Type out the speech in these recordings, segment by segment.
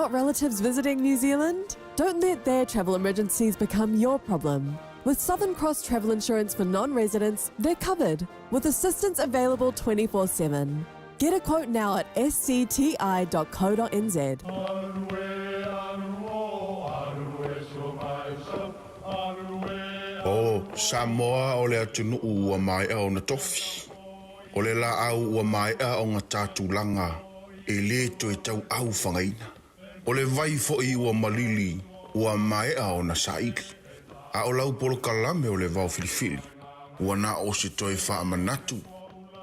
Got relatives visiting New Zealand? Don't let their travel emergencies become your problem. With Southern Cross Travel Insurance for non-residents, they're covered, with assistance available 24/7. Get a quote now at scti.co.nz. O Samoa o le atunu ua mai o na tofi. O le la au ua mai o ngā tātulanga e le to e tau au whangaina. O le vai fo i ua malili ua mai o na saiki. A o lau polo kalame o le vau filifili. Ua na o se toi wha manatu.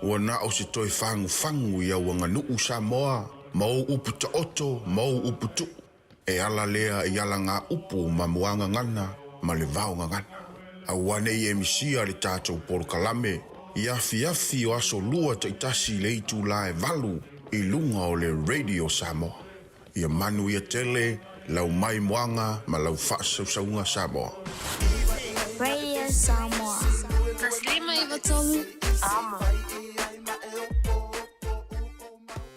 Ua na o se toi whangu whangu ia ua nganu Samoa. Mau upu ta oto, mau upu tu. E ala lea i ala ngā upu ma muanga ngana ma le vau ngana. A wane i emisia le tātou polo kalame. Iafi afi o aso lua taitasi le itu lae valu I lunga o le Radio Samoa. Ia manu ia tele, lau mai moanga ma lau whaasausaunga Samoa. Radio Samoa. Taslima iwatolu. Amo.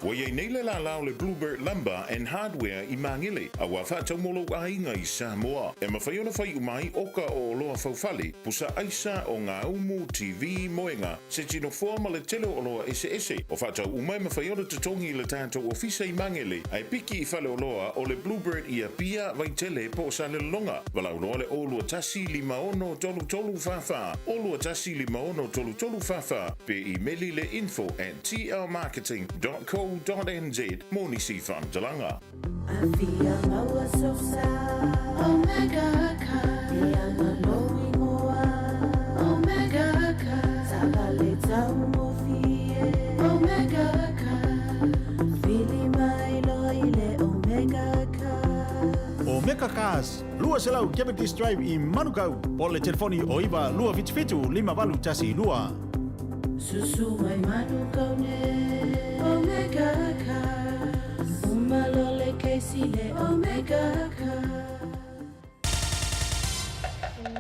Wa ye nele la lao le Bluebird Lumber and Hardware I Mangile. A wa whaatau molo ainga I Samoa. E mawhaiona whai umai oka o loa whauwhale. Pusa aisa o ngā umu TV moenga. Se tino forma le tele o loa ese. O whaatau umai mawhaiona tatongi le tātou ofisa I Mangile. Ai piki I whale o loa o le Bluebird I a pia vai tele po sa le longa. Walau loa le olua tasi 5 tolu fafa. Olua tasi 5 tolu fafa. Pe I meli le info@tlmarketing.co.nz Moni si from Dalanga. I feel lower so sad. Omega Ka. Diana knowing more. Omega Ka. Sabaleta umofie. Omega Ka. Fili mai loile Omega Ka. Omega Cars, lua selau Diabetes Drive I Manukau. Pole telefoni o iwa lua vitfitu 5 tasi lua. Susu mai Manukau ne. Omega Ka. Umalole kesile Omega Ka.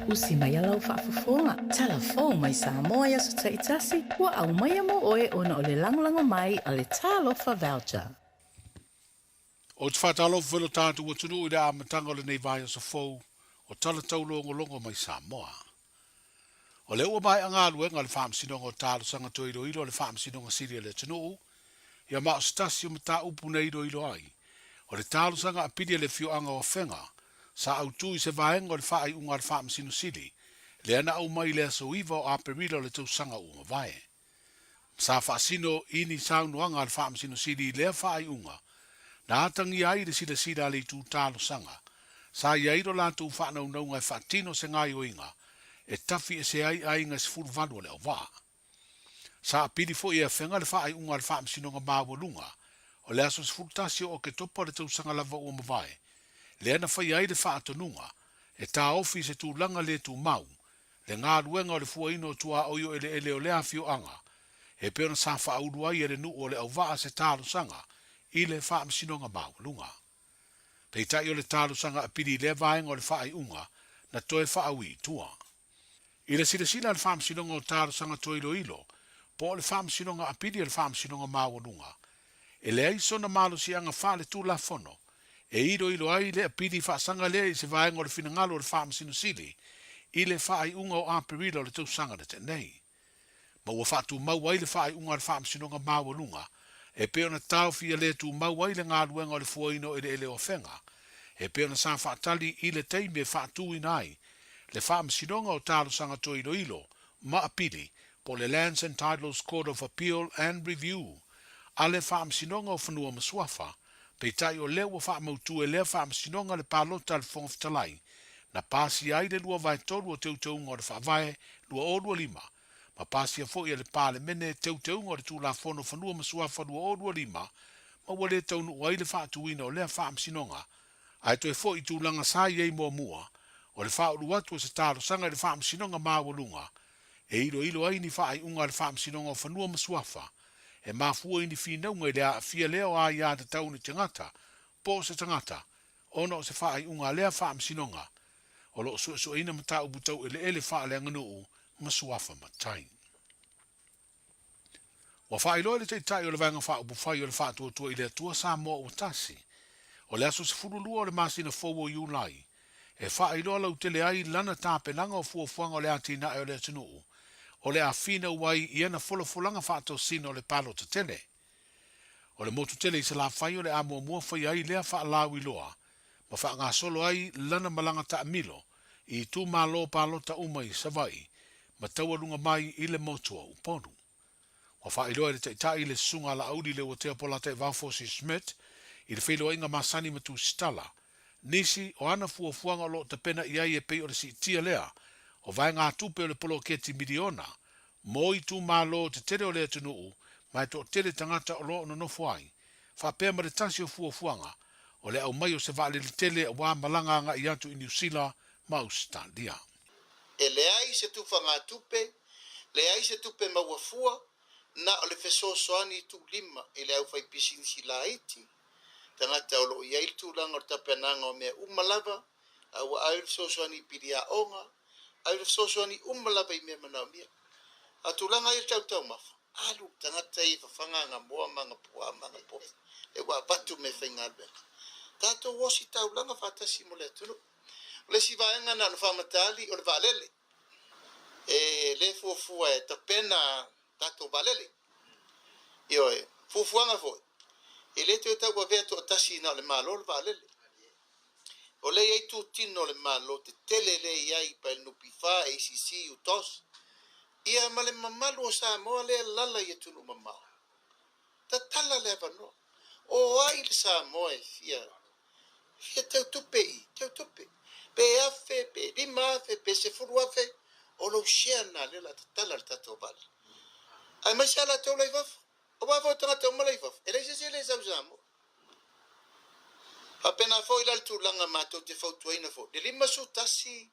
Usi mai alau whaafafonga. Telefon mai Samoa ia sa taitasi. Wa au mai amo oe ona o le langlango mai a le talofa voucher. O te whatalo whelo tātu o tunu I rea amatanga o le nei vai o sa fau o tala tau longo mai Samoa. O le ua mai anga luenga le whaamsinonga o tālo sanga to ilo le whaamsinonga siria le tunu ia maa stasi o mata upu nei ilo ai. O le tālo sanga apidia le fio anga o whenga sa au tui se vaenga o le whaai unga le whaamsino sili le ana au mai le aso iwa o aperila le tau sanga unga vae. Sa whaasino ini saunuanga le whaamsino sili le whaai unga na atangi ai le sida le tu tālo sanga. Sa iairo la tu whanau ngai whaatino se ngai o inga e tafi e se ai ngai se furu vanu le o waa. Sa apiri fo ia whenga le whaai unga le whaamsinonga mawalunga o le aso se furu tasio o ke topa le tau sanga lava ua mawai. Le ana whai ai le whaatonunga e tā ofi se tu langa le tu mau le ngā ruenga o le fuaino tua oio ele o le afio anga e peona sa whaaudu ai e le nu o le au waa se tālo sanga I le whaamsinonga mawalunga. Pei tai o le tālo sanga apiri le vaenga o le whaai unga na toe whaawi tua. I le sila le whaamsinonga o tālo sanga toi ilo po le whaamsinonga apiri le whaamsinonga mawalunga. E le aiso na malo si anga whaale tu la fono e ilo ai le apiri whaasanga le I se vaenga o le finangalo o le whaamsino sili I le whaai unga o aperila o le tau sanga na te nei. Ma ua whaatu mau ai le whaai unga le whaamsinonga mawalunga e peona tau fia le tu mau ai le ngā luenga o le fuaino ele o whenga. E peona sa whaatali I le teime whaatu inai. Le whaamsinonga o tālo sanga to ilo ma apili po le Lands and Titles Court of Appeal and Review. A le whaamsinonga o whanua maswafa, pei tai o leo whaamautu e lea whaamsinonga le pālota le whongaftalai. Na pāsi ai le lua vai tolu o teuteunga o le whaavae, lua o lua 5. Ma pasi a fo ia le pale mene teuteunga o le tūla fono whanua masuafa lua o lua 5, ma ua le taunu o ai le whaatuina o lea whaamsinonga. Ai toi fo I tūlanga sa iei mua, o le whauru atu o se tālo sanga le whaamsinonga mawalunga, e ilo ai ni whaai unga le whaamsinonga o whanua masuafa, e mafua ini whinaunga I lea fia leo a ia te tauni tangata, po se tangata, ona o se whaai unga lea whaamsinonga, o lo so ina mata ubutau ele whaale anganuu, masuafa matai. Wa whaelo le teitai o le vanga wha upu whai o le wha tua I le tua Samoa o tasi. O le aso se furulua o le masina fou o Iulai. E wha iloa lau tele ai lana tāpenanga o fuafuanga o le atina e o le atunuu. O le afina uai i ana folafulanga wha ato sina o le palo te tele. O le motu tele i se la whai o le amua mua whai ai lea wha lau iloa. Ma wha ngā solo ai lana malanga ta amilo i tu malo palota umai sa vai. Ma taua runga mai i le motua uponu. Wa wha iloa i le taitai le sunga la audi le o te apolata e Vaufosi Smith i le whailoa inga masani matu stala. Nisi o ana fuafuanga lo te pena i ai e pei o le si tia lea o vai ngā tupe o le polo keti miliona mo i tu malo te tere o le atunuu mai to tere tangata o lo no nofo ai. Wha pēr ma le tasi o fuafuanga o le au mai o se vale le tele o wā malanga nga i atu i New Zealand ma Australia. E le ai se tufa ngā tupe, le ai se tupe mauafua, na o le fesosoani tu lima e le au fai pisinisi la iti. Tangata o lo iai tu langa o tapenanga o mea umalava, au au le fesosoani piria onga, au le fesosoani umalava i mea manau mea. A tu langa i le tau mafa. Alu tangata i fafanga ngā moa manga pua manga pof. E wa batu me whainga beka. Tato wosi tau langa whatasi mo le atunu. Le si vaenga na whamatali o le valele. E le fuafua e tapena tato valele. Io e fuafuanga foi. E le teo tau wavea to atasi na le malo le valele. O le iai tu tino le malo te tele le iai pa il nupifa ACC utos. Ia ma le mamalu o Samoa le lala i tunu mamau. Ta tala le avano. O ai le Samoa e fia. Fia teu tupe i, teu tupe. Pe afe, pe lima afe, pe se furu afe. O lo shiana le la ta tala le tato vale. Ai mai sa la teu lai vafa. O wafo tanga teu malai vafa. E leise se le sau Samoa. Apena fo ila le tūlanga mātou te fautuaina fo. Le lima su tasi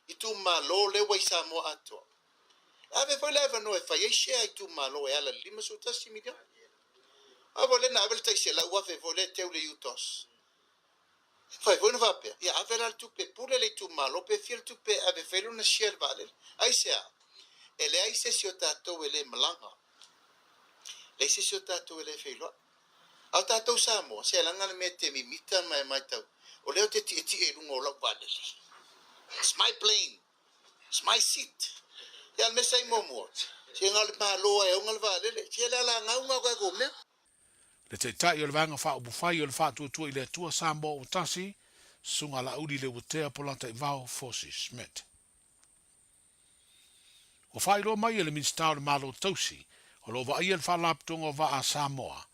i tu malo le wai Samoa atoa. Ave foi leva no e fai e share i tu malo e ala lima su tasi milion. Avo le na ave tai se la uafe vo le teu le utos. Fai voi no vape. Ia ave la tu pe pule le tu malo pe fiel tu pe ave felo na share vale. Ai se a. Ele ai se si o tatou e le malanga. Le se si o tatou e le felo. Au tatou Samoa, se langa me te mimita mai tau. O leo te ti e lungo o lau vale. It's my plane. It's my seat. Ia me sai momo. Se ngal malo e ngal vale le. Se la ngau ka ko me. Le te tai o le vanga wha upu whai o le wha tuatua i le tua Samoa o tasi, sunga la uri le utea polata i Vaufosi Smith. O whai roa mai e le minstau le malo tausi, o lo wa ia le wha laptonga o wa a Samoa.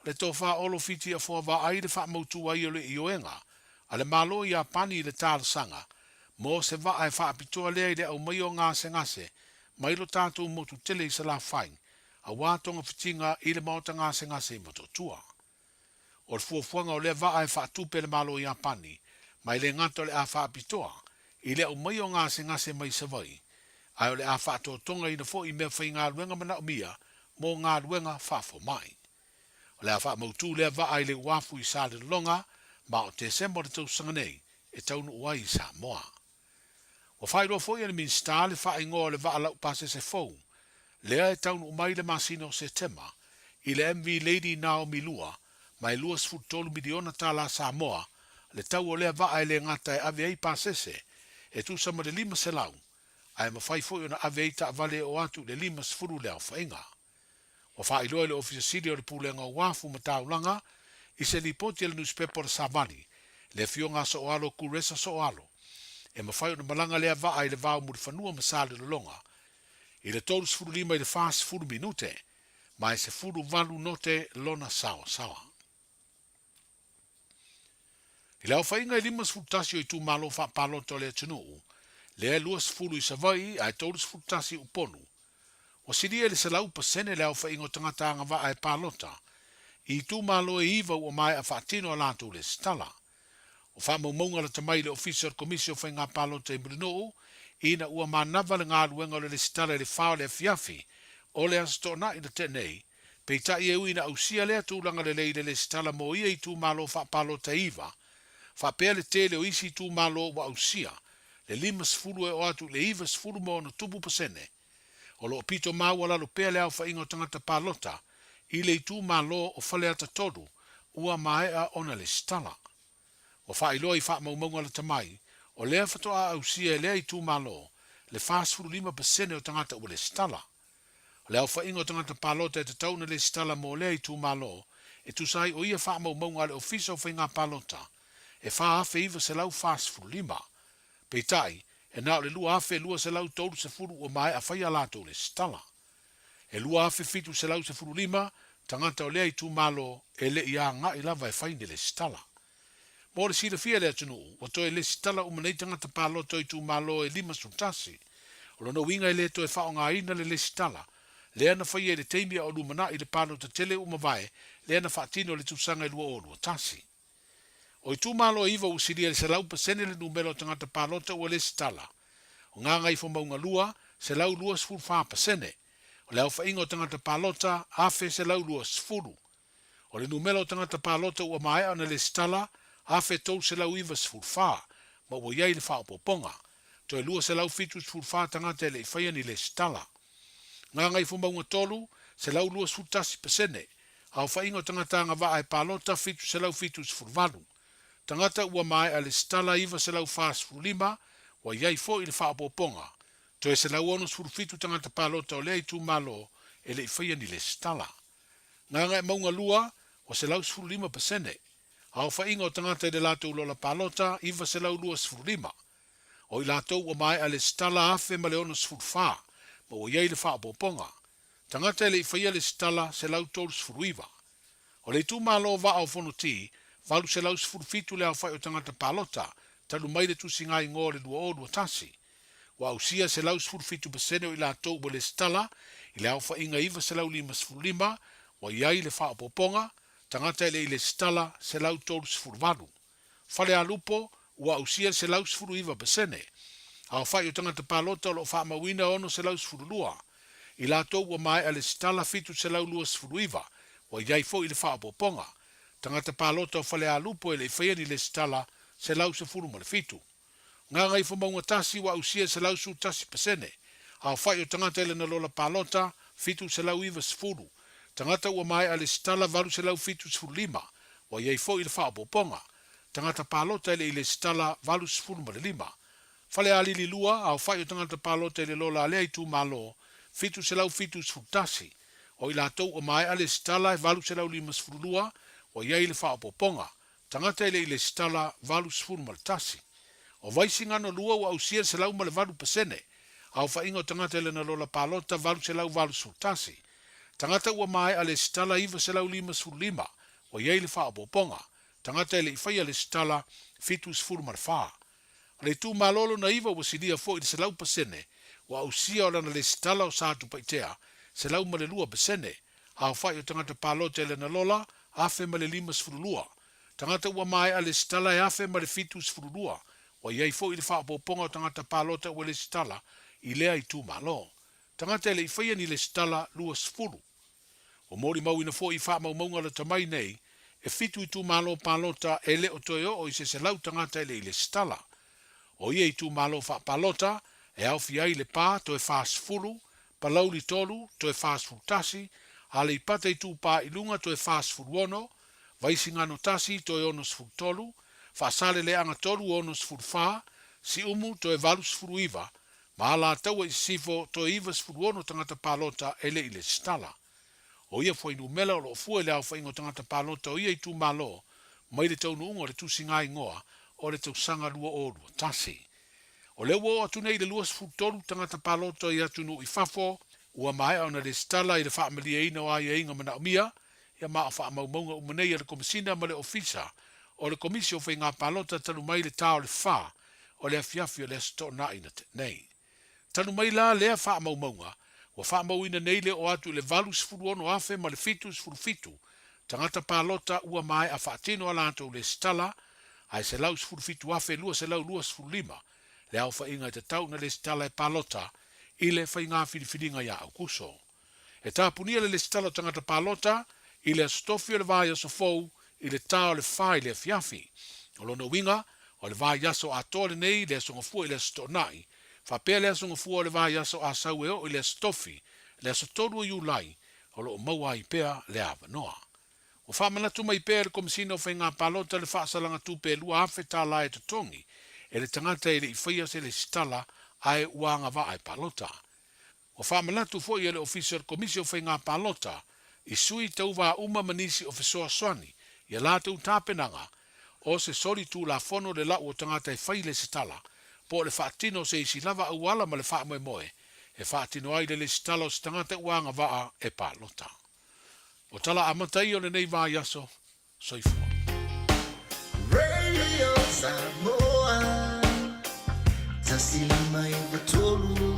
Le tō wha olo fiti a fua wa ai le wha mautu ai o le ioenga, a le malo i a pani i le tāla sanga, mo se wa ai wha apitoa lea i le au mai o ngase ngase, mai lo tātou motu tele i sa la whaing, a wātonga fitinga i le maota ngase ngase moto tua. O le fuafuanga o le wa ai wha tupe le malo i a pani, mai le ngato le a wha apitoa, i le au mai o ngase ngase mai sa vai, ai o le a wha tonga i na fo i mea whai ngā ruenga mana o mia, mo ngā ruenga whafo mai. O le a wha mautu le wa ai le wafu i sa le longa, ma o te sembo le tau sanga nei, e taunu ua i Samoa. O whairo fo i ane min sta le wha ingoa le wa alau pase se fou, lea e taunu umai le masino se tema, i le MV Lady Naomi Lua, mai lua sfutolu miliona tala Samoa, le tau o lea wa ai le ngata e ave ei pasese, e tu sama le lima se lau, ai ma fai fo i ona ave ei ta vale o atu le lima sfuru lea o whainga. O wha iloa le ofisa siri o le pūlenga wafu ma taulanga, i se lipoti le newspaper Savani, le fionga so alo kuresa so alo, e ma whai o na malanga lea wa ai le vau muri whanua ma sāle le longa, i le tolu sfuru lima i le whā sfuru minute, mai se furu valu note lona sawa sawa. I leo whainga i lima sfuru tasi o i tu malo wha paloto le tunuu, le lua sfuru i savai ai tolu sfuru tasi uponu, o siria le salau pasene leo wha ingo tangata nga wa ai palota, i tu malo e iwa ua mai a whaatino a lātou le stala. O wha maumaunga la tamai le official commission wha inga palota i Bruno, ina ua manawa le ngā luenga le stala le whao le fiafi, o le astona i na tenei, pei tai e uina au sia lea tūlanga le leile le stala mo ia i tu malo wha palota iwa, wha pēr le tele o isi tu malo wa au sia, le lima sfuru e o atu le iwa sfuru mo na tupu pasene, o lo pito mau ala lo pea leo wha ingo tangata palota, i le tu malo o whale ata todu, ua mai a ona le stala. O whaeloa I wha maumaunga le tamai, o lea whatoa au sia lea I tū malo, le whāsfuru 5% o tangata ua le stala. O lea whainga o tangata palota e te tauna le stala mo lea I tū malo, e tu sai o ia wha maumaunga le ofisa o whainga palota, e wha afe iwa se lau whāsfuru 5. Peitai, e nao le lua afe lua se lau tolu se furu o mai a whaia lato le stala. E lua afe fitu se lau se furu 5, tangata o lea I tū malo, e le ia ngā I lava e whaine le stala. Mo le sila fia lea tunu, wa toi le stala umanei tangata paloto I tū malo e 5 sutasi. O lono winga e le to e whao ngā ina le stala, lea na whaia le teimia o lumana I le paloto tele umawai, lea na whaatino le tusanga I lua o lua tasi. O I tū malo iwa usiria le se lau pasene le numero tangata palota ua le stala. O ngā ngai whamaunga lua, se lau lua sfuru wha pasene. O leo whainga o tangata palota, afe se lau lua sfuru. O le numero tangata palota ua mai ana le stala, afe tau se lau iwa sfuru wha, ma ua iai le wha poponga. To e lua se lau fitu sfuru wha tangata le I whaia ni le stala. Ngā ngai whamaunga tolu, se lau lua sfuru tasi pasene. Au whainga o tangata ngā waa e palota, fitu se lau fitu sfuru walu. Tangata ua mai a le stala iwa se lau wha sfuru 5, wa iai fo I le wha poponga. To e se lau ono sfuru fitu tangata palota o lea I tū malo, e le I whaia ni le stala. Ngā ngai maunga lua, wa se lau sfuru 5 pasene. Au whainga o tangata I le lato ulola palota, iwa se lau lua sfuru 5. O I lato ua mai a le stala afe ma le ono sfuru wha, ma o iai le wha poponga. Tangata le I whaia le stala se lau tolu sfuru 5. O le tū malo wa au fono ti, walu se lau sfuru fitu le au whai o tangata palota, talu mai le tusi ngai ngō le lua o lua tasi. Wa au sia se lau sfuru fitu pasene o I lato ua le stala, I le au whainga iwa se lau 5 sfuru 5, wa iai le wha poponga, tangata I le stala se lau tolu sfuru walu. Whale a lupo, ua au sia se lau sfuru 5 pasene. Au whai o tangata palota o lo wha mawina ono se lau sfuru 2. I lato ua mai a le stala fitu se lau lua sfuru 5, wa iai fo I le wha poponga. Tangata palota o whale a lupo e le whaia ni le stala se lau se furu ma le fitu. Ngā ngai whamaunga tasi wa au sia se lau su tasi pasene. Au whai o tangata ele na lola palota, fitu se lau 5 sfuru. Tangata ua mai a le stala valu se lau fitu sfuru 5, wa iai fo I le wha poponga. Tangata palota ele I le stala valu sfuru ma le 5. Whale a lili lua, au whai o tangata palota ele lola alea I tū malo, fitu se lau fitu sfuru tasi. O I latou o mai a le stala e valu se lau 5 sfuru 2, wa iai le wha poponga. Tangata ele I le stala valu sfuru ma le tasi. O vaisi ngano lua wa au sia se lau ma le valu pasene. Au whainga o tangata ele na lola palota valu se lau valu sfuru tasi. Tangata ua mai a le stala iwa se lau 5 sfuru 5, wa iai le wha poponga. Tangata ele I whaia le stala fitu sfuru ma le wha. Le tū malolo na iwa wa silia fo I se lau pasene, wa au sia o lana le stala o sātu paitea, se lau ma le lua pasene. Au whai o tangata palota ele na lola, afe ma le 5 sfuru 2. Tangata ua mai a le stala e afe ma le fitu sfuru 2. Wa iai fo I le wha poponga o tangata palota ua le stala, I lea I tū malo. Tangata ele I whaia ni le stala lua sfuru. O mori mau ina fo I wha maunga le tamai nei, e fitu I tū malo palota e le o toi o I se lau tangata ele I le stala. O ia I tū malo wha palota, e au fiai le pā to e wha sfuru, palau li tolu to e wha sfuru tasi, a le I pata I tū pā ilunga to e wha sfuru ono, vaisi ngano tasi to e ono sfuru tolu, wha sale le anga tolu ono sfuru wha, si umu to e valu sfuru iwa, ma ala taua I sifo to e iwa sfuru ono tangata palota ele I le stala. O ia fwai numela o lo fua le au whaingo tangata palota o ia I tū malo, mai le taunu unga le tusi ngai ngoa, o le tau sanga lua o lua tasi. O le ua o atu nei le lua sfuru tolu tangata palota I atunu I fafo, ua mai au na le stala I le wha amalia ina o aia inga mana umia, ia maa wha amaumaunga umanei a le komisina ma le ofisa, o le komisi o whai ngā palota tanu mai le tau le wha, o le afiafi o le sto na ina te nei. Tanu mai la lea wha amaumaunga, wa wha amauina nei le o atu le valu sfuru ono afe ma le fitu sfuru fitu, tangata palota ua mai a wha atino alato le stala, ai se lau sfuru fitu afe lua se lau lua sfuru 5, le au wha inga te tau na le stala e palota, I le whai ngā whiriwhiringa ia au kuso. E tāpunia le stala tangata palota, I le stofi o le vāia so fou, I le tau le whai le fiafi. O lono winga, o le vāia so atole nei le songa fua I le stonai, whapea le songa fua o le vāia so asau eo I le stofi, le so tolu o iulai, o lo maua I pea le ava noa. O whamanatu mai pēr komisina o whainga palota le whaasalanga tupe lua hawhe tā lai te tongi, e le tangata e le i whaia se le sitala ai uanga wa ai palota. O whamanatu fo i le official commission o whainga palota, i sui tau wā uma manisi o whesoa swani, i la tau tāpenanga, o se sori tū la fono le lau o tangata e whai le sitala, po le whaatino se isi lava au ala ma le wha moe moe, e whaatino ai le sitala o se tangata uanga wa e palota. O tala amatai o le nei vā yaso, soifua. Radio Samoa, tasili mai batolu,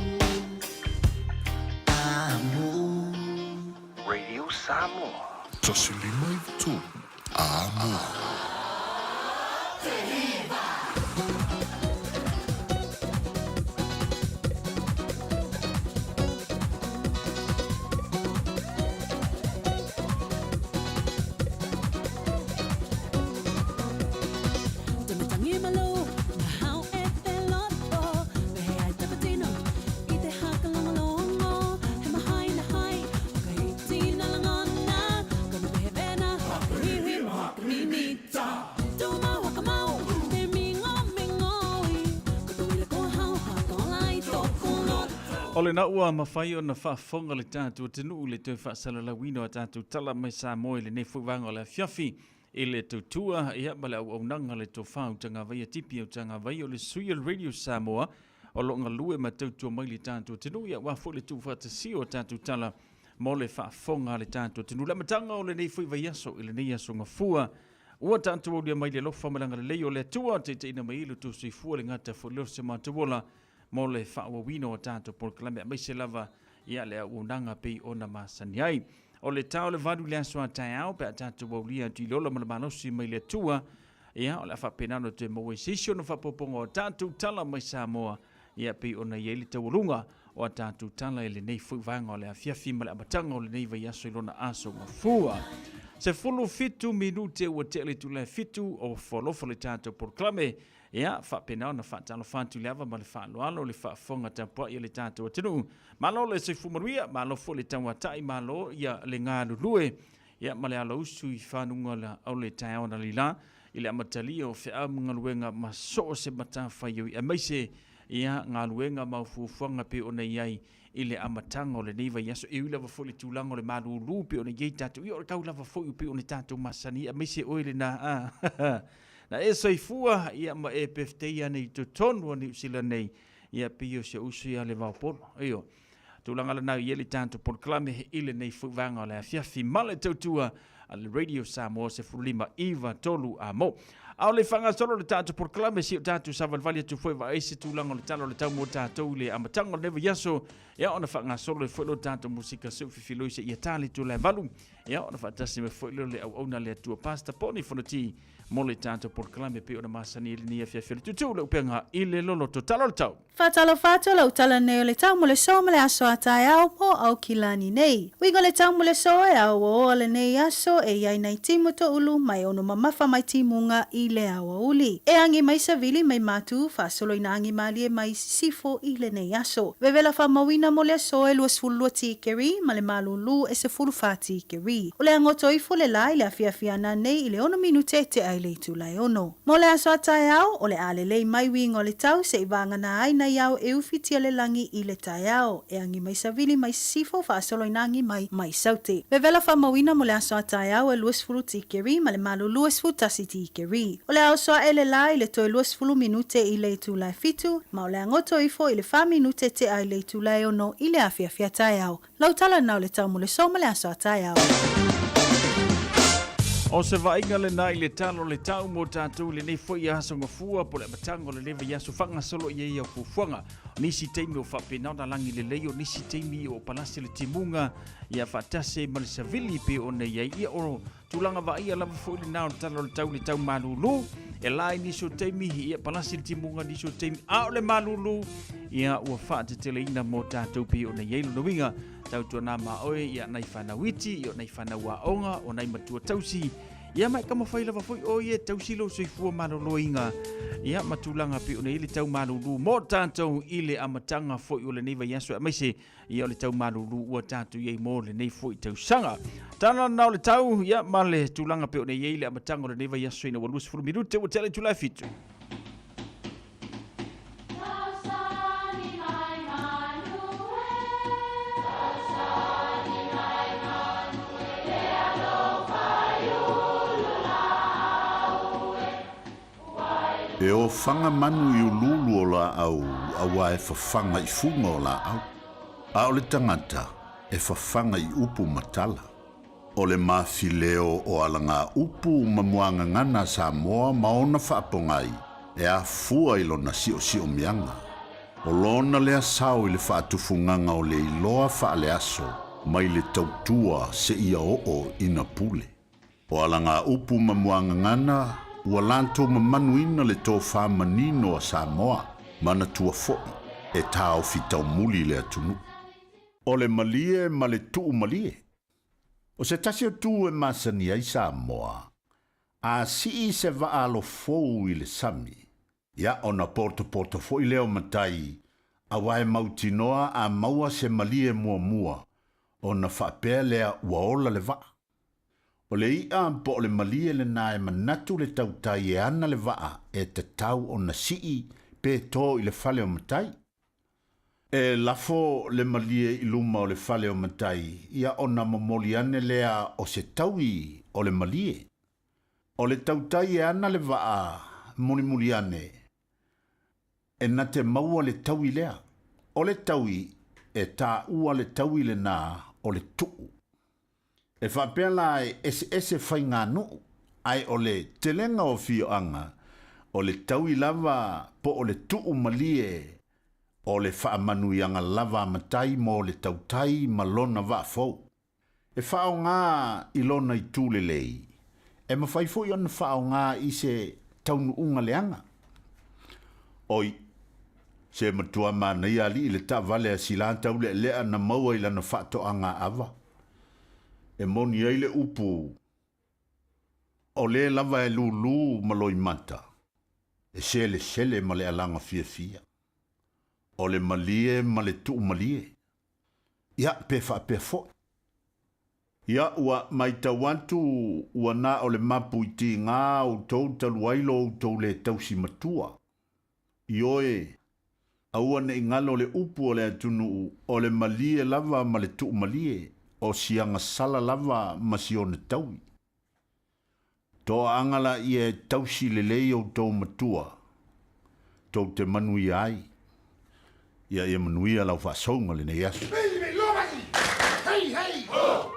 amo. Radio Samoa, tasili mai batolu, amo. O le na ua mawhai o na whaafonga le tātua tenu le tau whaasala wino a tātua tala mai Samoa le nei fuwanga o le fiafi i le tautua ia ma le au nanga le tau whau tanga vai a tipi au tanga vai o le suia Radio Samoa o longa lue ma tautua mai le tātua tenu ia wafo le tu whaatasi o tātua tala mo le whaafonga le tātua tenu la matanga o le nei fuiwa yaso i le nei yaso ngafua ua tātua o lia mai le lofa malanga le lei o le tua te ina mai ilu tu sui fua le ngata fo leo se mātuola mo le whaawawino o tātou porklame mai se lava ia le unanga pei o na masani ai. O le tau le vadu le asua tai au pe a tātou waulia tu ilola ma le manosi mai le tua ia o le whapenano te moe sisio no whapoponga o tātou tala mai Samoa ia pei o na ieli tawalunga o a tātou tala e le nei fuivanga o le afiafi ma le amatanga o le nei vai aso ilona aso ngafua. Se fulu fitu minute ua te le tu le fitu o folofa le tātou porklame ia whapena na whaatalo whantu leava ma le whaaloalo le whaafonga tapua ia le tātua tinu. Malo le se fumaruia, malo fo le tauatai, malo ia le ngāru lue, ia ma le ala usu i whanunga la au le taiona lila, i le amatali o whea mga luenga ma so se matawhai iu i amaise ia ngā luenga maufufuanga pe o nei ai i le amatanga o le neiva yaso e uilava fo le tūlanga o le malulu pe o nei yei tātou, i o le kaulava fo i pe o nei tātou masani, amaise oile na na e soifua ia ma e pefteia nei to tonu ni sila nei ia pio se usu ia le vaupolo io tulanga la nau yeli tanto por clame ile nei fuwanga la fiafi male tautua al Radio Samoa se fulima iva tolu amo au le fanga solo le tanto por clame si tanto savan valia tu foi va ese tulanga le talo le tau mo tanto le amatango neve yaso ia ona fanga solo le foi tanto musika se fifilo se ia tali tu le valu ia ona fatasi me foi le au ona le tua pasta poni fonoti mole tanto por clame pe ona masani ni afia fel tutu le penga ile lolo totalo tau Fatalo le utala nei le tau mo le so mo le aso atai au po au kilani nei. Wigo le tau mo le so e au o le nei aso e iai nei timu to ulu mai ono mamafa mai timunga i le awa uli. E angi mai savili mai matu fa solo ina angi malie mai sifo i le nei aso. Vevela fa mawina mo le so e luas fulua tikeri ma le malulu e se fulu fa tikeri. O le angoto i fule lai le afiafiana nei i le ono minute te ai le tu lai ono. Mo le aso atai au o le ale lei mai wingo le tau se i vanga na ai na iau e ufitia le langi i le taiao. E angi mai savili mai sifo fa solo inangi mai saute. Vevela fa mawina mo le aso ataiao e luas fulu tikeri ma le malu luas fulu tasi tikeri. O le aso ele lai le toi luas fulu minute i le tu lai fitu, ma o le angoto ifo i le fa minute te ai le tu lai ono i le afiafia taiao. Lautala nau le tau mo le soma le aso ataiao. O se vainga le nai le talo le tau mo tātou le nei foi aso ngafua po le matango le lewe yaso whanga solo ia ia fufuanga. Nisi teimi o whapena na langi le leo, nisi teimi o palasi le timunga ia whatase ma le savili pe o nei ia oro tulanga va ia lava foi le nao talo le tau malulu. E lai niso teimi ia palasi le timunga niso teimi a le malulu ia ua whaate tele ina mo tātou pe o nei lo winga. Tau tua nā maoe ia nei whanawiti, ia nei whanaua onga, o nei matua tausi, Ia mai kama whaila whafui o ia tausilo soifua malolo inga. Ia matulanga pi una ili tau malulu mo tātou ile amatanga fwoi o le neiva yaso a maise ia o le tau malulu ua tātou iei mo le nei fwoi tau sanga. Tāna nao le tau ia ma le tulanga pi una iei le amatanga o le neiva yaso ina walus furu minute o tele tulai fitu. E o whanga manu i ululu o la au, awa e whawhanga I funga o la au. A o le tangata, e whawhanga I upu matala. O le mawhileo o alanga upu mamuanga ngana Samoa maona whaapongai, e a fua I lona sio mianga. O lona lea sao I le whaatufunganga o le iloa whaale aso, mai le tautua se ia o ina pule. O alanga upu mamuanga ngana, ua lanto mamanuina le tō whamanino a Samoa, mana tua fo'i, e tāo fitau muli le atunu. O le malie ma le tuu malie. O se tasi o tū e masani ai Samoa, a si se vaalo fou I le sami. Ia ona porto fo'i leo matai, a wae mautinoa a maua se malie mua, ona whapea lea ua ola le vaa. O le ia po o le malie le nae manatu le tautai e ana le vaa e te tau o na sii pe tō I le fale o matai. E lafo le malie I luma o le fale o matai ia o na mamoliane lea o se taui o le malie. O le tautai e ana le vaa muliane e na te maua le taui lea. O le taui e tā ua le taui le nā o le tuu. E whapela ese whai ngā nuu, ai o le telenga o fio anga, o le taui lava po o le tuu malie, o le whaamanu anga lava matai mo le tautai malona wafou. E whao ngā I lona I tūle lei, e mawhaifo I ona whao ngā I se taunu unga leanga. Oi, se matua mana I ali I le ta vale a silantau le lea na maua I lana whato anga ava. E moni ai le upu. O le lava e lulu maloi mata. E sele ma le alanga fia. O le malie ma le tuu malie. Ia pe fo. Ia ua maitawantu ua na o le mapu I ti ngā o tau taluailo o tau le tausi matua. Ioe, aua ne ingalo le upu o le atunu o le malie lava ma le tuu malie. O sianga sala lava masione taui. Tō angala I e tausi lelei o tō matua. Tō te manui ai. Ia e manui alau whaasonga le nei asu. Hey! Oh!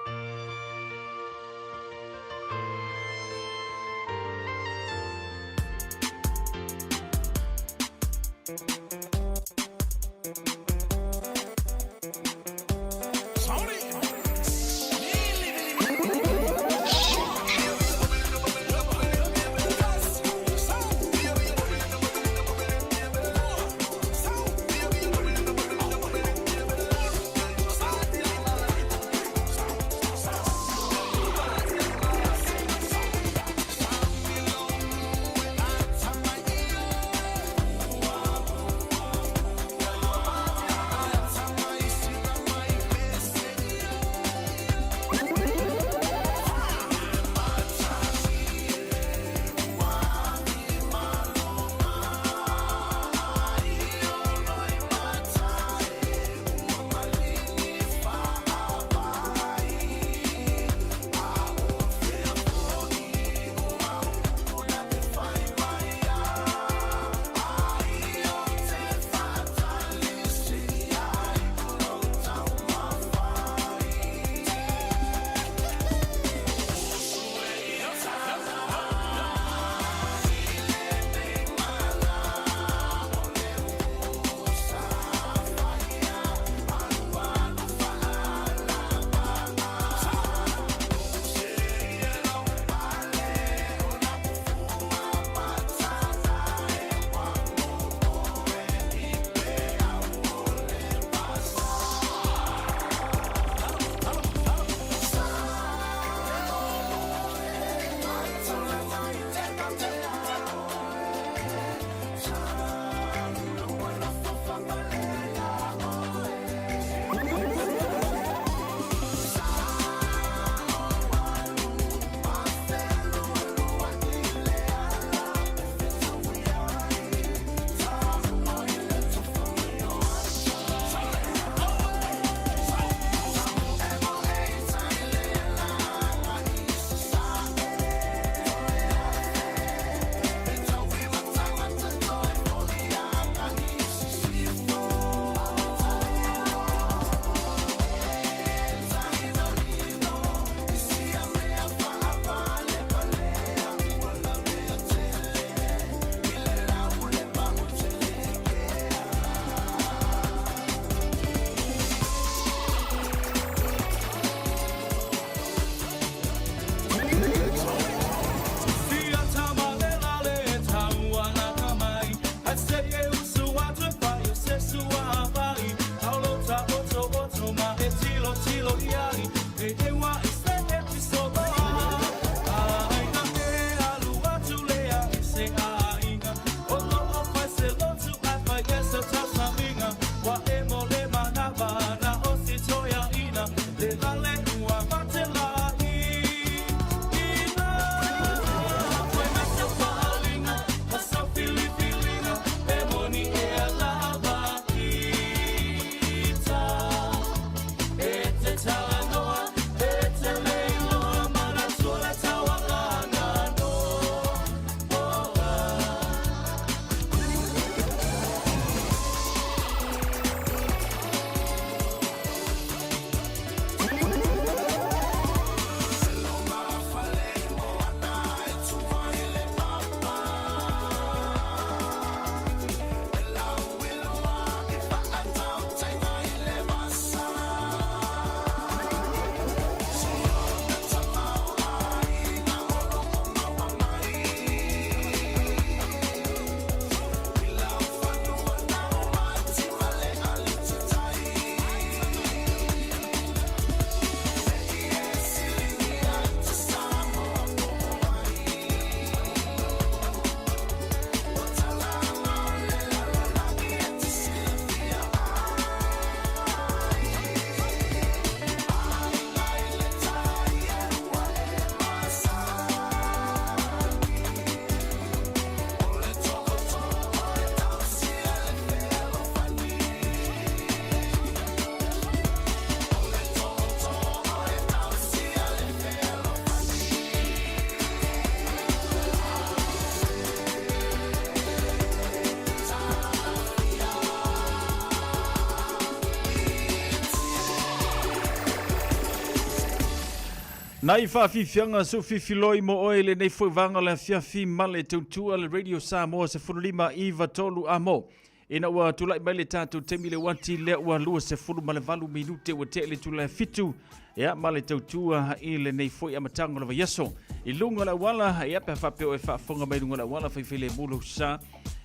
Nai whaafifianga su fifiloi mo oele nei whaivanga le fiafi male tautua le Radio Samoa se furulima iwa tolu amo. Ina ua tulai mai le tātou temi le wanti le ua lua se furu male valu minute ua te le tula fitu. Ia male tautua i le nei foi amatango le vaiaso. I lunga la wala, ia pe whapeo e whaafonga mai lunga la wala whaifele mulu sa.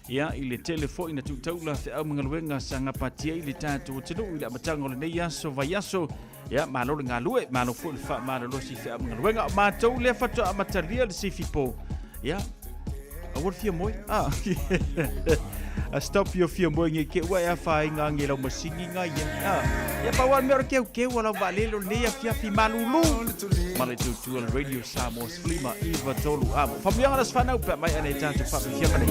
Ia i le telefo ina tutaula te au mangaluenga sa ngapatia i le tātou tenu i le amatango le nei aso vaiaso. Ya malo ngā lue, malo full fa malo lo si fa mga luenga ma tau le fa to amatalia le sifi po. Ya. A what fia moi? Ah. A stop your fia moi nge ke wa ya fa nga nge lo masingi nga ya. Ah. Ya pa wan mer ke wala valelo ne ya fia fi malulu. Male tu Radio Samoa Flima Iva tolu amo. Fa mianga las fa na pa mai ane tanto fa fia ka ne.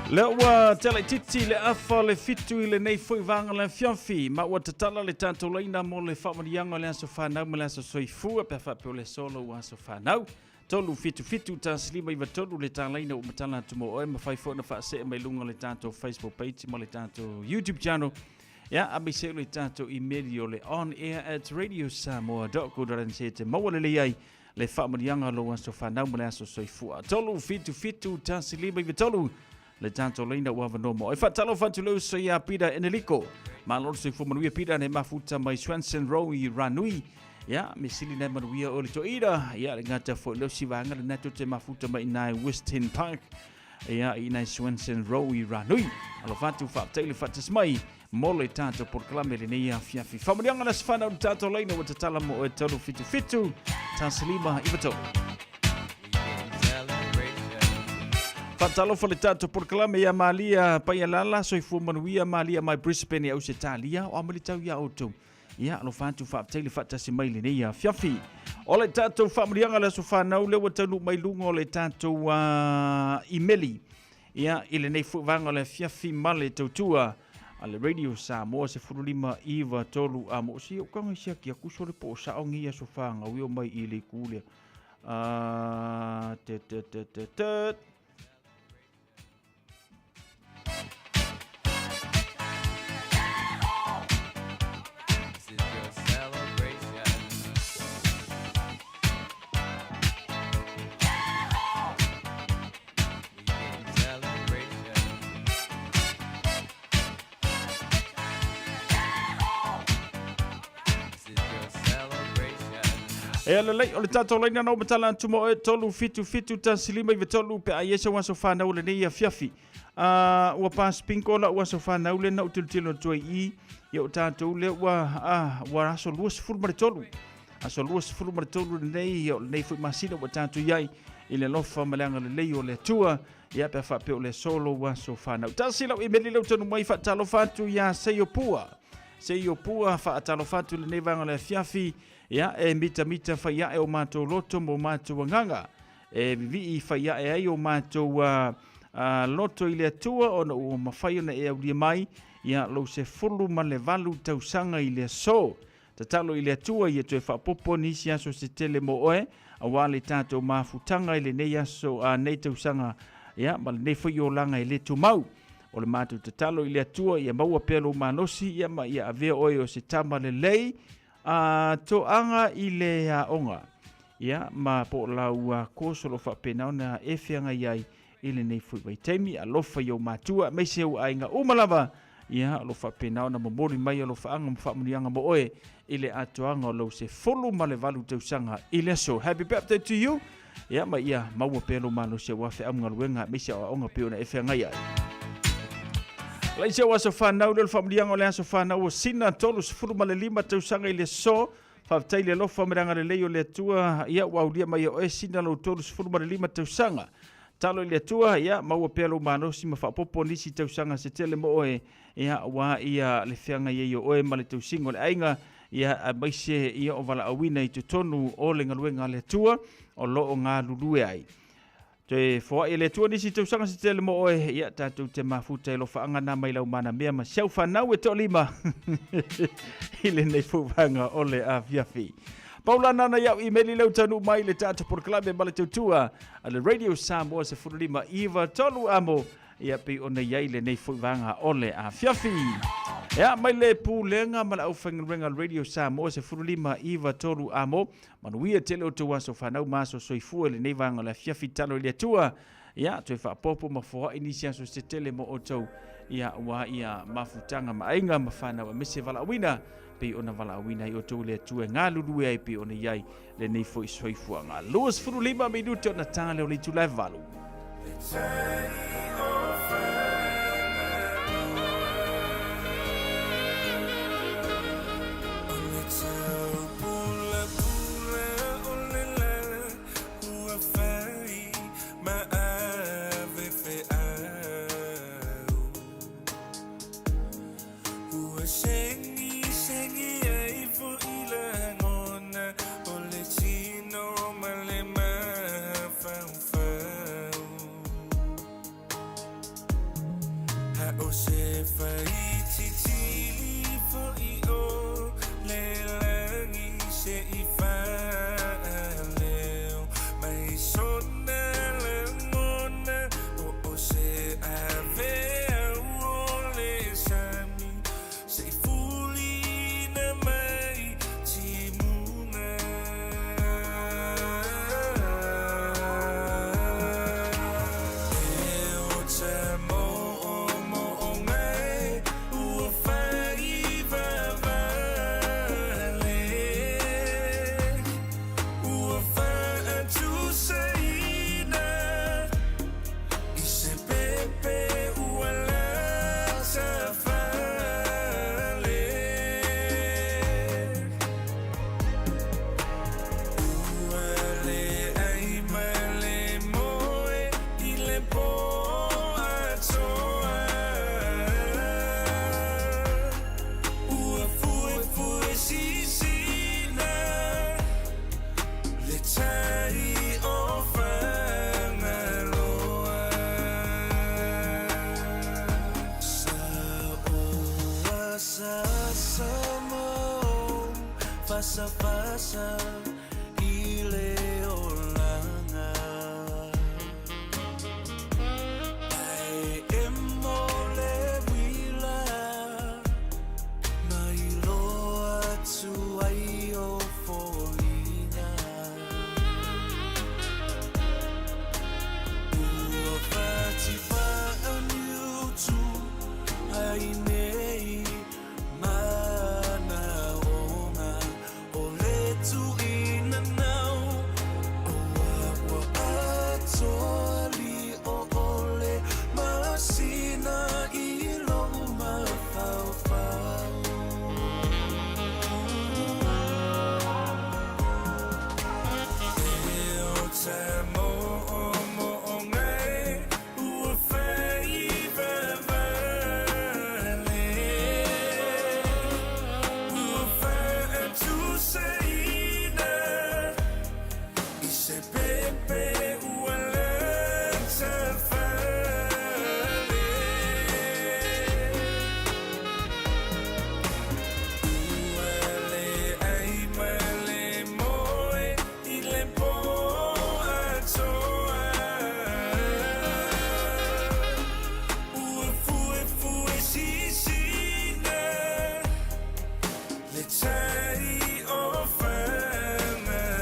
Le ua tele titi le afa le fitu i le nei foi vanga le fianfi ma ua tatala le tanto leina mo le whamarianga le aso whanau ma le aso soifua pe whapeo le solo ua aso whanau tolu fitu ta slima iwa tolu le ta leina o matala tumo oe ma whaifo na whaase mai lunga le tanto Facebook page ma le tanto YouTube channel ya a mi se le tanto email o le on air at radiosamoa.co.nz te maua le ai le whamarianga lo aso whanau ma le aso soifua tolu fitu ta slima iwa tolu le tanto leina ua vanomo. E whatalo whantulou so ia pida eneliko. Ma lor so fumanuia pida ne mafuta mai Swanson Row i Ranui. Ya, me sili ne manuia o le toira. Ya, le ngata fo leo siwanga le nato te mafuta mai nai Weston Park. Ya, i nai Swanson Row i Ranui. Alo whatu whaapteile whatas mai. Mo le tanto porklame le neia fiafi. Whamarianga na sifana o tanto leina wa tatala mo e tolu fitu. Tansalima iwato. Fatalo fa le tato por kalame ya malia pa ya lala so fu manuia malia mai Brisbane au Italia o amali tau ya auto ya no fantu fa tele fata si mai le ya fiafi o le tato fa mrianga le so fa na le wa tanu mai lungo le tato imeli ya ile nei fu vanga le fiafi male tutua Ale Radio Samoa se furulima iwa tolu a mo si o kanga sia kia kusore po sa ongi so fanga wi mai I le kule. E ala lei o le tātou leina nau matala tumo e tolu fitu tasilima I tolu pe a yesa waso whanau le nei a fiafi. Ua pas pinko la waso whanau le na utilitilo toi I ia o tātou le wa aso lua sifuru mare tolu. Aso lua sifuru mare tolu le nei o le nei fui masina wa tātou iai I le lofa malanga le lei o le tua ia pe whape o le solo waso whanau. Tāsilau I meli lau tanu mai whatalo whatu ia seio pua. Seio pua whaatalo whatu le nei vanga le fiafi. Ya e mita whaia e o mātou loto mo mātou nganga. E vivi whaia e ai o mātou loto I le atua o na o mawhai na e au lia mai. Ya lo se fulu ma le valu tausanga I le so. Tatalo I le atua I e toi whapopo nisi aso se tele mo oe. A wale tātou mafutanga I le nei aso nei tausanga. Ya ma le nei whai o langa I le tumau. O le mātou tatalo I le atua I a maua pelo manosi. Ya ma I a avea oe o se tama le lei. To anga I le onga. Ia, ma po lau kōsolo whapena na e whianga iai I le nei fui waitemi, a lofa I o mātua, me se au ainga umalawa, ia, lo whapena na mamori mai a lo whaanga mwhamunianga mo oe, I le atoanga o lo se folu ma le valu tausanga I le so. Happy birthday to you. Ia, ma ia, maua pelo mano se wafe amunga luenga, me se au onga peo na e whianga iai. Lai se waso whanau le whamurianga o le aso whanau o sina tolu sifuru ma le lima tausanga I le so. Whawtai le lofa miranga le leo le atua. Ia waulia mai o e sina lo tolu sifuru ma le lima tausanga. Talo I le atua. Ia maua pelo manosi ma whapopo nisi tausanga se tele mo oe. Ia wa ia le whianga ia o oe ma le tausingo le ainga. Ia a maise ia o wala awina I tutonu o le ngaluenga le atua. O loo ngā lulue ai. Te fo ele tu ni si tu sanga si tele mo oe ia tatu te mafuta lo faanga na mai lau mana mea ma siau whanau e to lima. Ile nei fuvanga ole a fiafi. Paula nana iau emaili lau tanu mai le tatu por klabe male tautua a le Radio Samoa se furulima iwa tolu amo ia pe ona iai le nei fuvanga ole a fiafi. Ia mai le pulenga ma au whangarenga Radio Samoa se furulima iwa tolu amo manuia tele o tua so whanau maso soifua le nei vanga le fiafi talo le tua. Ia toi whapopo ma foha inisia so se tele mo o tau ia wa ia mafutanga ma ainga ma whanau a mese vala awina pe ona vala awina I o tau le tua ngā lulue ai pe ona iai le nei fo soifua ngā luas furulima minute o na tale o le tu live valu. fasa i le olanga ai e mole wila mai loa tu ai o foina ua fati fa anu tu ai nei mana onga o le tu ina nau o wa atoli o ole masina i lo ma fau fau e o te mo ngai ua fai vevale ua fai tu seina i se pepe ua lenta fale ua le ai ma le moe i le po atoa ua fue sisina le tai o whanaloa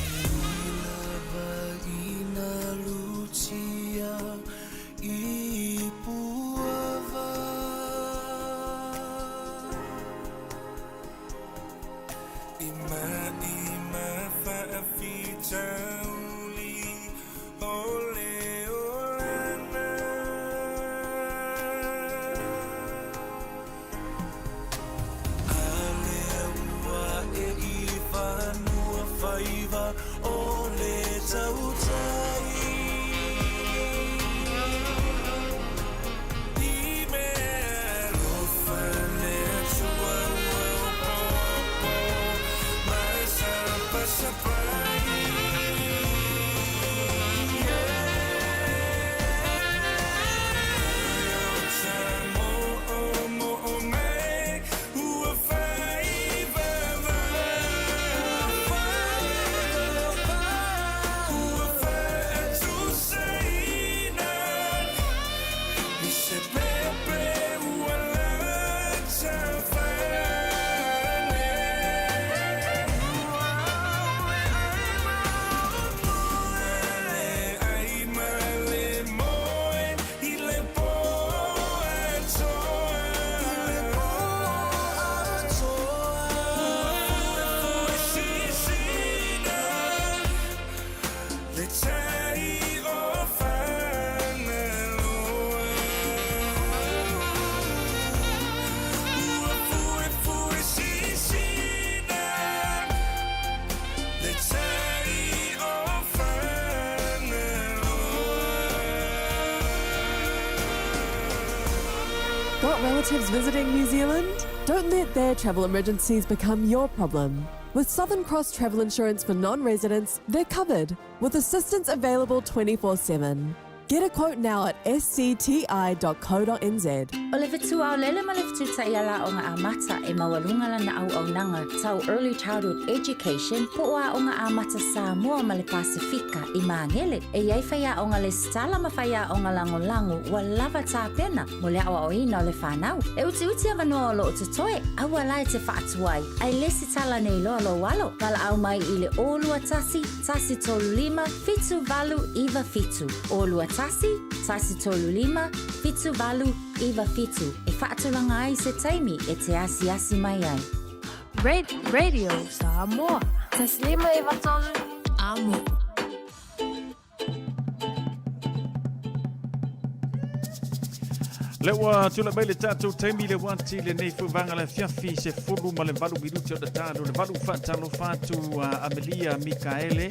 i lava ina lucia i puava ima whaafitauli ole olana ale ua e i whanua whaiva ole tautai I mea rofa le atua ua o popo mai sapa sapai Got relatives visiting New Zealand? Don't let their travel emergencies become your problem. With Southern Cross Travel Insurance for non-residents, they're covered, with assistance available 24/7. Get a quote now at scti.co.nz. O le fitu au lele ma le fitu ta ia la o ngā amata e mawalunga lana au nanga tau Early Childhood Education po a o ngā amata Samoa ma le Pasifika I Māngele e iai whaia o ngā le stala ma whaia o ngā lango wa lava tā pena mo le awa o ina o le whanau. E uti avanua o lo o tutoe, aua lai te whaatuai, ai lesi tala nei loa lo walo, kala au mai I le olua tasi tolu lima, fitu valu iwa fitu. Olua tasi tolu lima, fitu valu iwa fitu. E whaatulanga ai se taimi e te asi mai ai. Radio Samoa. Taslima iwa tolu. Amo. Le ua tula mai le tātou taimi le wanti le nei fuwanga le fiafi se fulu ma le valu minuti o da tālu le valu whaatalo whātu Amelia Mikaele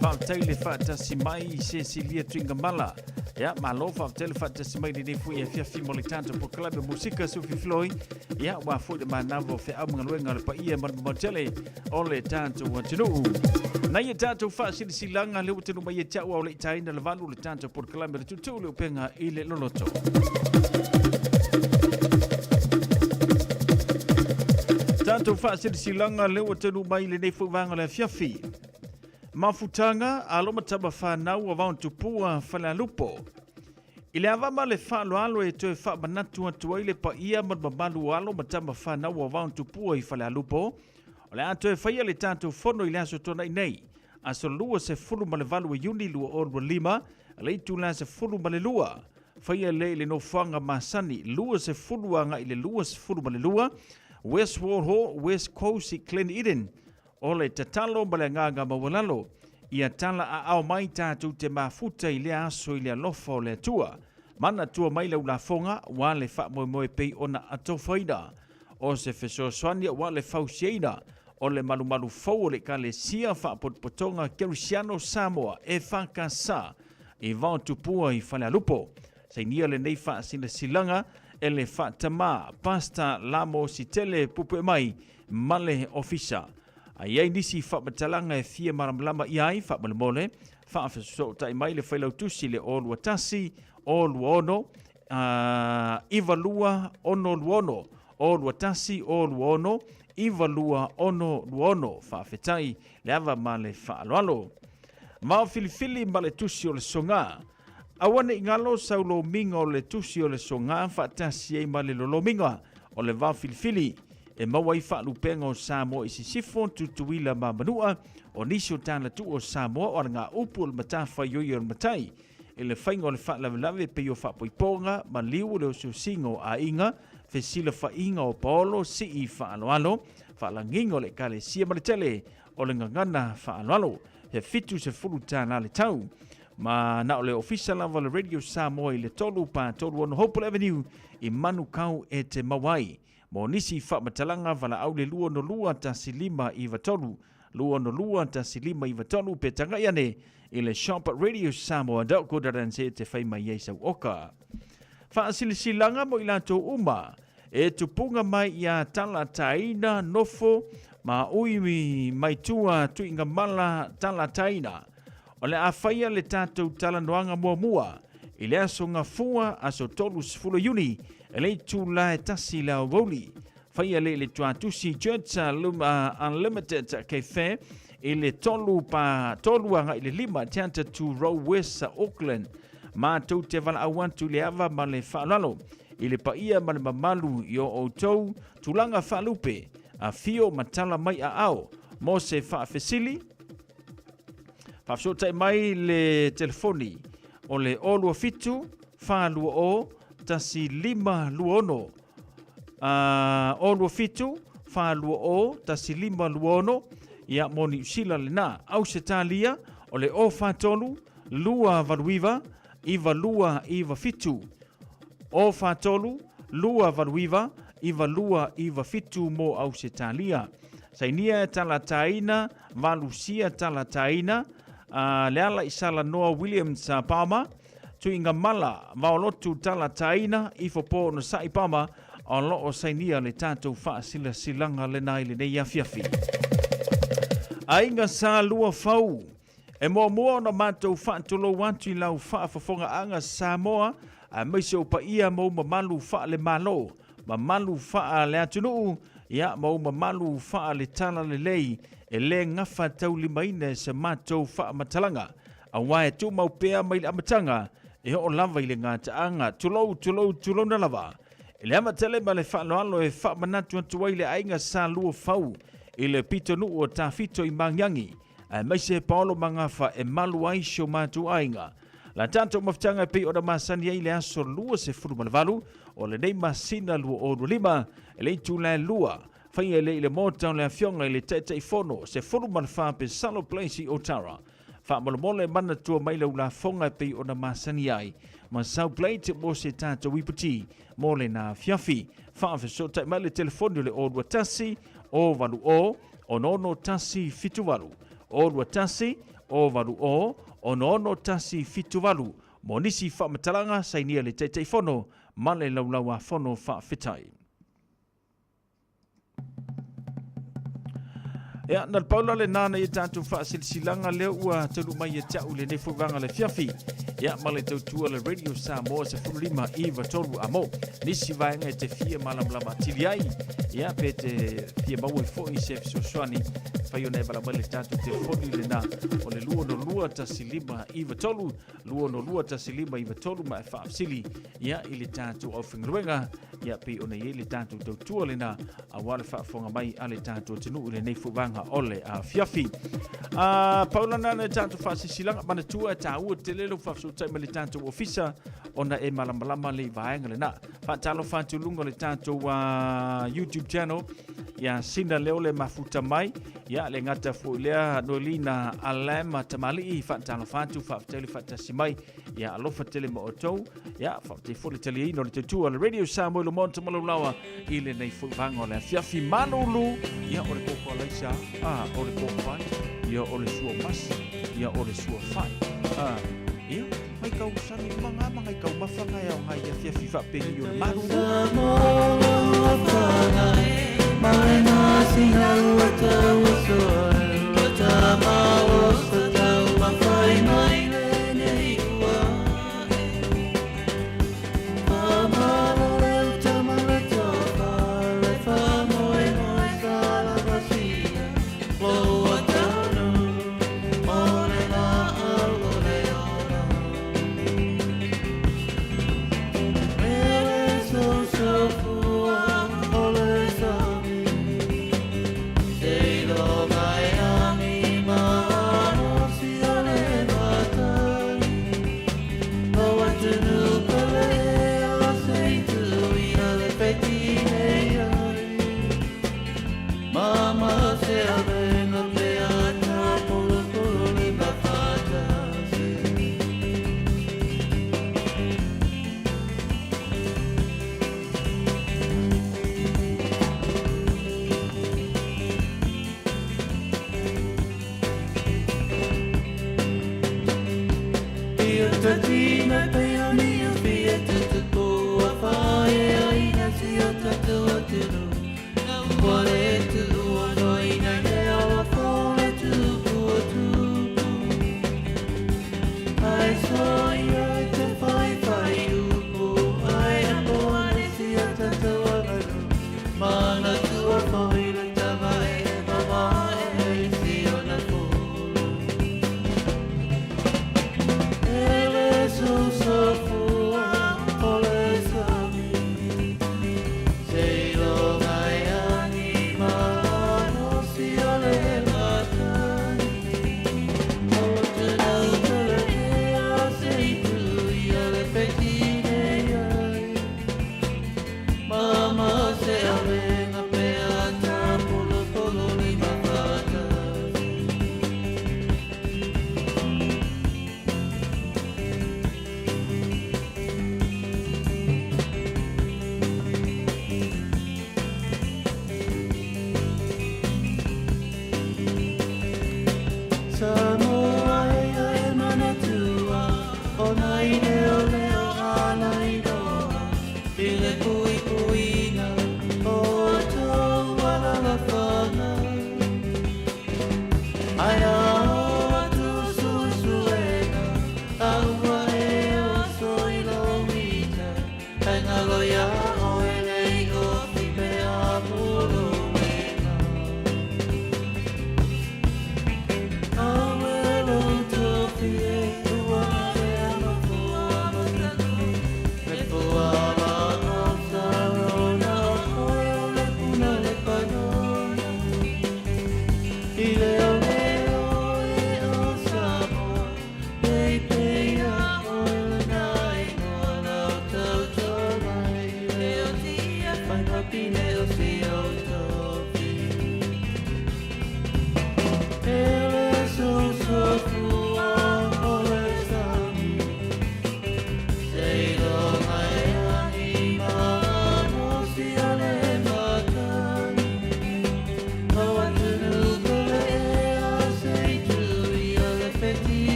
whaatau le whaatasi mai Cecilia Tringamala ia malo whaatau le whaatasi mai le nei fui e fiafi mo le tātou po klabe musika Sufi Floi ia wa fui le manawo whi au mga luenga le pa ia marumotele o le tātou watinuu Nai e tātou whaasilisilanga leo tenu mai e tau au le itaina le valu le tātou po klabe le tutu le upenga I le loloto Tātou whaasilanga leo tenu mai le nei whuvanga le fiafi. Mafutanga aloma taba whanau a vaun tupua whala lupo. I le avama le whaaloalo e toe whaamanatu atua i le pa ia mabalu alo mataba whanau a vaun tupua i whala lupo. O le ato e whaia le tātou whono i le aso tona i nei. Aso lua se fulu ma le valu e yuni lua orwa lima, le itu la se fulu ma le lua. Whaia le no whanga masani, lua se fulu anga i le lua se fulu ma le lua. West Wall Hall, West Coast i Glen Eden. O le tatalo ma le nganga mawalalo. Ia tala a au mai tātou te mafuta i le aso i le alofa o le atua. Mana tua mai lau la fonga, wa le wha moe pei ona ato whaida. O se feso swania wa le fausiaina. O le malu fau o le ka le sia wha potpotonga Congregational Samoa e whakasa. I vau tupua i whale alupo. Sainia le nei wha sina silanga. E le whaatama pasta lamo si tele pupu mai male ofisa. A iei nisi whamatalanga e fia maramlama iai whamalamole. Whaafeso tai mai le whailau tusi le o lua tasi, o lua ono, iwa lua ono luono. O lua tasi, o lua ono, iwa lua ono luono. Whaafetai le ava ma le whaaloalo. Mao filifili ma le tusi o le songa. Awane ingalo saulo minga o le tusi o le songa whaatasi e ma le lolo minga o le vau filifili. E maua i whaalupenga o Samoa i sisifo tutuila ma manua o nisi o tāna tu o Samoa o ngā upu o le matawha yoi o le matai. E le whainga o le whaalavelave pe o whaapoiponga ma liu le o susingo a inga fesila whainga o paolo si i whaaloalo whaalanginga o le kale sia ma le tele o le ngangana whaaloalo he fitu se fulu tāna le tau. Ma na o le official lava le Radio Samoa i le tolu pa tolu ono Hopewell Avenue i Manukau e te Mawai. Mo nisi whaamatalanga wala au le lua no lua ta silima i vatolu. Lua no lua ta silima i vatolu pe tanga iane i le shop at Radio Samoa dau kodaran se te whaima i eisau oka. Whaasilisilanga mo i lato uma e tupunga mai i a tala taina nofo ma ui mai tua tuinga mala tala taina. O le awhaia le tātou talanoanga mua i le aso ngā fua aso tolu sifula yuni e le tu la e tasi la o woli. Whaia le tuatusi Church Unlimited Cafe i le tolu anga i le lima teanta tu Row West Auckland. Ma tau te wala awantu le ava ma le whaalalo i le paia ma le mamalu i o outou tulanga whaalupe a fio matala mai a ao mo se whaafesili. Whafsotai mai le telefoni o le olua fitu, whaalua o, tasi lima luono. Olua fitu, whaalua o, tasi lima luono, ia moni usila le nā. Au se tālia o le o whātolu, lua valuiva, iwa lua iwa fitu. O whātolu, lua valuiva, iwa lua iwa fitu mo au se tālia. Sainia tala taina, valusia tala taina, le ala i sala Noah Williams Palmer, tu inga mala maolotu tala taina i fopo no sai Palmer o lo o sainia le tātou wha sila silanga le nai le nei afiafi. A inga sa lua fau, e mua na mātou wha tolo wantu i lau wha fafonga anga Samoa, a maise o pa ia mau mamalu wha le malo, mamalu wha le atunuu, ia mau mamalu wha le tala le lei, e le ngafa tau limaina se mātou wha matalanga. A wae tu mau pea mai le amatanga, e ho lava i le ngā taanga, tulou na lava. E le amatele ma le wha loalo e wha manatu atu ai le ainga sa lua fau, i le pito nuu o tā fito i mangiangi, a maise paolo mangafa e malu aisho mātou ainga. La tātou maftanga pe o da masani ai le aso lua se furu malvalu, o le nei masina lua o lima, e le tu le lua, whaia le ile mōtau le awhionga i le tete i fono, se furu malwha pe Salo Place i Otara. Wha malamole mana tua mailau la whonga pe o na masani ai, ma sau plate mo se tātou iputi, mo le na fiafi. Wha awhiso tai mai le telefoni le o lua tasi, o walu o nono tasi fitu walu. O lua tasi, o walu o nono tasi fitu walu. Mo nisi wha matalanga sainia le tete i fono, ma le laulaua fono wha fitai. Ia na paula le nana i tātou whaasilsilanga leo ua telu mai e tau le nefuwanga le fiafi. Ia ma le tautua le Radio Samoa se fulima iwa tolu amo. Nisi vaenga e te fia malamlama tili ai. Ia pe te fia mau e fo i se fisoswani. Whai o ne bala mai le tātou te foli le na. O le lua no lua ta silima iwa tolu. Lua no lua ta silima iwa tolu ma e whaafsili. Ia i le tātou au whingaruenga. Ia pe o ne i le tātou tautua le na. A wale whaafonga mai a le tātou tenu le nefuwanga ole a fiafi. Paula nana tātou whaasisilanga mana tua e tā ua te lelo whafsotai ma le tātou ofisa ona e malamalama le vaenga le na. Whaatalo whaatulunga le tātou YouTube channel ia sina leo le mafuta mai ia le ngata fu lea nolina alama tamali I whaatalo whaatu whaatele whaatasi mai ia alofa tele mo otou ia whaate fole tele ino le tutua le Radio Samoa lo monta malulawa I le nei fuwanga le fiafi manulu ia o le koko alaisa o le koko vai ia o le sua masi ia o le sua fai ia mai kau sani mga kau mawhanga ia o ngai ia fiafi whapeni o le manulu mai nasi hau ata usoa ata maos ata mawhai mai le nei ua pamalo le utamala toka le whamoe moe kala wasia lo atanu o le la au o le ona mele so fua o le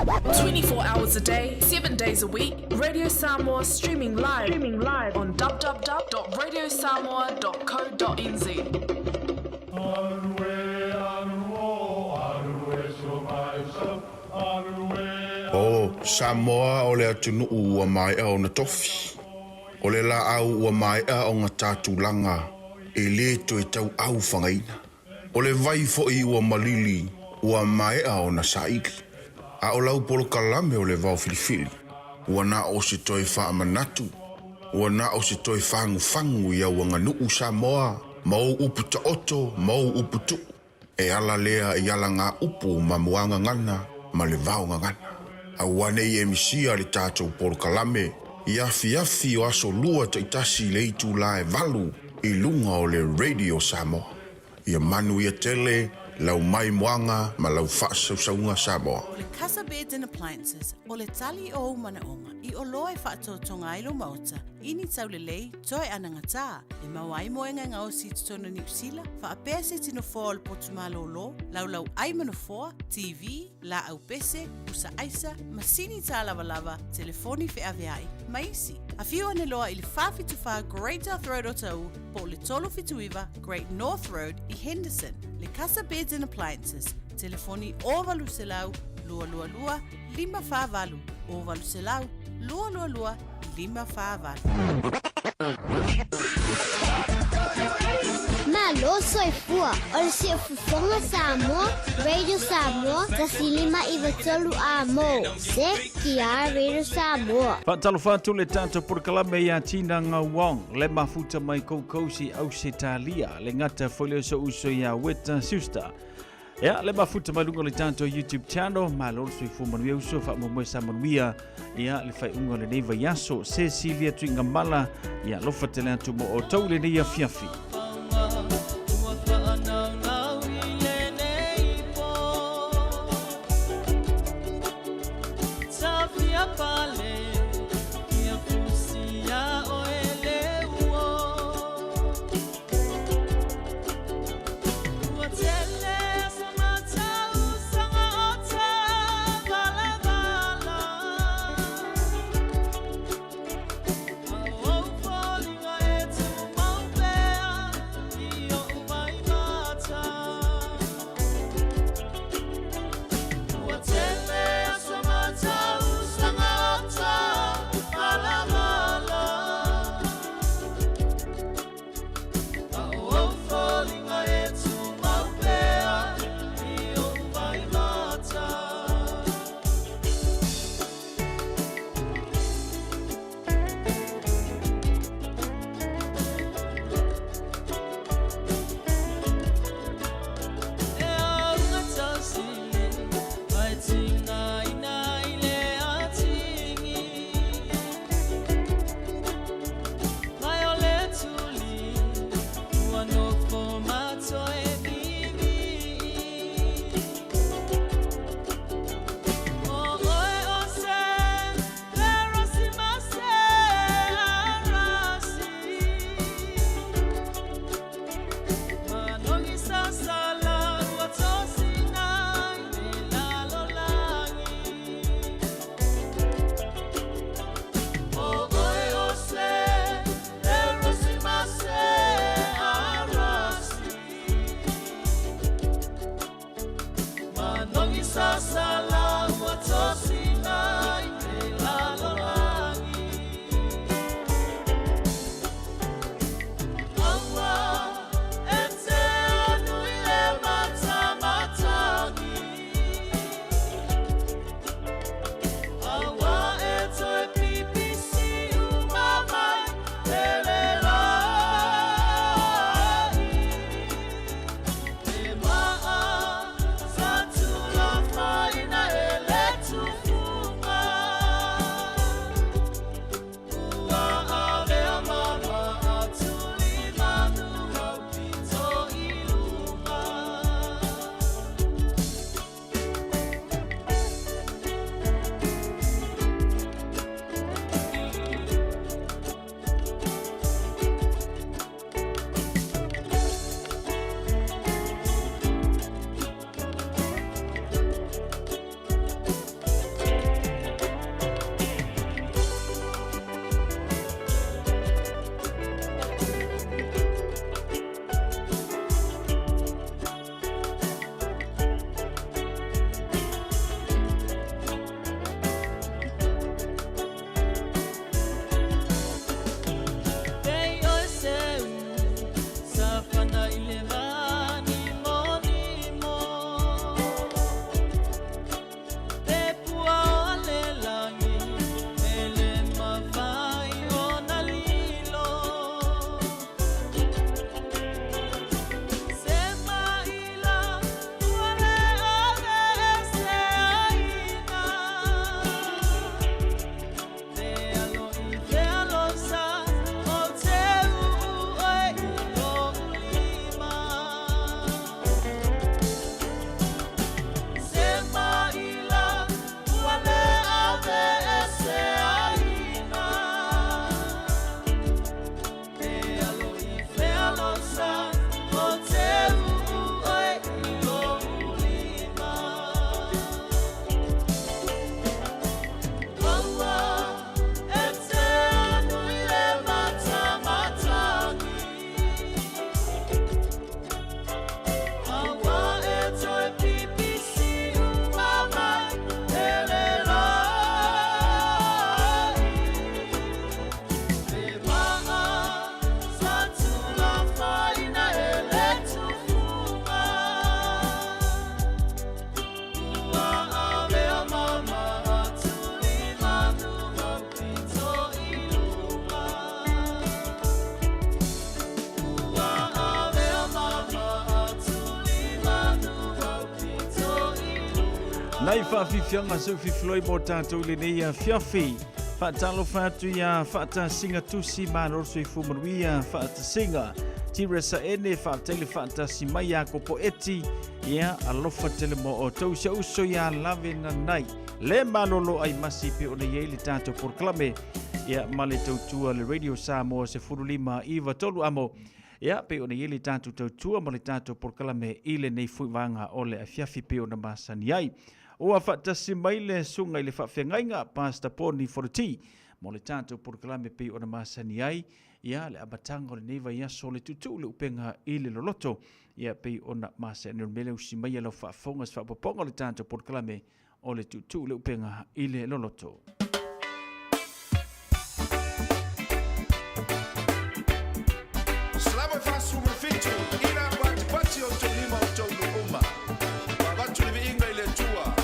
24 hours a day, 7 days a week. Radio Samoa streaming live on www.radiosamoa.co.nz. O Samoa o le atunu ua mai au na tofi. O le la au ua mai au ngā tātulanga e le to e tau au whangaina. O le vai fo i ua malili ua mai au na saiki. A o lau polo kalame o le vau filifili. Ua na o se toi wha manatu. Ua na o se toi whangu ia ua nganu Samoa. Mau upu ta oto, mau upu tu. E ala lea e ala ngā upu ma muanga ngana ma le vau ngana. A wane i emisia le tātou polo kalame. Iafi o aso lua ta itasi le itu la e valu i lunga o le Radio Samoa. Ia manu ia tele, lau mai moanga ma lau whaasaunga Samoa. O le Casa Beds and Appliances, o le tali o mana onga, i o loe whaatotonga ilo mauta, ini tau le lei, toi ananga tā, e mawai moenga ngā o si tutona New Zealand, wha apea se tino fōa le potumalo lo, lau ai mano fōa, TV, la au pese, usa aisa, masini tā lava, telefoni fe aveai, maisi. A whiu ane loa i le whawhituwha Great North Road o tau, po le tolo fituiva Great North Road i Henderson, le Casa Beds and Appliances, telefoni o valu se lau, lua, 5 o valu se lau, lua, 5 Malo soy fua, o se fufonga Samoa, Radio Samoa, tasilima i vatolu amo, se kia Radio Samoa. Whaatalo whātu le tātou purakalame ia tina ngā wong, le mafuta mai koukousi au se tālia, le ngata whaileo so uso ia weta siusta. Ia, le mafuta mai lunga le tātou YouTube channel, malo sui fumanuia uso, whaamumwe sa manuia, ia le whai unga le neiva yaso, Cecilia tuinga mala, ia lofa te le atu mo o tau le neia fiafi. What's Nai whaafifianga su fifloi mo tātou le nei a fiafi. Whaatalo whaatu ia whaata singa tusi mārosu I fumaruia whaata singa. Tira sa ene whaatele whaata si mai a ko poeti. Ia alofa tele mo o tausia uso ia lave na nai. Le malolo ai masi pe o ne ye le tātou porklame. Ia male tautua le Radio Samoa se furulima iwa tolu amo. Ia pe o ne ye le tātou tautua mo le tātou porklame ile nei fuivanga o le afiafi pe o na masani ai. Ua whaatasi mai le sunga I le whawhengainga Pastor Poni Forti. Mo le tātou porklame pe o na masani ai. Ia le abatanga o le neiva ia so le tutu le upenga I le loloto. Ia pe o na masani o mele usi mai alo whaafonga sa whapaponga le tātou porklame o le tutu le upenga I le loloto. Slava fasu mfitu ina pati o tolima o tolu uma. Watu livi inga ile tua.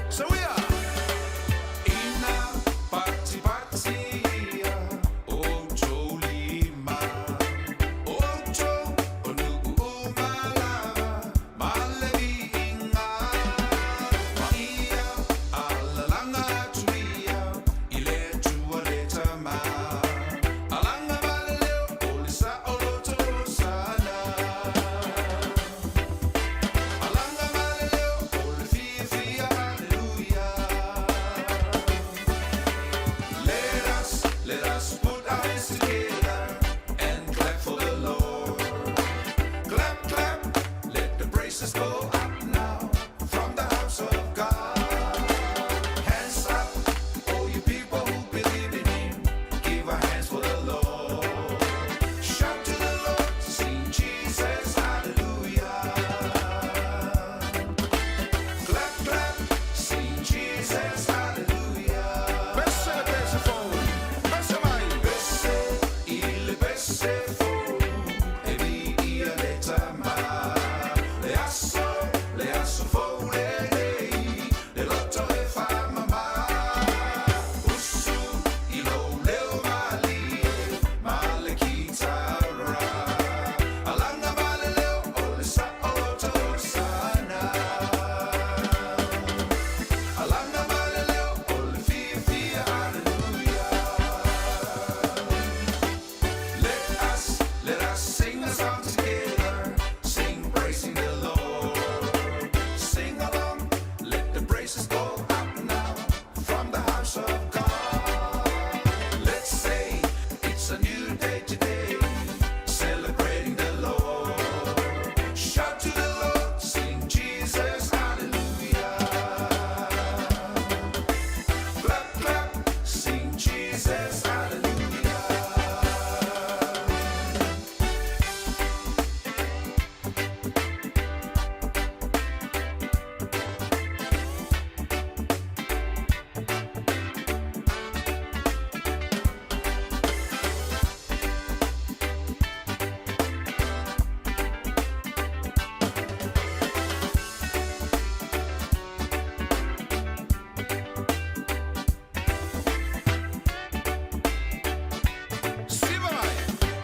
Sawia. Ina pati o tolima. O to onu umala. Malevi inga. Maia alalanga tuia. Ile tua le tama. Alanga maleo polisa oloto sana. Alanga maleo polifia hallelujah. Let us put our hands together and clap for the Lord. Clap, clap, let the praises go up now from the house of God. Hands up, all you people who believe in Him. Give our hands for the Lord. Shout to the Lord, sing Jesus, hallelujah. Clap, clap, sing Jesus, hallelujah. Besse, besse fogo, besse mai, besse, il besse fogo, e via le tama. Le asso fogo, le lotto e fa mamma. Usu, ilo leo male chitarra. Alanga male leo, ole sa oloto sana. Alanga male leo, ole fia hallelujah. Let us sing a song together, sing praising the Lord. Sing along, let the praises go up now from the house of God. Let's say it's a new day today, celebrating the Lord. Shout to the Lord, sing Jesus, hallelujah. Clap, clap, sing Jesus, hallelujah.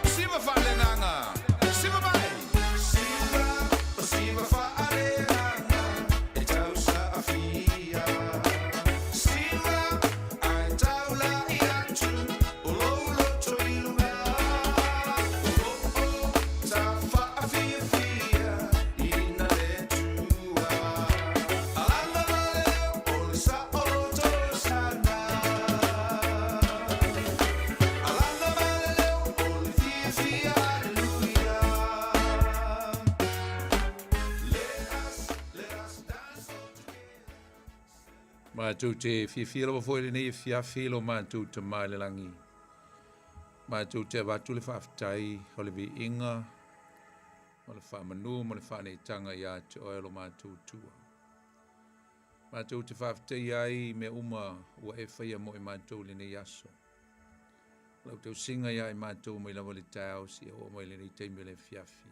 Siva falenanga. Siva mai. Siva falenanga. E tausa afia. Siva ai taula iatu. Ololo toilunga. Oh, ta fa afia. Ina le tua. Alanga maleo. Olisa oloto sana. Alanga maleo, olifia hallelujah. Let us dance all together. Mātou te whiawhia wa fwere nei whiawhia lo mātou te mailelangi. Mātou te watu le whaafitai, o le vi inga, o le whaamanu, mo le whaanetanga ia te oelo mātou tua. Mātou te whaafitai ai me uma ua e whaia mo I mātou le nei aso. Lau tau singa ia I mātou mai lawa le tau si o mai le nei teime le whiawhi.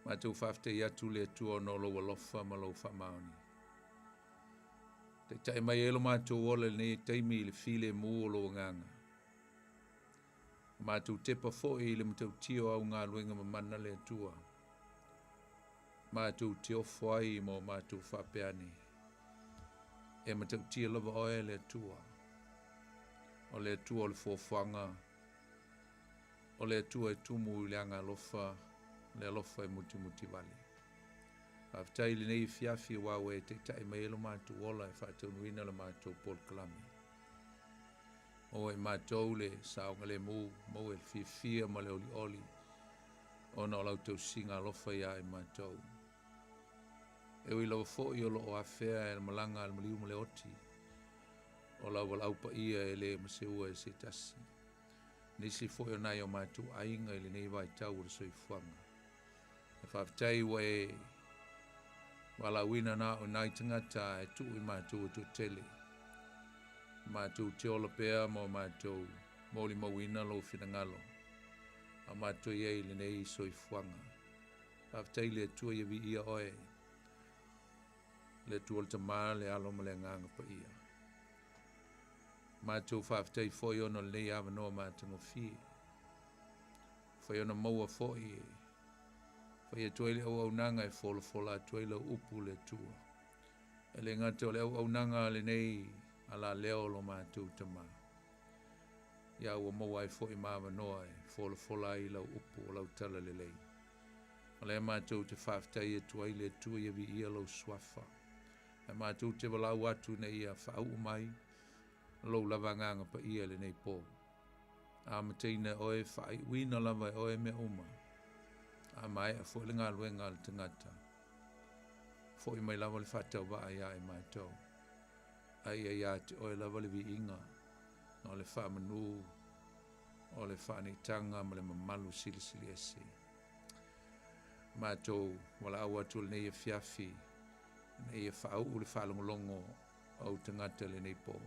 Mātou whaafitai atu le atua no lo walofa ma lo whamaoni. Te tai mai elo mātou ole nei teime le file mu o lo nganga. Mātou tepa foi le matau tio au ngā luenga mamana le atua. Mātou te ofo ai mo mātou whapeane. e matau tia lava oe le atua. O le atua o le fōwhanga, o le atua e tumu i leanga alofa, le alofa e muti muti vale. Aftai li nei fiafi wawe e te tai mai elo mātou ola e whātou nuina le mātou Paul Kalami. O e mātou le saonga le mou e fia ma le oli oli, o na o lautou singa alofa ia e mātou. E ui lau fo i o lo o awhea e malanga al maliu male oti, o lau wala upa ia e le maseua e se tasi. Nisi fo i o nai o mātou ainga i le nei vai tau ura soi fuanga. E whaftai wa e wala wina na o nai tangata e tu i mātou o tu tele. Mātou te ola pēa mo mātou mōli mawina lo whina a mātou iei le nei soi fuanga. Whaftai le tua i vi ia oe, le tua le tamā le alo ma le nganga pa ia. Mātou whaftai foi ono le nei awa noa mātou ngofie. Foi ono maua foi e. Foi e tuaile au au nanga e fola tuaile upu le tua. E le ngata o le au nanga le nei ala leo lo mātou tamā. Ia ua maua e foi mawa noa e fola i lau upu o lau tala le lei. O le mātou te whaftai e tuaile tua ia vi ia lau swafa. E mātou te walau atu ne ia whaau mai, lo lava nganga pa ia le nei pō. A mateina oe whai wina lava oe me uma. A mai a fo le ngā luenga le tangata. Fo i mai lava le whatau wa ia e mātou. Ai ia te oe lava le vi inga. O le whamanu, o le whanitanga ma le mamalu sili ese. Mātou wala awa tu le nei e fiafi, nei e whaau le whalongolongo au tangata le nei pō.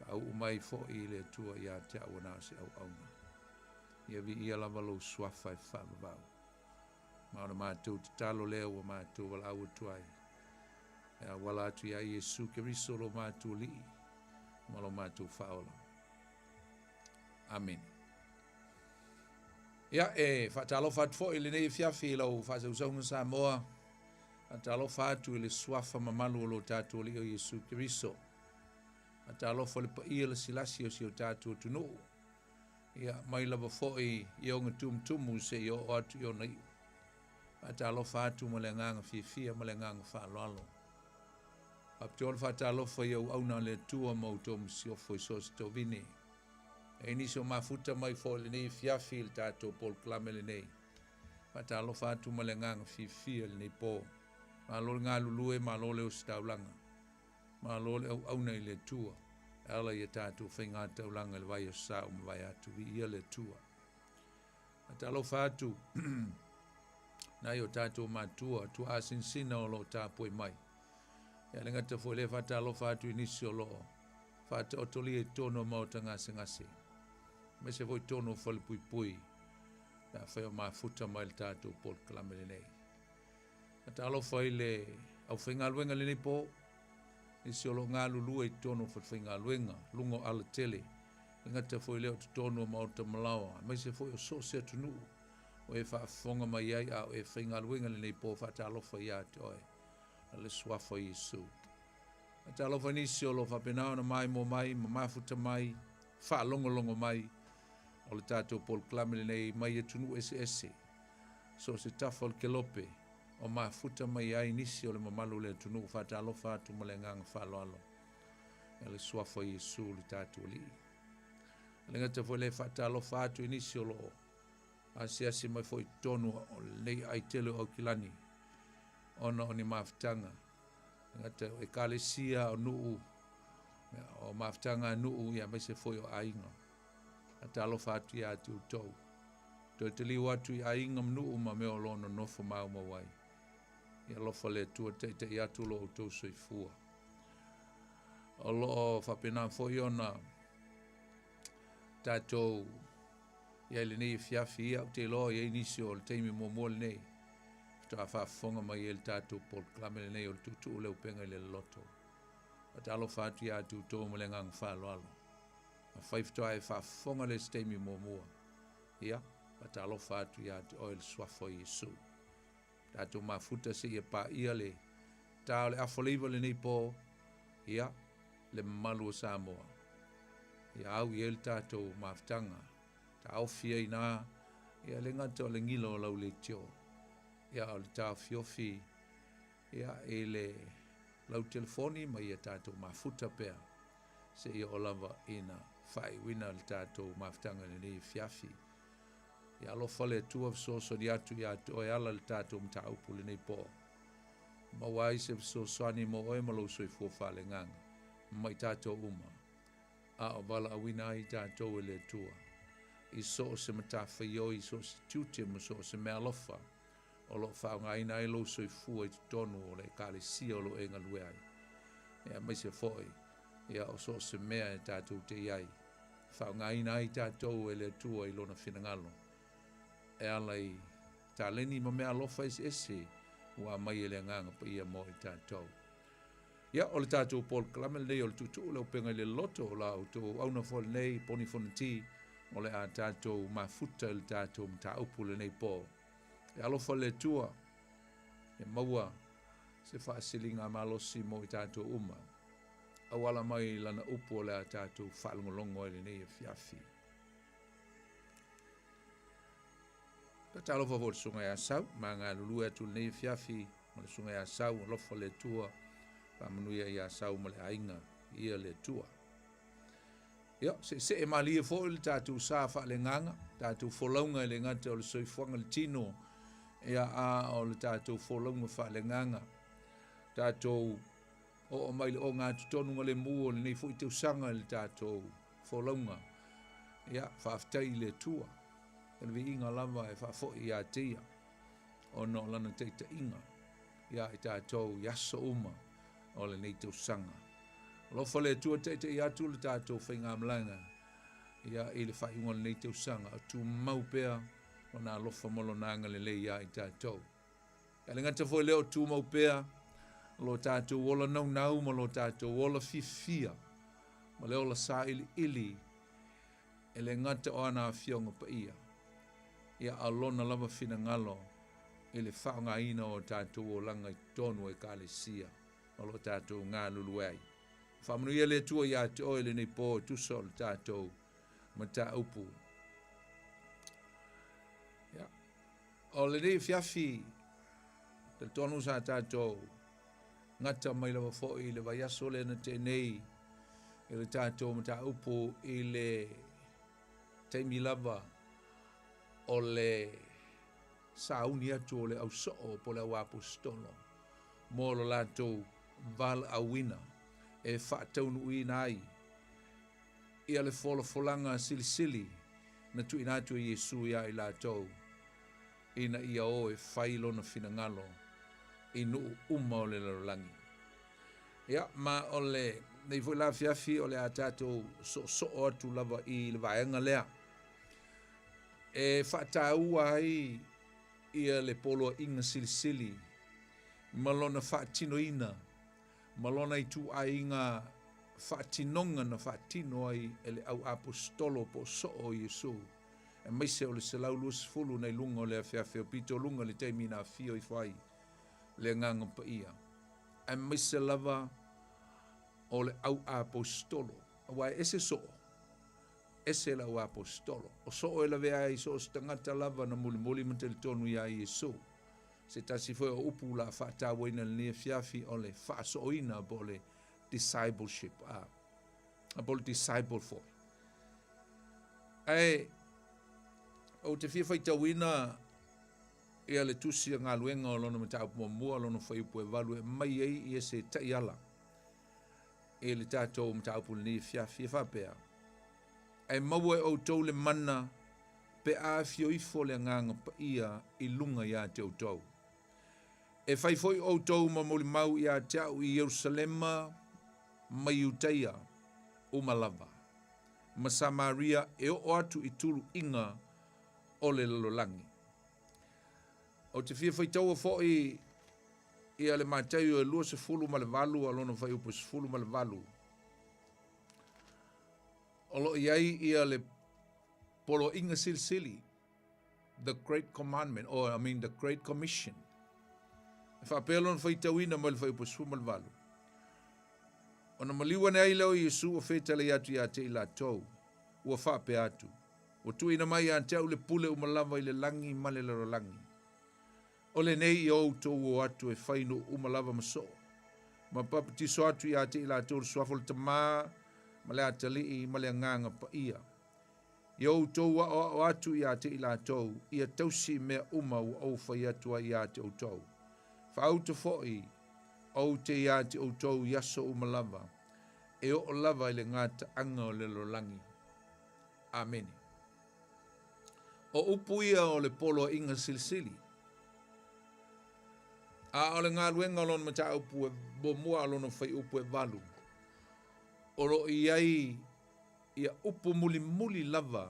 Au mai fo i le tua ia te awana se au auna. Ia vi ia lava lo swafa e whamavau. Maona mātou te talo leo wa mātou wala au tuai. Ea wala atu ia Iesu ke riso lo mātou li. Malo mātou whaola. Amen. Ia e whatalo what fo i le nei fiafi lau whasausonga Samoa. Whatalo whatu i le swafa mamalu lo tātou li o Iesu ke riso. Ata alofa le pa ia le silasi o si o tātua tunu. Ia mai lava foi i o ngā tumtumu se i o atu i o nei. Ata alofa atu ma le nganga fia ma le nganga whaaloalo. Apte ora whata alofa i au auna le tua mautomu si o foi sos tau vine. E nisi o mafuta mai foi le nei fiafi le tātua Paul Klame le nei. Ata alofa atu ma le nganga fia le nei pō. Ma lo le ngā lulue ma lo le o staulanga. Ma lo le au auna i le tua. Ala ia tātou whainga taulanga le vai o sa o mawai atu vi ia le tua. A talo whātu, nai o tātou mātua, tu asinsina o lo tāpoi mai. Ia le ngata fo le whatalo whātu inisi o lo, whāta o toli e tono mauta ngase. Me se foi tono whale pui. Na whai o mafuta mai le tātou Paul Kalame le nei. A talo whai le, au whainga luenga le nei po, isi o lo ngā lulu e tono whatwhinga luenga, lungo ala tele. Ngata foi leo te tono mauta malawa. Mai se foi o so se tunu. O e whaafonga mai ai a o e whinga luenga le nei po whatalofa i a te oe. A le swafa i Isu. A te alofa nisi o lo whapenao na mai mo mai, ma mafuta mai, whaalongo mai. O le tātou Paul Klame le nei mai e tunu ese. So se tafol ke lope. O mafuta mai ai nisi o le mamalu le tunu whatalofa atu ma le nganga whaloalo. E le swafa i Isu le tātou li. Le ngata foi le whatalofa atu nisi o lo. Asi mai foi tonu o le ai tele o kilani. Ona o ni mafutanga. Ngata e kalesia o nuu. O mafutanga nuu ia mai se foi o ainga. Atalofa atu ia atu tau. Toi te liu atu i ainga mnuu ma meo lono nofo mau mawai. Ia lofa le tua te i atu lo o tau soifua. O lo o whapena foi ona tātou ia le nei fiafi ia o te loa ia inisi o le teimi momo le nei. Tua whaafonga mai e le tātou Paul Klame le nei o le tutu leo penga le loto. A talo whaatu ia atu tō mo le ngang whaaloalo. A whaiftoa e whaafonga le teimi momoa. Ia, a talo whaatu ia atu o le swafo i Isu. Tātou mafuta se ia pa ia le tā le afoleiva le nei pō Ia, le malu o Samoa. Ia au i el tātou maftanga. Ta au fia ina, ia le ngata o le ngilo o lau le tio. Ia o le tā fiofi, ia e le lau telefoni ma ia tātou mafuta pea. Se ia o lava ina whai wina le tātou maftanga le nei fiafi. Ia alofa le tua so di atu ia to e ala le tātou mta upu le nei po. Ma wai se soani mo oe malo soi fuafa le nganga. Mai tātou uma. A o wala awina ai tātou e le tua. I so se mata whaio, i so se tiute mo so se mea lofa. O lo whao ngā ina e lo soi fua i tonu o le kāle sia o lo e ngalue ai. Ia mai se foi. Ia o so se mea e tātou te iai. Whao ngā ina ai tātou e le tua i lona whinangalo. E alai tā leni ma mea lofa ese ua mai e le nganga pa ia mo i tātou. Ia o le tātou Paul Klamel nei o le tutu leo penga le loto o la auto auna fol nei poni fonati o le a tātou mafuta le tātou mta upu le nei po. E alofa le tua e maua se whaasilinga malosi mo i tātou uma. Awala mai lana upu o le a tātou whaalongolongo e le nei e fiafi. Ta talofa vo le sunga e asau, ma ngā lulu e tu nei e fiafi, ma le sunga e asau, alofa le tua, manuia ia sau ma le ainga ia le tua. Ia, se e mali e fo le tātou sa wha le nganga, tātou wholaunga le ngata o le soifuanga le tino, ia a o le tātou wholaunga wha le nganga, tātou o mai o ngā tutonunga le mua le nei fo i te usanga le tātou wholaunga, ia whaftai le tua, e le inga lava e whafo i a tia, o no lana teita inga, ia i tātou yaso uma, o le nei tau sanga. Lofa le tua te i atu le tātou whainga amlanga. Ia i le whaiunga le nei tau sanga. Tu mau pēr o nā lofa molo nanga le le ia i tātou. Ia le ngata fwoi leo tu mau pēr lo tātou wola nau nau ma lo tātou wola fifia. Ma leo la sa ili e le ngata o ana fionga pa ia. Ia alona lava fina ngalo i le whaunga ina o tātou o langa i tonu e kāle sia. O lo tātou ngā lulu ai. Whamanuia le tua ia te oile nei pō tuso o le tātou mata upu. Ja. O le nei fiafi, te tonu sa tātou ngata mai lawa fo i le vaiaso le na te nei i le tātou mata upu i le teimi lava o le sauni atu o le au soo po le au apostolo. Mo lo lātou val awina e whaataunu ina ai ia le folanga sili na tu ina tu Yesu ia i lātou ina ia o e whailo na finangalo i nu uma o le larolangi. Ia, ma o le nei fwy la fiafi o le a tātou so atu lava i le vaenga lea e whaataua ai ia le polo inga sili malona whaatino ina malona i tu ainga whaatinonga na whaatino ai ele au apostolo po so o Yesu. E maise o le selau luas fulu nei lunga o le awhiawhia pito lunga le teimi na fio i whai le nganga pa ia. E maise lava o le au apostolo. Awai ese so ese la au apostolo. O so o e la vea i so stangata lava na muli mantel tonu ia Yesu. Se tasi foi o upu la whaata waina le fiafi o le whaasoina po le discipleship. Po le disciple foi. E o te fia whaita wina ia le tusi ngā luenga o lona mata upu mua lona whai upu e walu e mai ei i ese taiala. E le tātou mata upu le fiafi e whapea. E maua e o tau le mana pe a fio ifo le nganga pa ia i lunga ia te o tau. E whai foi o tau ma moli mau i a teau i Jerusalema ma Iuteia o Malava. Ma Samaria e o atu i tulu inga o le lalolangi. O te fia whai tau a foi i ale mātau e lua se fulu ma le valu alona whai upo se fulu ma le valu. O lo iai i ale polo inga sili, the Great Commandment, or the Great Commission. Fa pelon fa itawina mal fa iposfu mal valu. Ona maliwa nei leo Yesu o fetale atu ia te ila tau. Ua whape atu. O tu ina mai a te au le pule o malava i le langi ma le laro langi. O le nei i au tau o atu e whainu o malava maso. Ma papatiso atu ia te ila tau suafol tamaa, ma le atali i ma le nganga pa ia. I au tau o atu ia te ila tau, ia tausi mea uma o au whai atua ia te au tau. Whaau te fhoi, au te ia te au tau yaso o malava, e o lava i le ngata anga o le lolangi. Amen. O upu ia o le polo inga silisili. A o le ngā ruenga lon mata upu e bo mua lon o whai upu e walu. O ro iai ia upu muli muli lava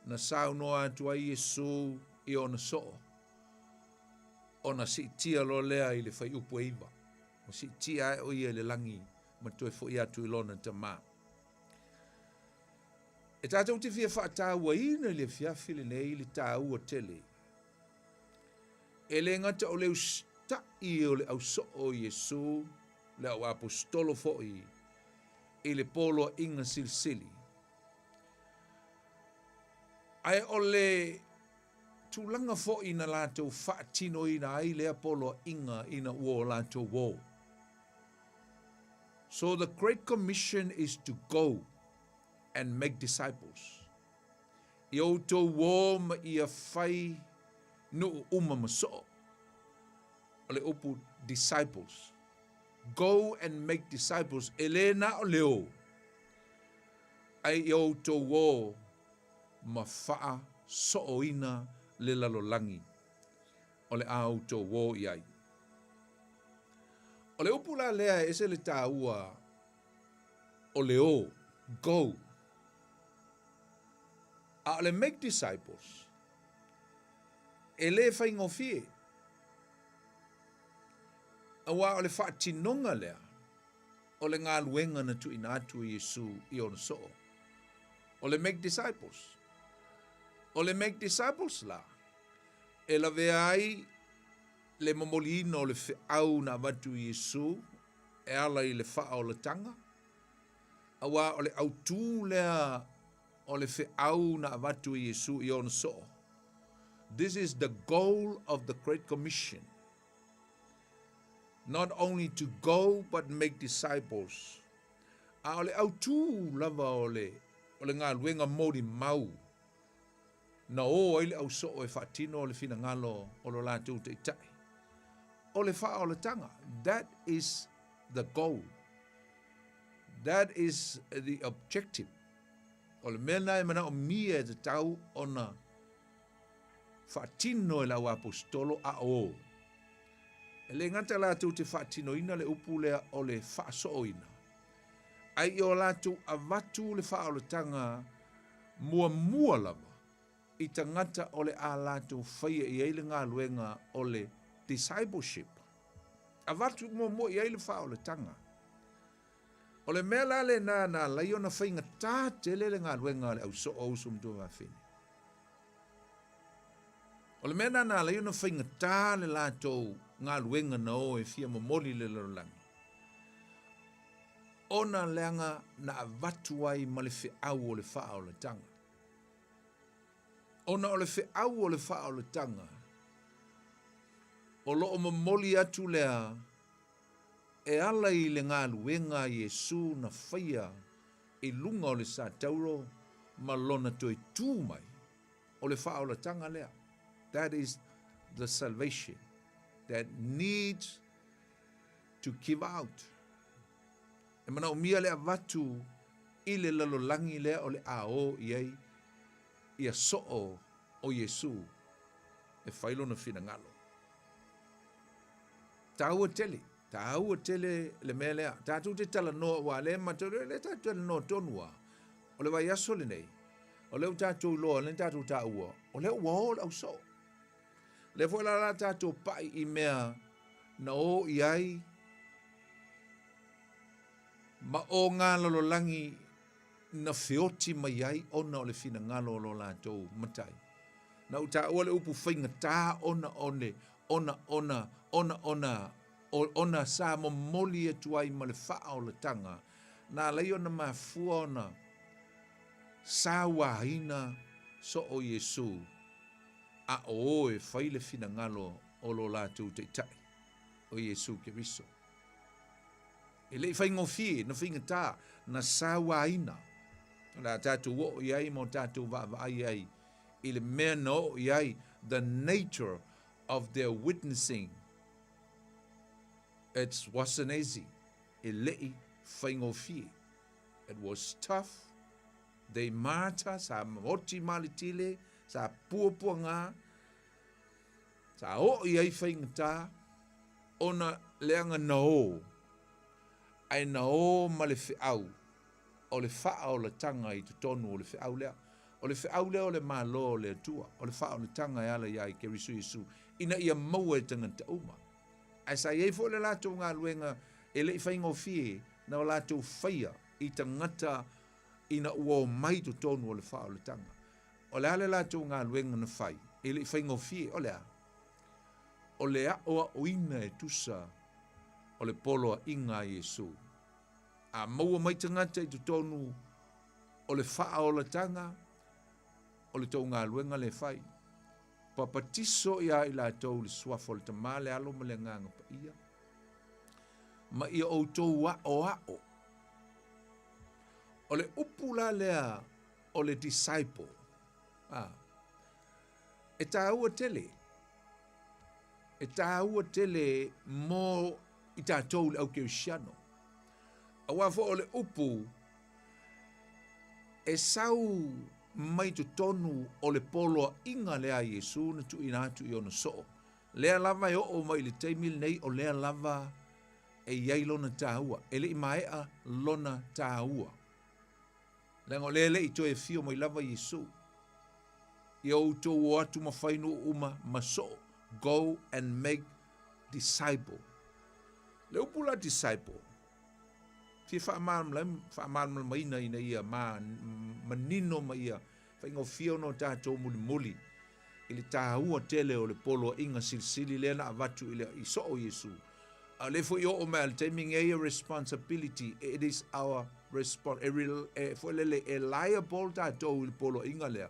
na saunoa atua Yesu i ona soo. Ona si tia lo lea i le whai upu e iwa. O si tia e o ia le langi ma toe fo ia tu ilona tama. E tātou te fia whaata ua ina le fiafi le nei le tā ua tele. E le ngata o leu sta i o le au so o Yesu, le au apostolo foi, i le polo inga silsili. Ai o le tūlanga foi na lātou whaatino ina ai le polo inga ina ua lātou wō. So the Great Commission is to go and make disciples. I o tō wō ma ia whai no uma maso. O le upu disciples. Go and make disciples. Elena o leo. Ai i o tō wō ma whaa sooina le lalolangi. O le au tō wō iai. O le upu la lea ese le tā ua o leo. Go. A le make disciples. E le whaingofie. Awa o le whaatinonga lea. O le ngā luenga na tu ina atu Yesu i ona soo. O le make disciples. O le make disciples la. E la vea ai le mamolina o le whiau na watu Yesu. E ala i le wha o le tanga. Awa o le autu lea o le whiau na watu Yesu i ona soo. This is the goal of the Great Commission. Not only to go, but make disciples. A ole autu lava ole ngā luenga mori mau. Na o ele au so e whaatino o le fina ngalo o lo lātou te itai. O le wha o le tanga. That is the goal. That is the objective. O le mena e mana o mia te tau ona whaatino e lau apostolo a o. E le ngata lātou te whaatino ina le upu lea o le whaasoina. Ai o lātou a watu le wha o le tanga mua lava. I tangata o le a lātou whaia i eile ngā luenga o le discipleship. A watu mua i eile wha o le tanga. O le mea la le nā lai ona whainga tā te le ngā luenga le au so o sumtua whawhine. O le mea nā lai ona whainga tā le lātou ngā luenga na o e fia momoli le larolangi. Ona leanga na avatu ai ma le whiau o le wha o le tanga. Ona o le whiau o le wha o le tanga. O loo momoli atu lea e ala i le ngā luenga Yesu na whaia i lunga o le sa tauro ma lona toi tū mai o le wha o le tanga lea. That is the salvation that needs to give out. E mana o mia lea watu i le lalolangi lea o le ao iei ia soo o Yesu e whailo na whina ngalo. Tāua tele le mea lea. Tātou te tala noa wa le matore le tātou noa tonua. O le vai aso le nei. O leu tātou loa le tātou tāua. O leu wao au so. Le fo la tātou pai i mea na o iai ma o ngā lololangi na whioti mai ai ona o le fina ngalo lo lātou matai. Na uta o le upu whainga tā ona ona sa momoli e tuai ma le faa o le tanga, na lei ona mafua ona sa wahina so o Yesu, a o e whaile fina ngalo o lo lātou te tai, o Yesu Keriso. E lei whaingo fie, na whainga tā, na sa wahina, na tātou o iai mo tātou wa iai, i le mea no iai, the nature of their witnessing. It wasn't easy. E lei whaingo fie. It was tough. They mata, sa moti malitile, sa puapua ngā, sa o iai whainga tā, ona leanga na o, ai na o ma le whiau, o le wha o le tanga i tu tonu o le whiau lea, o le whiau lea o le malo o le atua, o le wha o le tanga e ala iai Keriso Yesu, ina ia maua e tangata uma. Ai sa iei fo le lātou ngā luenga, e le whaingo fie, na o lātou whaia, i tangata ina ua o mai tu tonu o le wha o le tanga. O le ale lātou ngā luenga na whai, e le whaingo fie, o le a oa oina e tusa, o le poloa inga Yesu. A maua mai tangata i tu tonu o le wha o le tanga, o le tau ngā luenga le whai. Papatiso ia i lātou le suafo le tamale alo ma le nganga pa ia. Ma ia o tau o. O le upula lea o le disciple. E tā ua tele. E tā ua tele mō i tātou le au Kerisiano. A wafo o le upu e sau mai tu tonu o le poloa inga lea Yesu na tu ina atu i ono so. Lea lava e o mai le teimil nei o lea lava e iai lona tāua. E le imaea lona tāua. Lengo lele i to e fio mai lava Yesu. I au to o atu mawhainu uma maso. Go and make disciple. Le upula disciple. Fie whaamalma maina ina ia manino ma ia. Whaingo fio no tātou muli. Ili tāhua tele o le polo inga silsili lea na avatu i so o Yesu. Le fo i o mea le taming a responsibility. It is our responsibility. Fo lele e liable tātou i le polo inga lea.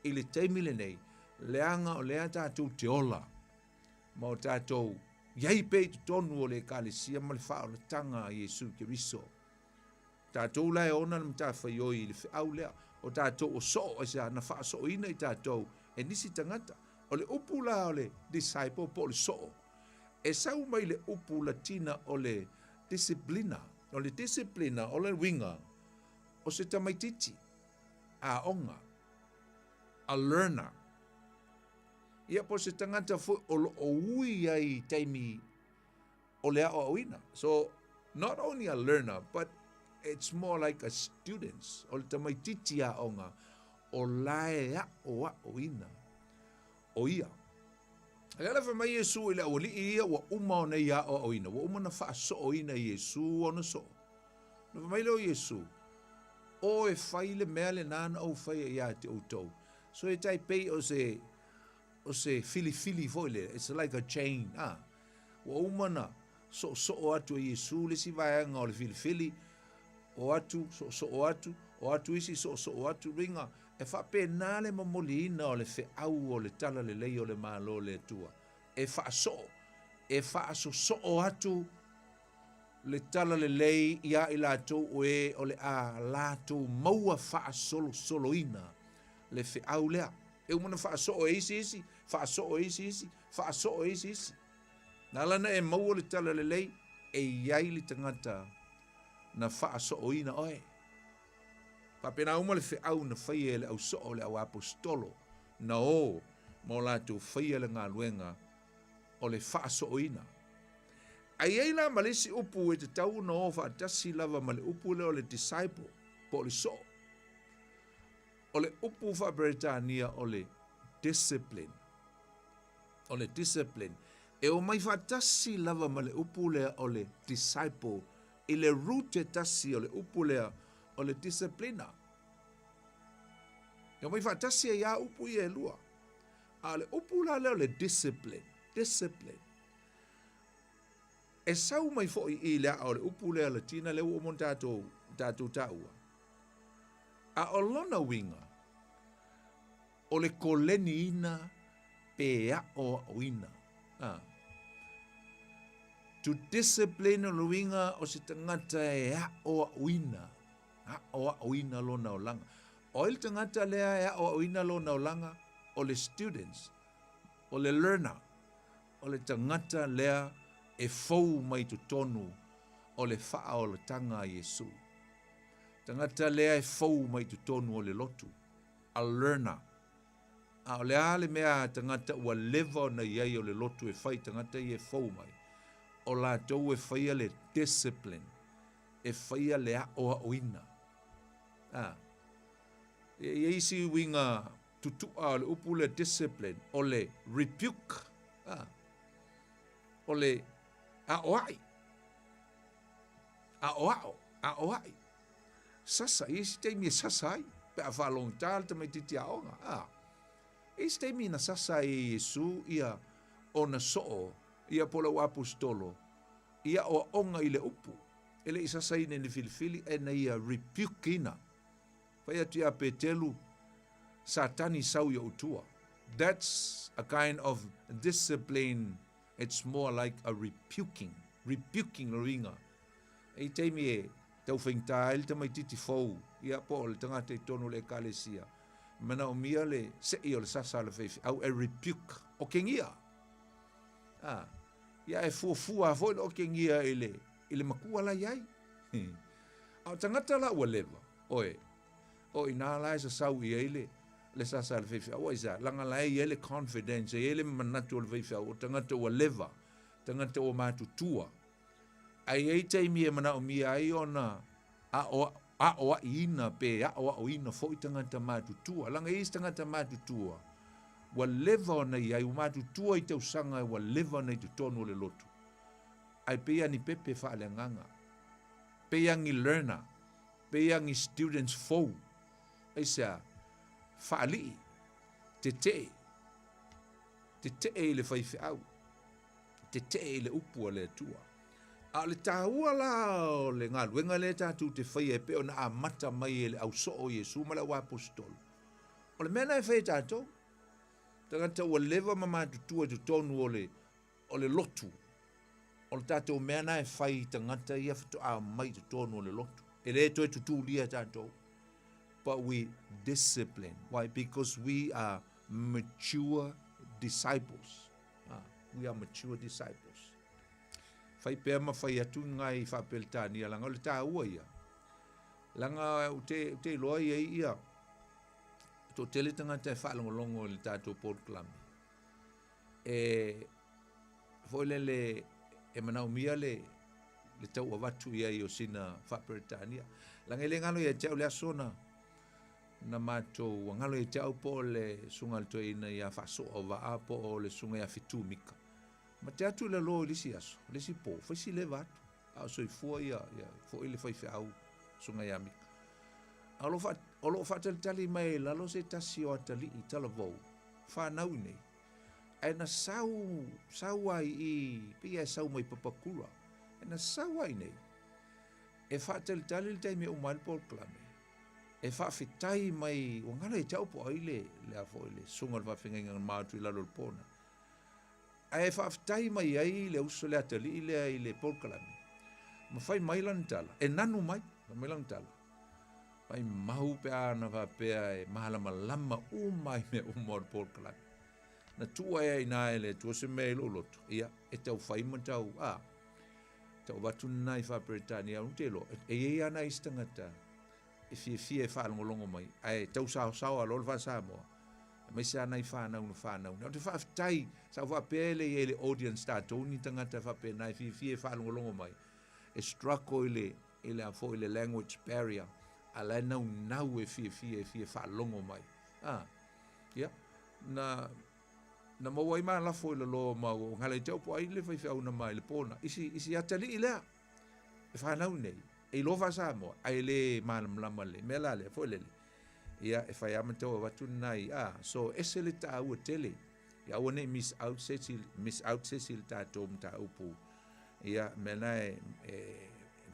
Ili taimile nei. Leanga o lea tātou te ola. Ma o tātou, iai pei tu tonu o le kālesia ma le wha o le tanga a Yesu Keriso. Tātou lai ona na mta whaioi le whiau lea. O tātou o so o se ana wha so ina i tātou e nisi tangata. O le upu la o le disciple po le so. E sau mai le upu latina o le disciplina. O le disciplina o le winga. O se tamaititi. A onga. A learner. Ia po se tangata fu o ui ai taimi o lea o awina. So, not only a learner, but it's more like a student. O le tamaititi a onga. O lae a o awina. O ia. Ala fa mai Yesu ila o li ia wa uma o nei a o awina. Wa uma na fa so o ina Yesu o na so. Na fa mai leo Yesu. O e faile mea le nana au fai ia te outou. So e tai pei o se fili foile. It's like a chain. Wa umana so o atu Yesu le si vaanga o le fili. O atu so o atu. O atu isi so o atu ringa. E fa pe nale mamolina o le fe au o le tala le lei o le malo le tua. E fa so o atu le tala le lei ia i lātou oe o le a lātou maua fa solo ina le fe au lea. E umana fa so o isi. Fa so o isi. Na lana e maua le tala le lei e iai li tangata na fa so o ina oe. Pa pena uma le fe au na faia le au so o le au apostolo na o mo lātou faia le ngā luenga o le fa so o ina. Ai ei la malisi upu e te tau na o fa atasi lava ma le upu le o le disciple po le so. O le upu fa Britania o le discipline. O le discipline. E o mai fa atasi lava ma le upu le o le disciple. I le rute tasi o le upu le o le disciplina. E o mai fa atasi e ia upu i e lua. A le upu la le o le discipline. e sau mai fo i le o le upu le latina le o mon tatou taua. A o lona winga, o le koleni ina pe a o wina. To discipline o winga o se tangata e a o wina. A o wina lona o langa. O il tangata lea e a o wina lona o langa, o le students, o le learner, o le tangata lea e fau mai tu tonu o le faa o le tanga a Yesu. Tangata lea e fau mai tu tonu o le lotu. A learner. A o le ale mea tangata ua leva na iai o le lotu e fai tangata i e fau mai. O la tau e faia le discipline. E faia le a o oina. E isi winga tutua o le upu le discipline. O le rebuke. O le a oai. A oao. A oai. Sasa, isi teimi e sasa ai. Pe a whalong tal te mai titi aonga. Isi teimi na sasa e Yesu ia o na soo. Ia pola o apostolo. Ia o onga i le upu. Ele i sasa ine ni filifili e na ia rebuke ina. Whai atu ia petelu satani sau ia utua. That's a kind of discipline. It's more like a rebuking. Rebuking lo ringa. E teimi e tau whaingta ele tamai titi fau. Ia po le tangata i tonu le kalesia. Mana o mia le se i o le sasa le whaifi. Au e rebuke. O kengia. Ia e fuafua foi o kengia ele makua la iai. Au tangata la ua leva. Oe. O ina la sa sau i ele le sasa le whaifi. Au isa langa la e ele confidence. Ele manatu le whaifi. O tangata ua leva. Tangata ua matutua. Ai ei teimi e mana o mia ai ona a o ina pe a o ina foi tangata matutua. Langa i tangata matutua. Wa leva ona i ai matutua i te usanga wa leva na i te tonu le lotu. Ai pea ni pepe wha le nganga. Pea ngi learner. Pea ngi students fou. Ai sea wha li. Te i le whaifi au. Te i le upua le atua. A le tāua la o le ngā luenga le tātou te whai e pe ona a mata mai e le au so o Yesu ma le wa apostolo. O le mena e whai tātou. Tangata ua leva mama tutua tu tonu o le lotu. O le tātou mena e whai tangata ia fitu a mai tu tonu o le lotu. E le toi tutu lia tātou. But we discipline. Why? Because we are mature disciples. We are mature disciples. Fai pea ma fai atu ngai whapeltani langa o le tāua ia. Langa te loa ia. To tele tangata e whaalongolongo le tātou Port Klami. Foi le e manau mia le tau awatu ia i o sina whaperetania. Langa le ngalo ia tau le asona na mātou ngalo ia tau po le sunga le toina ia whaso o wa po o le sunga ia fitu mika. Ma te atu le lo lisi aso, lisi po, whaisi le watu. A soi fua ia, fo ile whai whiau sunga ia mika. O lo whateltali mai lalo se tasi o atali i tala vau. Whanau nei. E na sau ai i, pia e sau mai papakura. E na sau ai nei. E whateltali le teime o mai Port Klami. E whawhitai mai, o ngana e tau po ai le a fo ile, sunga le whawhinga ngan mātu i lalo le pona. E whawhitai mai ai le uso le atali i le Port Klami. Ma whai mai lan tala. E nanu mai lan tala. Ai mau pe ana va pe e malama lama o mai me o mod Port Klami. Na tua e ina ele tu se me lo lot. Ia e tau fai mo tau tau watu nai fa Britania un telo. E ana istangata. E fie fa longo mai. Ai tau sa a lo va sa mo. Mai sa nai fa na un fa na. Na te fa tai sa va pe ele audience sta toni tangata fa pe nai fie fa longo mai. E struggle ele a fo ele language barrier. Ala nau e fie whaalongo mai. Ia. Na mawai maa lafo ila lo mau. Ngale tau po ai le whai whiau na mai le pona. Isi atali i lea. E whanau nei. E lo whasa mo. Ai le maalam lama le. Mela le. Fo lele. Ia e whai amatau a watu nai. So ese le ta au tele. Ia wane miss out sesil ta tom ta upu. ia mena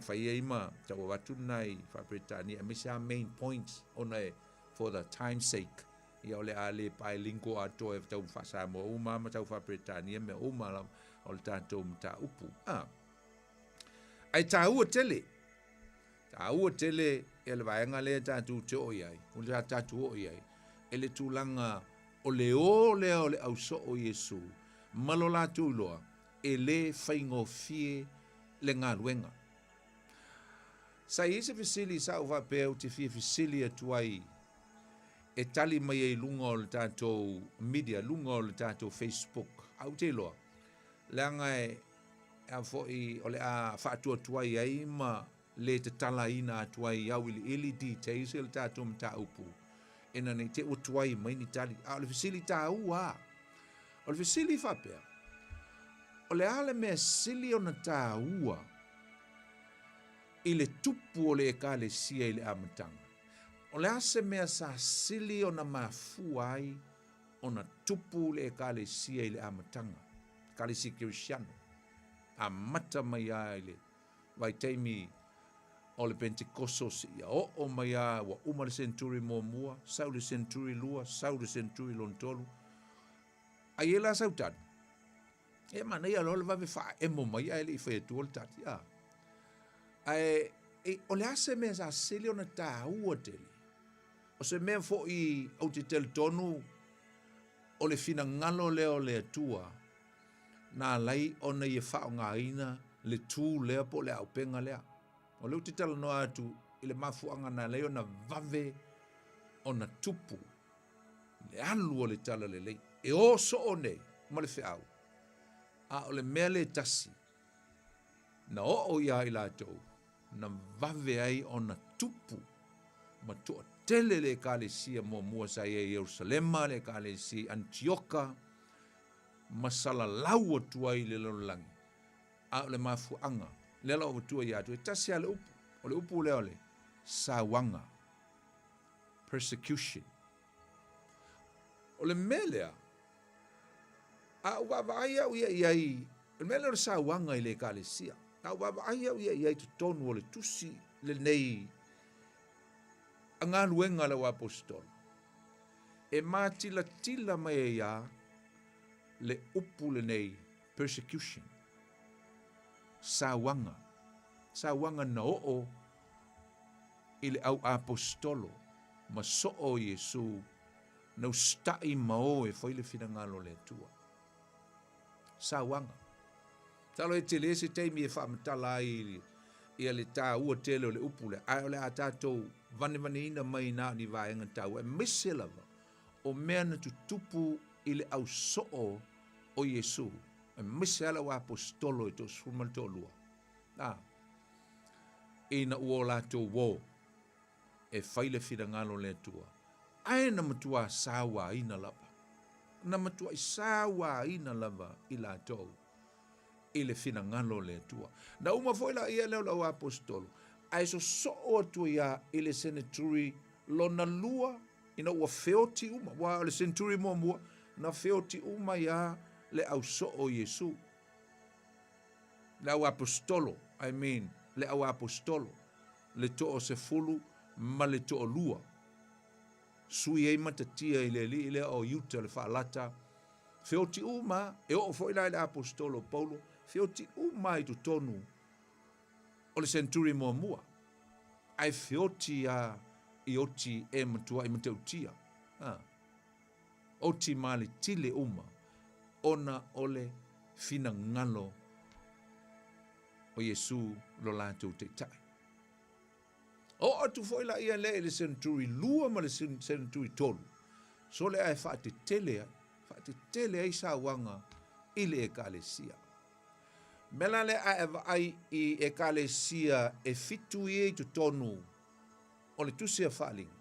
whai eima tau watu nai Whapretania misa main points ona for the time sake ia ole ale pai linko ato e tau Samoa uma ma tau Whapretania me uma la o le tātou mta upu ai tāua tele e le vaenga le tātou te o iai o le tātou o iai e le tūlanga o le au so o Yesu malo la tūloa e le whaingofie le ngā luenga. Sa ise fisili sa uwa pēu te fia fisili atuai e tali mai e lunga o le tātou media, lunga o le tātou Facebook. Au te loa. Leanga a foi o le a whaatua tuai ai ma le te tala ina atuai au ili details e le tātou mta upu. Ena nei te utuai mai ni tali. A le fisili tā ua. O le fisili whapea. O le ale mea sili o na tā ua i le tupu o le ekale sia i le amatanga. O le ase mea sa sili o na mafua ai o na tupu le ekale sia i le amatanga. Kale si Kirisiano. A mata mai ai le vai teimi o le Pentekoso si ia o mai a wa uma le senturi mua, sau le senturi lua, sau le senturi lontolu. Ai e la sautani. E mana ia lo le vave fa e mo mai ai le fe tu o tati a. Ai o le ase me sa sili ona ta ua tele. O se me fo I au te tel tonu o le fina ngalo le o le tua. Na lai ona ia fa o ngaina le tu le po le au penga le. O le te tel no atu I le mafu anga na le ona vave ona tupu. Le alu o le tala le lei. E o so o nei ma le fe au. A o le mea le tasi, na o ia I lātou, na vave ai o na tupu, ma toa tele le kālesia mua sa ia Jerusalema, le kālesia Antioka, ma salalau o tuai le lololangi. A o le mafuanga, le lau o tuai atu, e tasi a le upu, o le upu le ole, sawanga, persecution. O le melea, a wawaaia u iai, el mele sa wanga I le kālesia. A wawaaia u iai tu tonu o le tusi le nei a ngā luenga le apostol. E tila mai e ia le upu le nei persecution. Sa wanga na o I le au apostolo ma so o Yesu na ustai mao e foi le fina ngalo le tua. Sawanga. Talo e tele se teimi e whaamatala I le tā ua tele o le upule. Ai o le a tātou vane ina mai nā ni vāenga tau. E mese lava o mea na tutupu I le au soo o Yesu. E mese ala wa apostolo e to sumal to lua. Ina ua o lātou wō e whaile whira ngalo le tua. Ai na matua sawa ina lava. Na matua I sawa ina lava I lātou I le fina ngalo le tua. Na uma foi la ia leo lau apostolo. Ai so o tua ia I le senaturi lona lua ina ua feoti uma. Wa le senaturi mua na feoti uma ia le au so o Yesu. Le au apostolo. Le au apostolo. Le to o se fulu ma le to o lua. Sui ei matatia I le o yuta le whaalata. Feoti uma, e o foi la le apostolo Paulo, feoti uma I tu tonu o le centuri mua. Ai feoti I oti e matua I matautia. Oti mali tile uma, ona ole fina ngalo o Yesu lo lātou te tai. O atu foi la ia le centuri lua ma le centuri tolu. So le ai whaate tele ai sa wanga I le ekalesia. Mela le ai I ekalesia e fitu I tu tonu o le tusia whaalinga.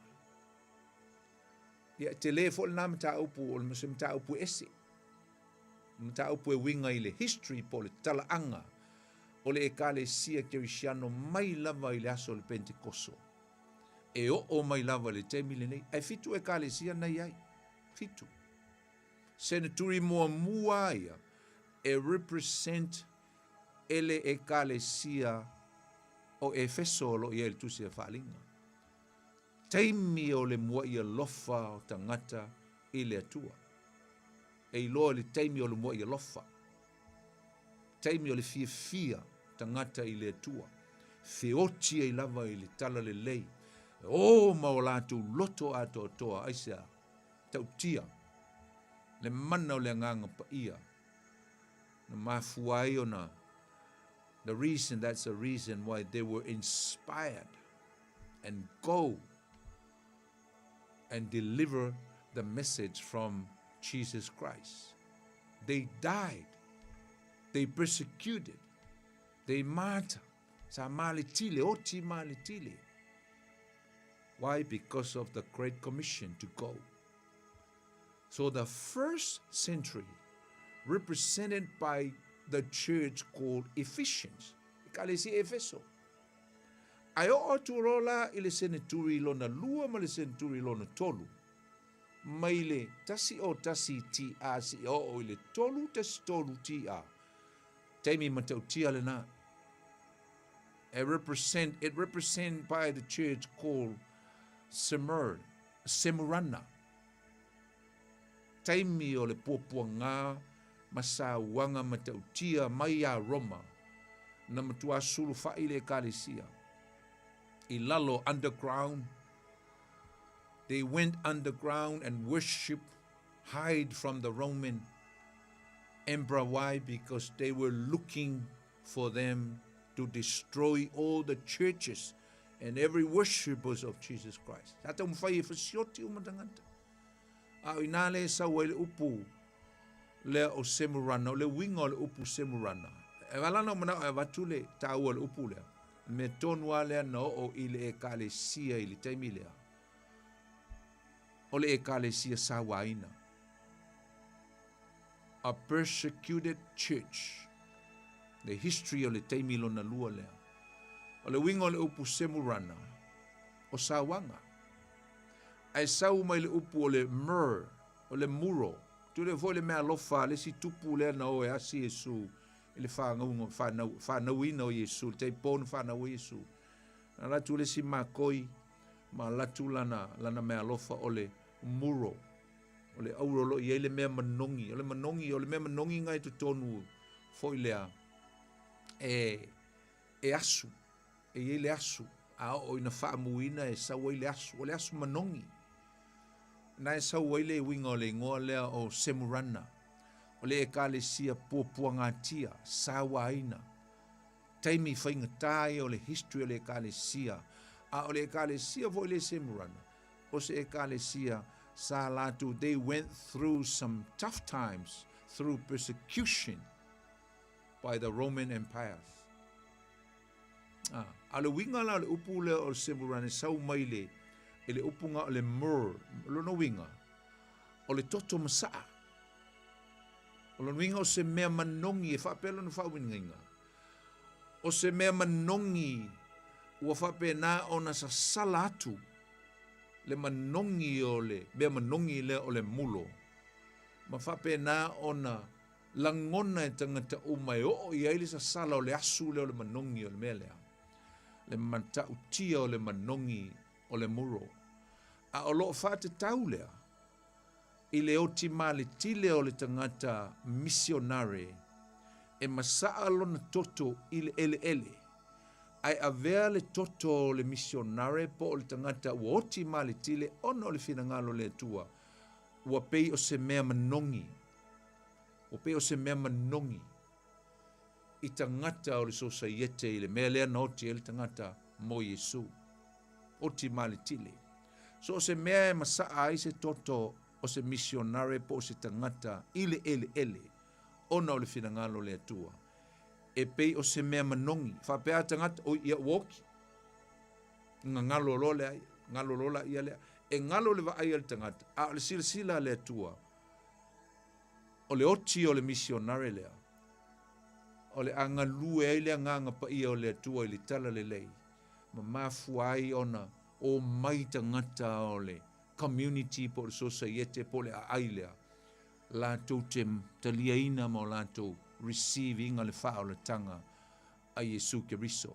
Ia te le fo le nā mta upu o le mta upu ese. Mta upu e winga I le history po le talaanga o le ekalesia Kirisiano mai lava I le aso le Pentekoso. E o mai lava le te mile nei. Ai fitu ekalesia nei ai. Fitu. Senaturi mua ia e represent ele ekalesia o Efeso lo ia le tusi e whaalinga. Taimi o le mua ia lofa o tangata i le atua. E iloa le taimi o le mua ia lofa. Taimi o le fia tangata i le atua. Feoti e lava i le tala le lei. O maolatu loto ato toa aisa. Tautia. Le mana o le nganga pa ia. Na mafuai o na. That's the reason why they were inspired and go and deliver the message from Jesus Christ. They died. They persecuted. They martyred. Sa malitile, oti malitile. Why? Because of the Great Commission to go. So the first century, represented by the church called Ephesians. Ikalesi Efeso. Ai o turola ile seneturi lona lua ma le seneturi lona tolu. Maile tasi o tasi ti a si o ile tolu tasi tolu ti a. Taimi matau tia le na. It represent by the church called Semurana. Taimi o le puapuanga masauanga matautia mai a Roma na matua sulu faile ekalesia. I lalo underground. They went underground and worshiped, hide from the Roman emperor. Why? Because they were looking for them to destroy all the churches and every worshippers of Jesus Christ. Ata umfai fasioti umatanganta. A inale sa wale upu le o Semurana, le winga o le upu Semurana. E walana mana e watule tau o le upu lea. Me tonua lea no o ile ekalesia ili taimi lea. O le ekalesia sawaina. A persecuted church. The history o le taimi lona lua lea. O le winga o le upu Semurana. O sawanga. Ai sau mai le upu o le mur, o le muro. Tu le foi le mea lofa, le si tupu le na o e asi Yesu. Le whanauina o Yesu, te pōna whanau o Yesu. Na latu le si makoi, ma latu lana mea lofa o le muro. O le aurolo i le mea manongi. O le mea manongi ngai tu tonu foi lea. E asu. E le asu. A o ina whaamuina e sawa i le asu. O le asu manongi. Na e sau waile winga o le ngoa lea o Semurana. O le ekalesia puapuangatia, sawaina. Taimi whaingatai o le history o le ekalesia. A o le ekalesia vo le Semurana. O se ekalesia sa latu, they went through some tough times through persecution by the Roman Empire. A le winga la le upu le o Semurana sau maile. Ele upunga o le mur, lono winga, o le toto masaa. O lono winga o se mea manongi, e whapelo na whawinga. O se mea manongi, ua whape na o na sa salatu, le manongi o le, mea manongi le o le mulo. Ma whape na o na langona e tangata umai o i aile sa sala o le asu le o le manongi o le mea lea. Le manta utia o le manongi o le muro. A o loo whate tau lea, i le oti male tile o le tangata missionare, e masaa lona toto i le ele. Ai avea le toto o le missionare po o le tangata ua oti male tile ona o le finangalo le tua, ua pei o se mea manongi, i tangata o le sosaiete i le mea lea na oti e le tangata mo Yesu, oti male tile. So se mea masaa ai se toto o se missionare po o se tangata ile ele ona o le finangalo le atua. E pei o se mea manongi. Whapea tangata o ia woki. Ngalo lola ia lea. E ngalo le va ai al tangata. A o le sila le atua. O le oti o le missionare lea. O le angalue ai le nganga pa ia o le atua i le tala le lei. Ma mafuai ona o mai tangata o le community po le society po le ailea. La tau te taliaina mo la tau receiving o le wha o le tanga a Iesu Keriso.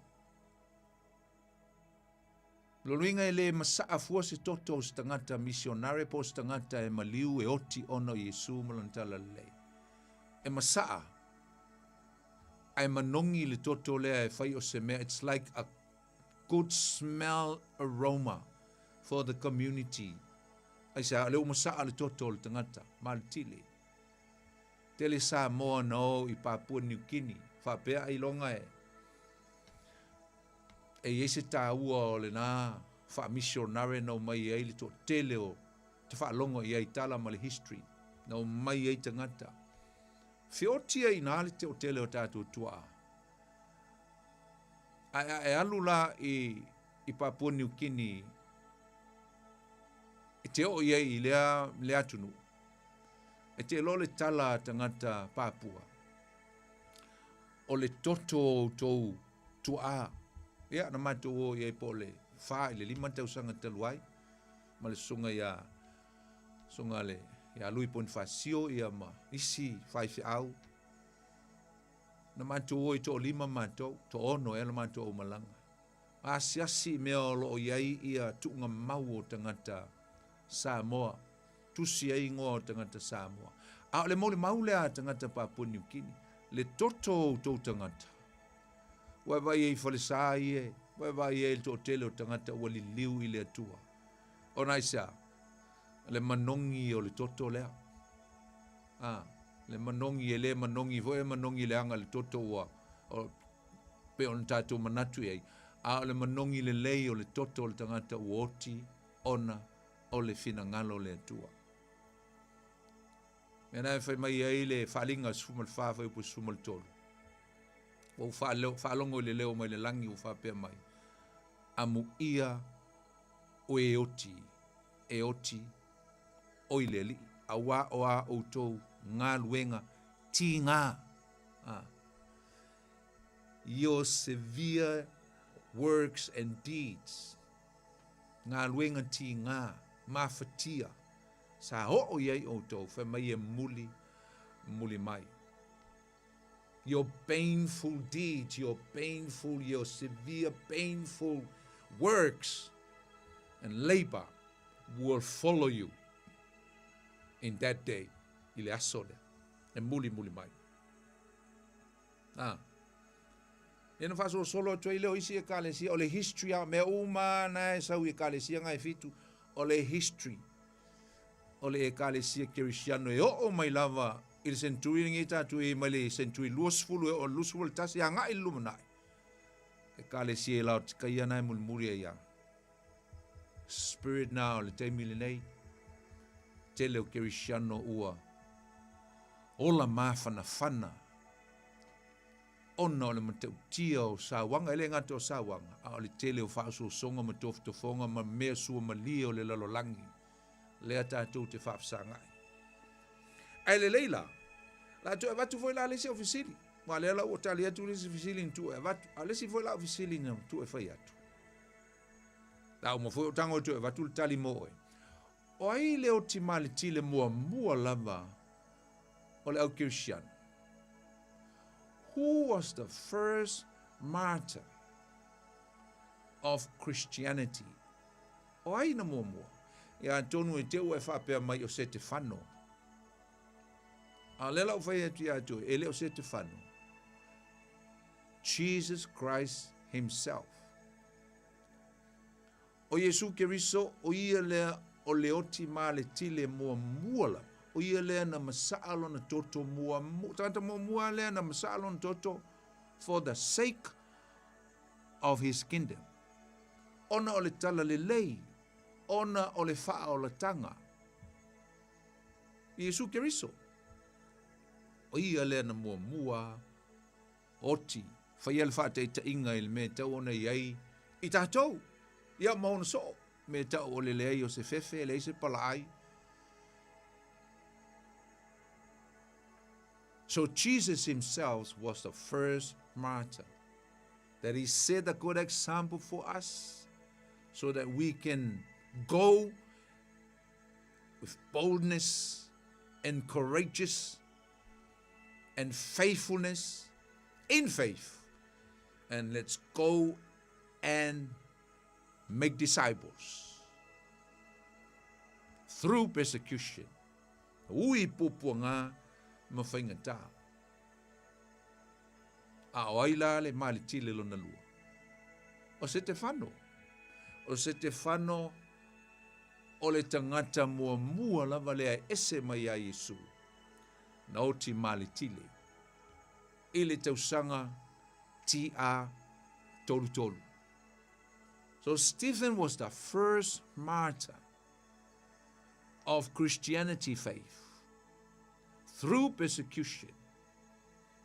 Loringa le masaa fua se toto se tangata misionare po se tangata e maliu e oti ono Iesu malantala le. E masaa ai manongi le toto lea e whai o se mea. It's like a good smell aroma for the community. Ai sa leo masaa le toto le tangata maltili. Tele Samoa no i Papua New Guinea. Whapea ai longa e ese tā ua o le nā wha missionare no mai ei le to tele o te wha longo i ei tala ma le history no mai ei tangata. Whiotia i nā le te o tele o tātou tua. E alu la i Papua New Guinea e te o i ei lea tunu. E te lo le tala tangata Papua. O le toto o tou tua. Ia na mato o ia po le fa le 5,000 taluai ma le sunga le ia lui pon fasio ia ma isi fai au na mato o to 5 mato to ono e mato o malanga asiasi me o lo ia tunga mau o tangata Samoa tusi ai ngo tangata Samoa a le mo le mau le tangata Papua New Guinea le toto to tangata wa vai e falsai e wa vai e to tele o tangata o li liu i le atua ona isa le manongi o le toto le le manongi vo manongi le anga le toto wa o pe on tato manatu ai a le manongi le lei o le toto o le tangata uoti ona o le finangalo le atua mena fai mai ai le falinga sumal fa pu sumal tolu o fa longo le leo mai le langi o fa pe mai amu ia o e oti o i leli awa o tou ngā luenga ti ngā your severe works and deeds ngā luenga ti ngā mawhatia sa ho o iei o tou fa mai e muli mai. Your painful deeds, your severe, painful works and labor will follow you in that day. Ile asole. E muli mai. Ena faso solo to ile o isi e kalesia o le history a me uma na e sau e kalesia ngai fitu o le history. O le e kalesia Cristiano e o mai lava il centuri ngi tatu e male centuri lusfulu o lusful tasi anga ilumana e kale si la tkaya na mulmuri ya spirit now le te milenei tele o Cristiano ua ola mafana fana ono le mate tia o sawanga ele ngato sawanga a le tele o faso songa matof to fonga ma me su malio le lalolangi le ata tu te fafsanga ai le leila la tu va tu foi la lesi ofisili ma le la otalia tu lesi ofisili tu va ale si foi la ofisili na tu e fai atu da mo foi tango tu va tu tali mo o ai le otimali tile mo lava o le Christian. Who was the first martyr of Christianity? O ai na mo ia tonu e te o e fa pe mai o Stefano. Alela o fai atu ele o Stefano. Jesus Christ himself. O Yesu Keriso o ia le o leoti ma le tile mua o ia le na masalo na toto tanta mua le na masalo na toto for the sake of his kingdom. Ona o le tala le lei, ona o le faa o le tanga. Yesu Keriso o ia le na mua oti fai ele faa te inga il me tau ona iai i tātou ia mauna so me tau o le lei o se fefe le se palai. So Jesus himself was the first martyr, that he set a good example for us so that we can go with boldness and courageous and faithfulness in faith And let's go and make disciples through persecution. Ui pupuanga mawhaingata. A oaila le malitile lo na lua. O Stefano. O Stefano o le tangata mua lava lea ese mai a Yesu. Na oti malitile. Ile tausanga ti a tolu tolu. So Stephen was the first martyr of Christianity faith through persecution,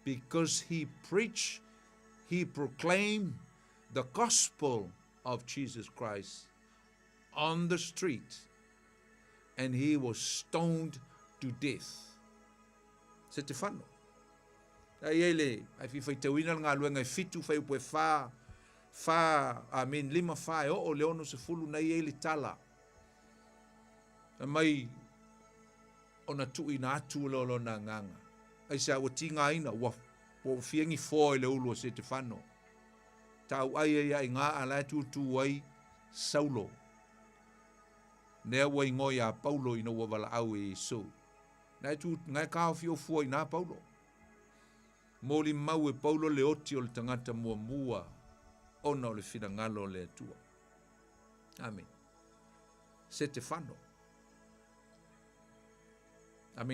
because he preached, he proclaimed the gospel of Jesus Christ on the street, and he was stoned to death. Stefano. Aiele, ai fi faitawina ngā luenga fitu fai ue lima fa o leono se fulu na ele tala. Mai ona tui na atu lo na nganga. Ai sa o tinga ina wa fiengi fo le ulu se Stefano. Tau ai ngā ala tu ai Saulo. Nea wai ngoia Paulo ina wa wala au e so. Na tu ngai ka fio fo ina Paulo. Moli mau e Paulo le oti o le tangata mua ona o le finangalo le atua. Amen. Stefano.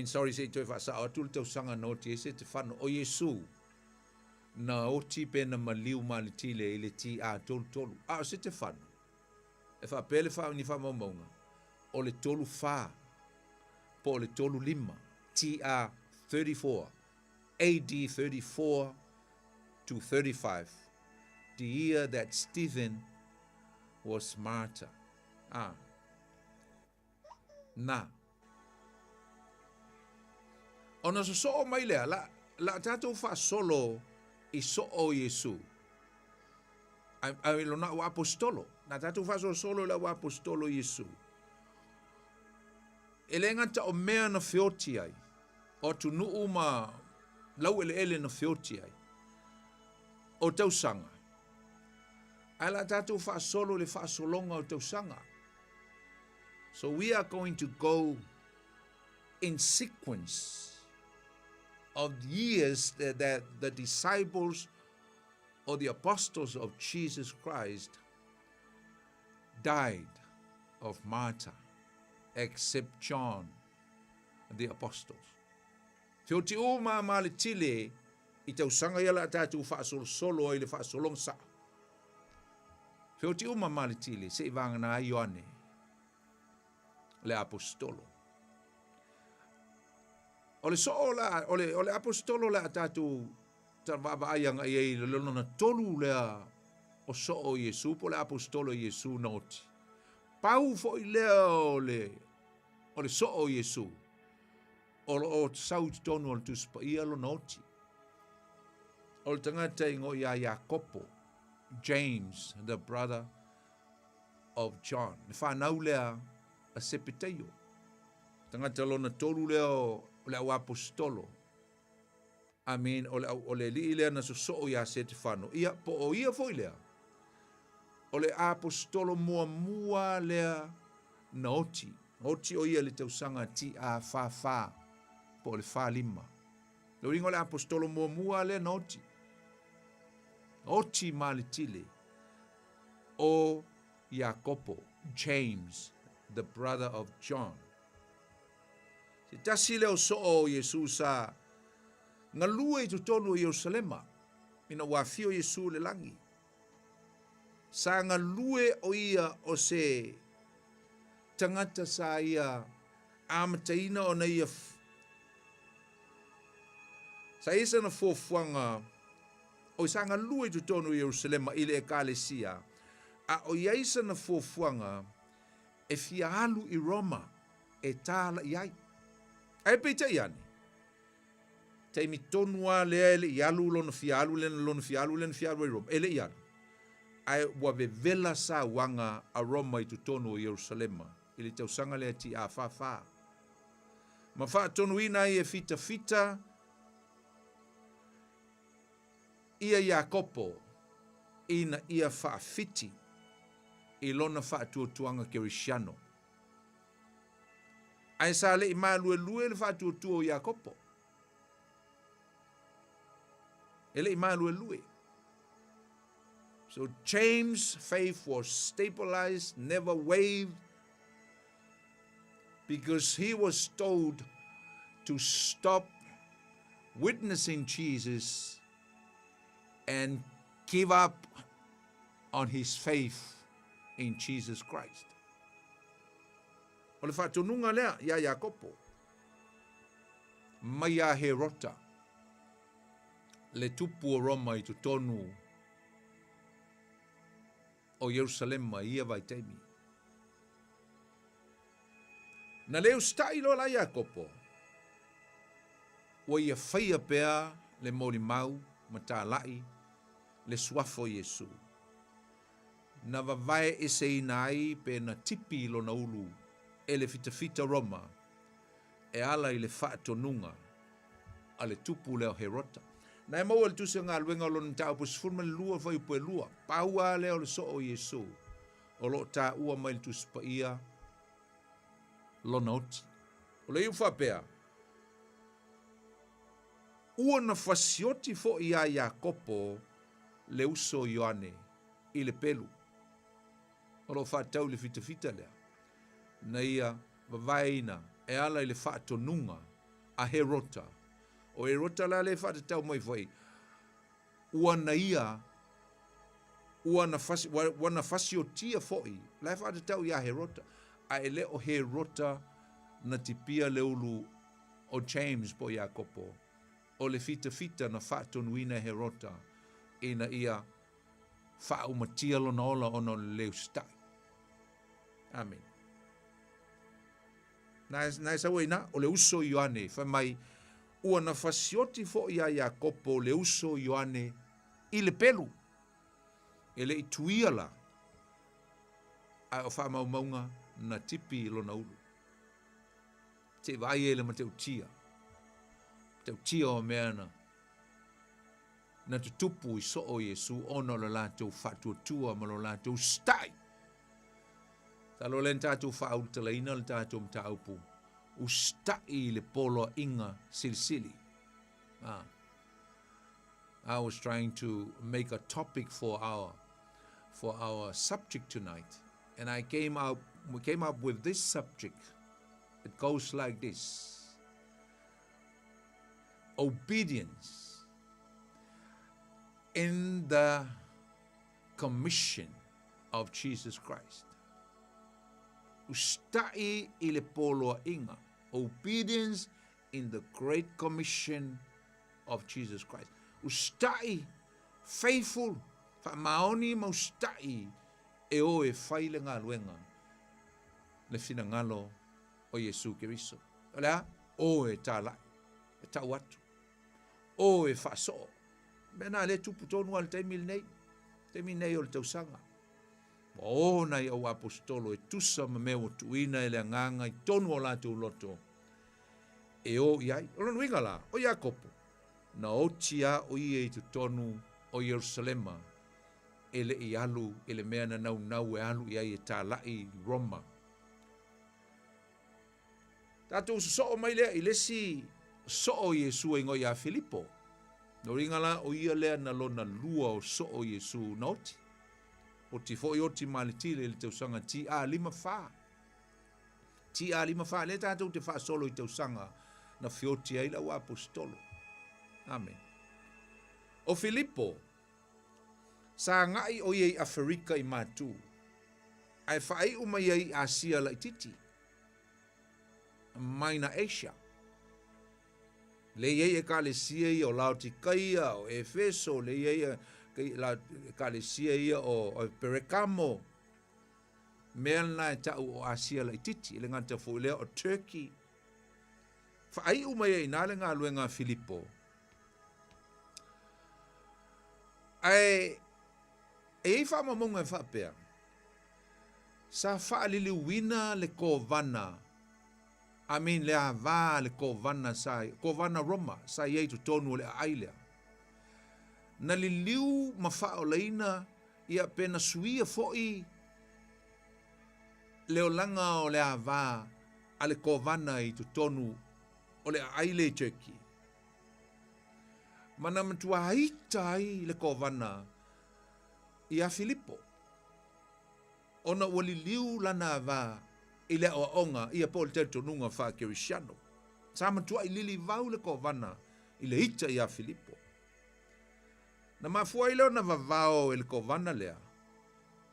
Sorry, se toi fa sa o tu tau sanga no ti Stefano o Yesu. Na oti pe na maliu malitile ile ti a tolu. Stefano. E fa pele fa ni fa maunga. O le tolu fa. Po le tolu lima. Ti a 34. AD 34 to 35, the year that Stephen was martyr. Na. Ona so mai lea, la tatou fa solo I so o Yesu. Ai lo na o apostolo. Na tatou fa solo la o apostolo Yesu. Ele ngata o mea na feoti ai. O tunu uma lau ele na feoti ai. O tausanga. Ala tatu fa solo le fa solonga o tausanga. So we are going to go in sequence of years that the disciples or the apostles of Jesus Christ died of martyr, except John, the apostles. Feoti o male tile I tausanga yala tatu fa solo ile fa solong sa. Feoti o male tile se vanga na Ioane le apostolo. Ole ole apostolo la tatu tarva ayang ai le lona tolu le o so o Yesu po le apostolo Yesu noti. Pau fo ile ole so o Yesu. O saut tonu al tuspa ia lo noti. O tangata ingo ia Jacopo, James, the brother of John. Fa naulea a sepiteio. Tangata lo na tolu le o apostolo. Amen. Ole li le na so ia Stefano. Ia po o ia foi lea. Ole apostolo mua lea noti. Oti o ia le tausanga ti a fa. Po le fa lima. Lo ringo le apostolo mua le noti. Oti malitile. O Jacopo, James, the brother of John. Se tasi leo so o Yesu sa ngalue tu tonu Yerusalema. Ina wafio Yesu le langi. Sa ngalue o ia o se tangata sa ia amataina o na ia sa isa na fofuanga o isa ngalue tu tonu Yerusalema ile ekalesia. A o iaisa na fofuanga e fialu I Roma e tala iai. Ai peita iani. Te mi tonua le ialu lona fialu I Roma. Ele iani. Ai wavevela sa wanga a Roma I tu tonu o Yerusalema. Ili tausanga le ti a fa. Ma fa tonu ina I e fita. Ia Jacopo ina ia whaafiti i lona whaatuatuanga Kerisiano. Ai sa le i maa lue le whaatuatua o Iakopo. Ele i maa lue. So James' faith was stabilized, never wavered, because he was told to stop witnessing Jesus and give up on his faith in Jesus Christ. O le whaatonunga lea, ia Iakopo, mai a Herota, le tupu o Roma I tu tonu o Jerusalema ia vai teimi. Na leo stai lo la Iakopo, wa ia whaia pea le moli mau, matalai, le suafo Yesu. Na vavae ese inai pe na tipi lo na ulu, e le fita Roma, e ala I le whaatonunga, a le tupu leo Herota. Na e maua le tusi ngā luenga lo ntau po sifurma le lua whai ue lua, paua leo le so o Yesu, o lo ta ua mai le tusi pa ia, lo na oti. O le iu whapea, ua na whasioti fo ia Iakopo le uso Ioane I le pelu. O lo whatau le fita lea. Na ia vavaina e ala I le whaatonunga a Herota. O Herota la le whatatau mai vai. Ua na ia, ua na whasiotia foi. La whatatau ia Herota. A ele o Herota na tipia le ulu o James po Iakopo. O le fita na whaatonuina Herota ina ia whaaumatia lo na ola ono le leu stai. Amen. Na sa waina o le uso Ioane fa mai ua na fasioti fo ia Iakopo le uso Ioane I le pelu. Ele ituia la a o whaamaumaunga na tipi lo na ulu. Te vai ele ma te utia. Te utia o meana. Na te tupu I so o Yesu ono lo lātou whatuatua ma lo lātou stai. Ta lo len tātou whautalaina le tātou mtaupu. U stai le polo inga silsili. I was trying to make a topic for our subject tonight. And we came up with this subject. It goes like this. Obedience in the commission of Jesus Christ. Ustai ile polo inga. Obedience in the great commission of Jesus Christ. Ustai faithful. Fa maoni ma ustai e o e faile ngā luenga. Le fina ngalo o Yesu Keriso. Olea, o e tala. E tau atu. O e whaso. Mena le tupu tonu al teimil nei. Teimil nei o le tausanga. O nei au apostolo e tusa ma meo tuina e le nganga I tonu o lātou loto. E o iai. O lanu inga la, o Iakopo. Na o tia o ie I tu tonu o Jerusalema. Ele I alu, ele mea na nau e alu iai e tālai Roma. Tātou so o mai lea I lesi so o Yesu e ngoi a Filipo. No ringa la o ia lea na lona lua o so o Yesu na oti. O ti fo I oti malitile le tausanga ti a lima wha. Ti a lima wha. Le tātou te wha solo I tausanga na fioti ai lau apostolo. Amen. O Filipo, sa ngai o iei Afrika I matu. Ai whaai umai iei Asia la ititi. Mai na Asia. Le iei e kalesia I o Laotikaia, o Efeso, le iei e kalesia I o Perekamo. Melna e tau o Asia la ititi. Le nganta fo lea o Turkey. Whaai umai iei nale ngā luenga Filipo. Ai e whaamamunga e whapea. Sa whaalili wina le kovana. Le ava le kovana sai. Kovana Roma. Sa iei tu tonu le ailea. Na li liu ma whaolaina ia pena suia fo'i leo langa o le ava ale kovana I tutonu o le aile cheki. Mana matua haita ai le kovana ia Filipo. Ona wali liu lana ava I le onga ia Paul Tertonunga fa Kirishano. Sa matua I lili vau le kovana I le hita ia Filipo. Na mafua I leo na vavao le kovana lea.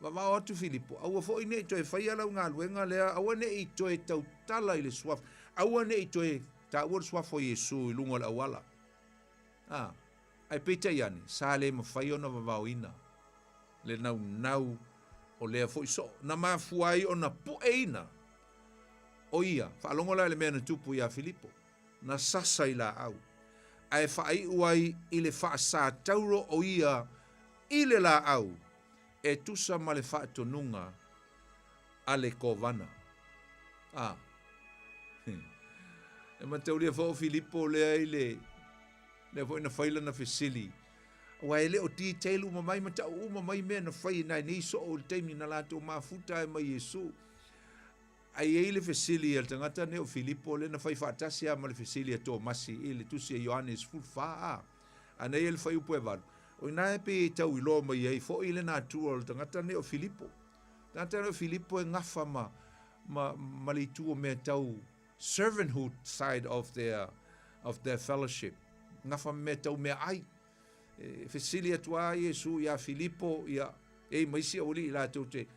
Vavao atu Filipo. Aua fo ine itoe whaiala ngā luenga lea. Aua ne itoe tautala I le suaf. Aua ne itoe taua suafo Yesu I lunga le awala. Ai peta iani. Sa le mawhai ona vavao ina. Le nau o lea fo iso. Na mafuai ona pueina. O ia. Whaalongola le mea na tupu ia Filipo. Na sasa I la au. Ai whai uai I le wha sa tauro o ia I le la au. E tusa ma le wha tonunga a le kovana. E mataulia wha o Filipo lea I le fo ina whaila na fesili. Wa ele o ti teilu mamai mata o mamai mea na whai nai ni so o teimi na lato mafuta e mai Yesu. Ai e le fesili el tangata ne o Filipo le na whai whaatasi a ma le fesili a tō masi I le tusi a Ioannes fulfaa. Ana e le whai upo e waru. O ina e pe tau I loa mai ei fo I le nā tua o tangata ne o Filipo. Tangata ne o Filipo e ngafa ma le tua mea tau servanthood side of their fellowship. Ngafa mea tau mea ai. Fesili atua Yesu ia Filipo ia e maisi o li la tau te.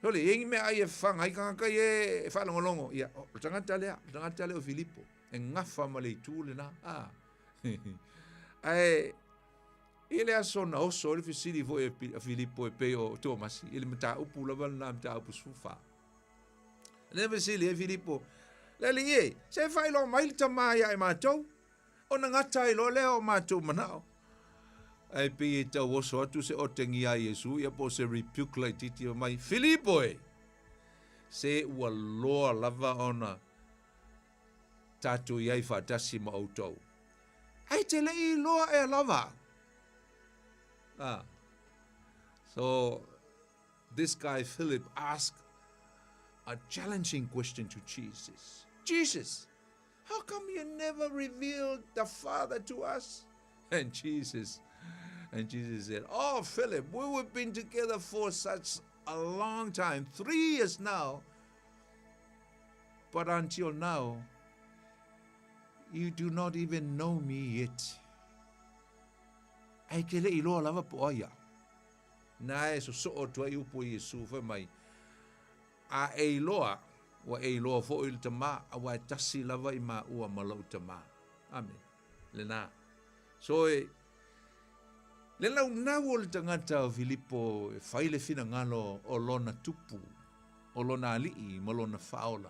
Hole, ingi mea ai e whanga, ikanga e whanongolongo. Ia, tangata lea o Filipo. E ngafa ma le tū le na. Ai, ile aso na oso, le fesili vo e Filipo e peo Tomasi. Ile mta upu lava na mta upu sufa. Le fesili e Filipo. Le linge, se fai lo maili tamaya e mātou. O na ngata I lo leo mātou manao. Ai pe e tau oso atu se o tengi a Yesu, ia po se rebuke lai titi o mai, Filipo e! Se ua loa lava ona tatu iai whaatasi ma autou. Ai te lei loa e lava. So, this guy Philip asked a challenging question to Jesus. Jesus, how come you never revealed the Father to us? And Jesus said, oh, Philip, we've been together for such a long time, 3 years now, but until now, you do not even know me yet. Ai kele ilo lava po aya. Na e so o tua I upo Yesu fa mai. A e iloa, wa e iloa fo il tama, a wa tasi lava I ma ua malau tama. Amen. Lena. So le lau nau le tangata o Filipo e whaile fina ngalo o lona tupu, o lona alii, ma lona whaola.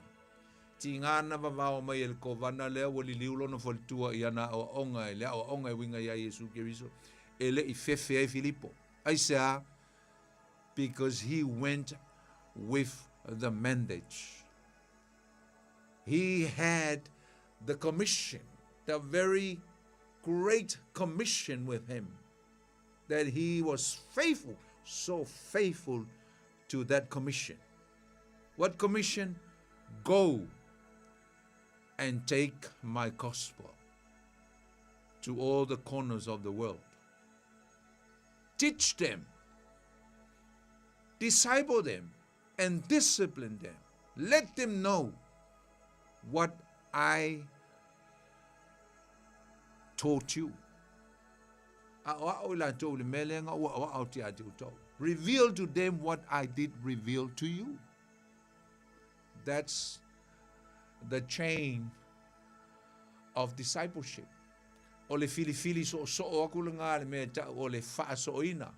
Ti ngana vavao mai el kovana lea wali liu lona whalitua I ana o onga e lea o onga e winga ia Yesu Kiriso. E le I fefe ai Filipo. Ai sea, because he went with the mandate. He had the commission, the very great commission with him. That he was faithful, so faithful to that commission. What commission? Go and take my gospel to all the corners of the world. Teach them, disciple them, and discipline them. Let them know what I taught you. Reveal to them what I did reveal to you. That's the chain of discipleship. Ole fili so aku lenga le me ta ole fa so ina.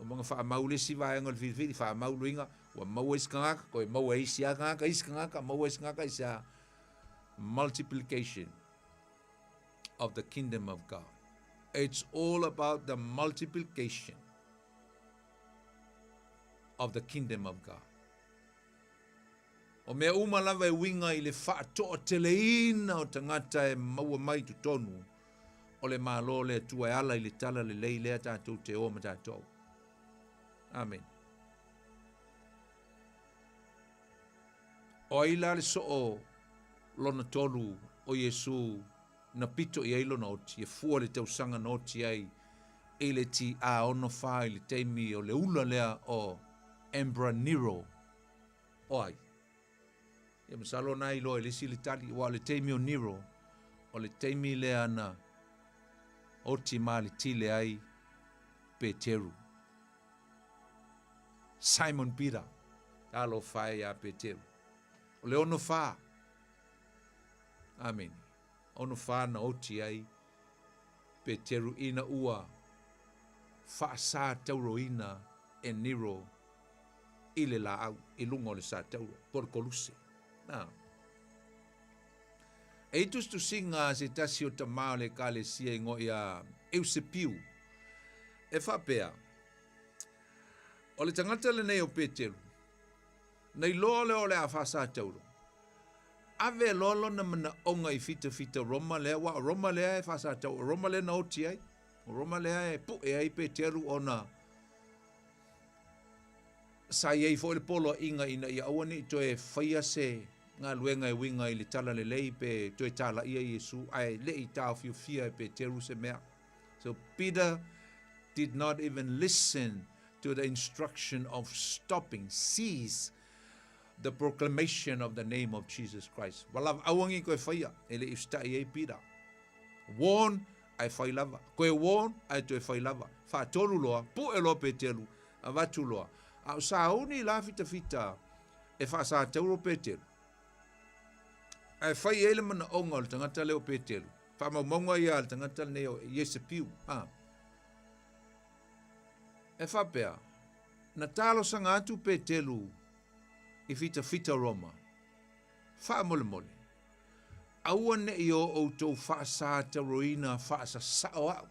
O mga fa maule si va ngol fili fa mauluinga wa mawes kanga ko mawes sia kanga is kanga mawes kanga is multiplication of the kingdom of God. It's all about the multiplication of the kingdom of God. O mea umalava e winga I le whaato o teleina o tangata e maua mai tu tonu. O le malo le tua e ala I le tala le lei lea tātou te o ma tātou. Amen. O ila le so o lona tolu o Yesu na pito i eilo na oti, e fua le tausanga na oti ai, e le ti a ono wha i le teimi o le ula lea o Embra Nero o ai. Ia masalo na ilo e lisi le tali wa le teimi o Nero, o le teimi lea na oti ma le tile ai Peteru. Simon Peter, alo whae a Peteru. O le ono wha. Amen. Ono wha na oti ai Peteru ina ua wha sa tauro ina e Nero i le la au, i lungo le sa tauro, por koluse. E itus tu singa se tasi o tamao le kale sia ingo ia Eusepiu. E whapea. O le tangata le nei o Peteru. Nei loa le o le a whasa tauro. Ave lolo na mana onga i fita Roma lea wa Roma lea e whasa tauro. Roma lea na oti ai. Roma lea e pu e ai Peteru o na sa iei fo le polo inga ina ia awane i toe whaia se ngā luenga e winga i le tala le lei pe toe tala ia Yesu ai le i tau fiu fia e Peteru se mea. So Peter did not even listen to the instruction of stopping, cease the proclamation of the name of Jesus Christ. Walav awangi koe whaia, ele ifsta i e Peter. Warn, ai whai lava. Koe warn, ai toe whai lava. Wha toru loa, pu e loa Peteru, a watu loa. Au sa uni la fita e wha sa tauro Peteru. Ai whai ele mana onga le tangata leo Peteru. Wha maunga ia le tangata leo Yesepiu. E whapea, na talo sanga atu Peteru i fita Roma. Wha mole. Aua ne i o outou wha sa taroina wha sa sao au.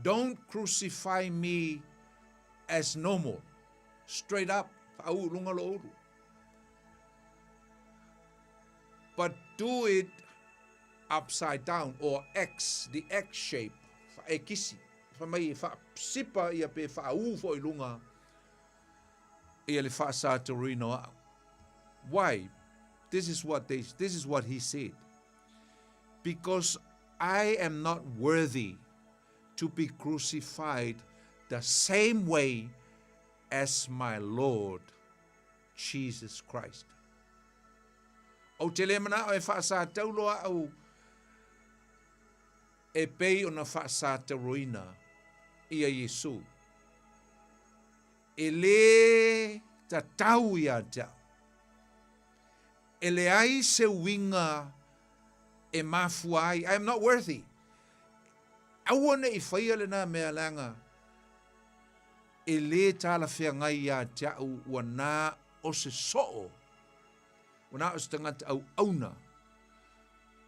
Don't crucify me as normal. Straight up. Au lunga lo uru. But do it upside down or X, the X shape. Fa e kisi. Fa mai fa sipa ia pe fa u fo i lunga. Ia le fa sa torino. Why? This is what he said. Because I am not worthy to be crucified the same way as my Lord Jesus Christ. O te le mana o e whaasa tauloa au e pei o na whaasa tauroina ia Yesu. E le ta tau ia tau. E le ai se winga e mafuai. I am not worthy. Awane i whaia le nā mea langa. E le tala whea ngai ia tau ua nā o se soo. Wana o se tangata au auna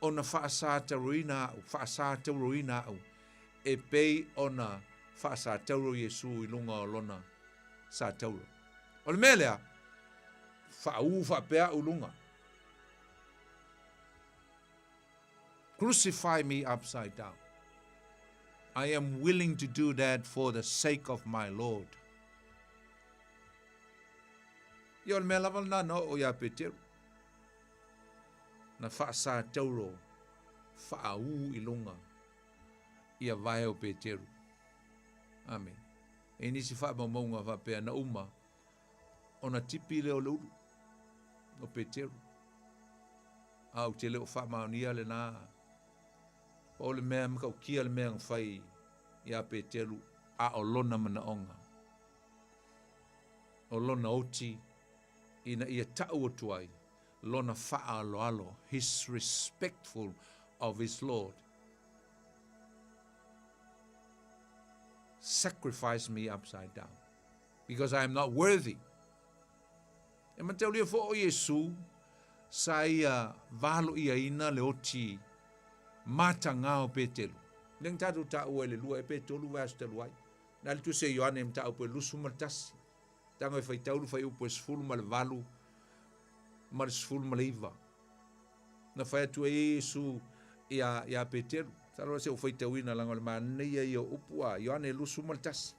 o na whaasātauroina au e pei o na whaasātauro Yesu i lunga o lona sātauro. O le mea lea, whaapea u lunga. Crucify me upside down. I am willing to do that for the sake of my Lord. Ia o le mea lava na no o ia Peteru. Na whaasa tauro, whaau i lunga, ia vai o Peteru. Amen. E nisi whaamaunga whapea na uma, o na tipi leo lulu, o Peteru. Au te leo whaamaunia le nā. O le mea mkau kia le mea ngwhai, ia Peteru, a o lona mana onga. O lona oti, ina ia tau o tuai. Lona fa'a alo, he's respectful of his Lord. Sacrifice me upside down, because I am not worthy. E matau lia fo o Yesu, sa ia valo ia ina le oti matanga o Peteru. Neng tatu ta'u e le lua e Peteru vas te luai. Nali tu se Ioane im ta'u pe lusu maltasi. Tango e fai tauru fai upo e sfulu mal valu. Marisful maliva. Na fai atu e Yesu ia Peteru. Taro se o fai tauina lango le maa neia i o upua. Ioane lusu maltasi.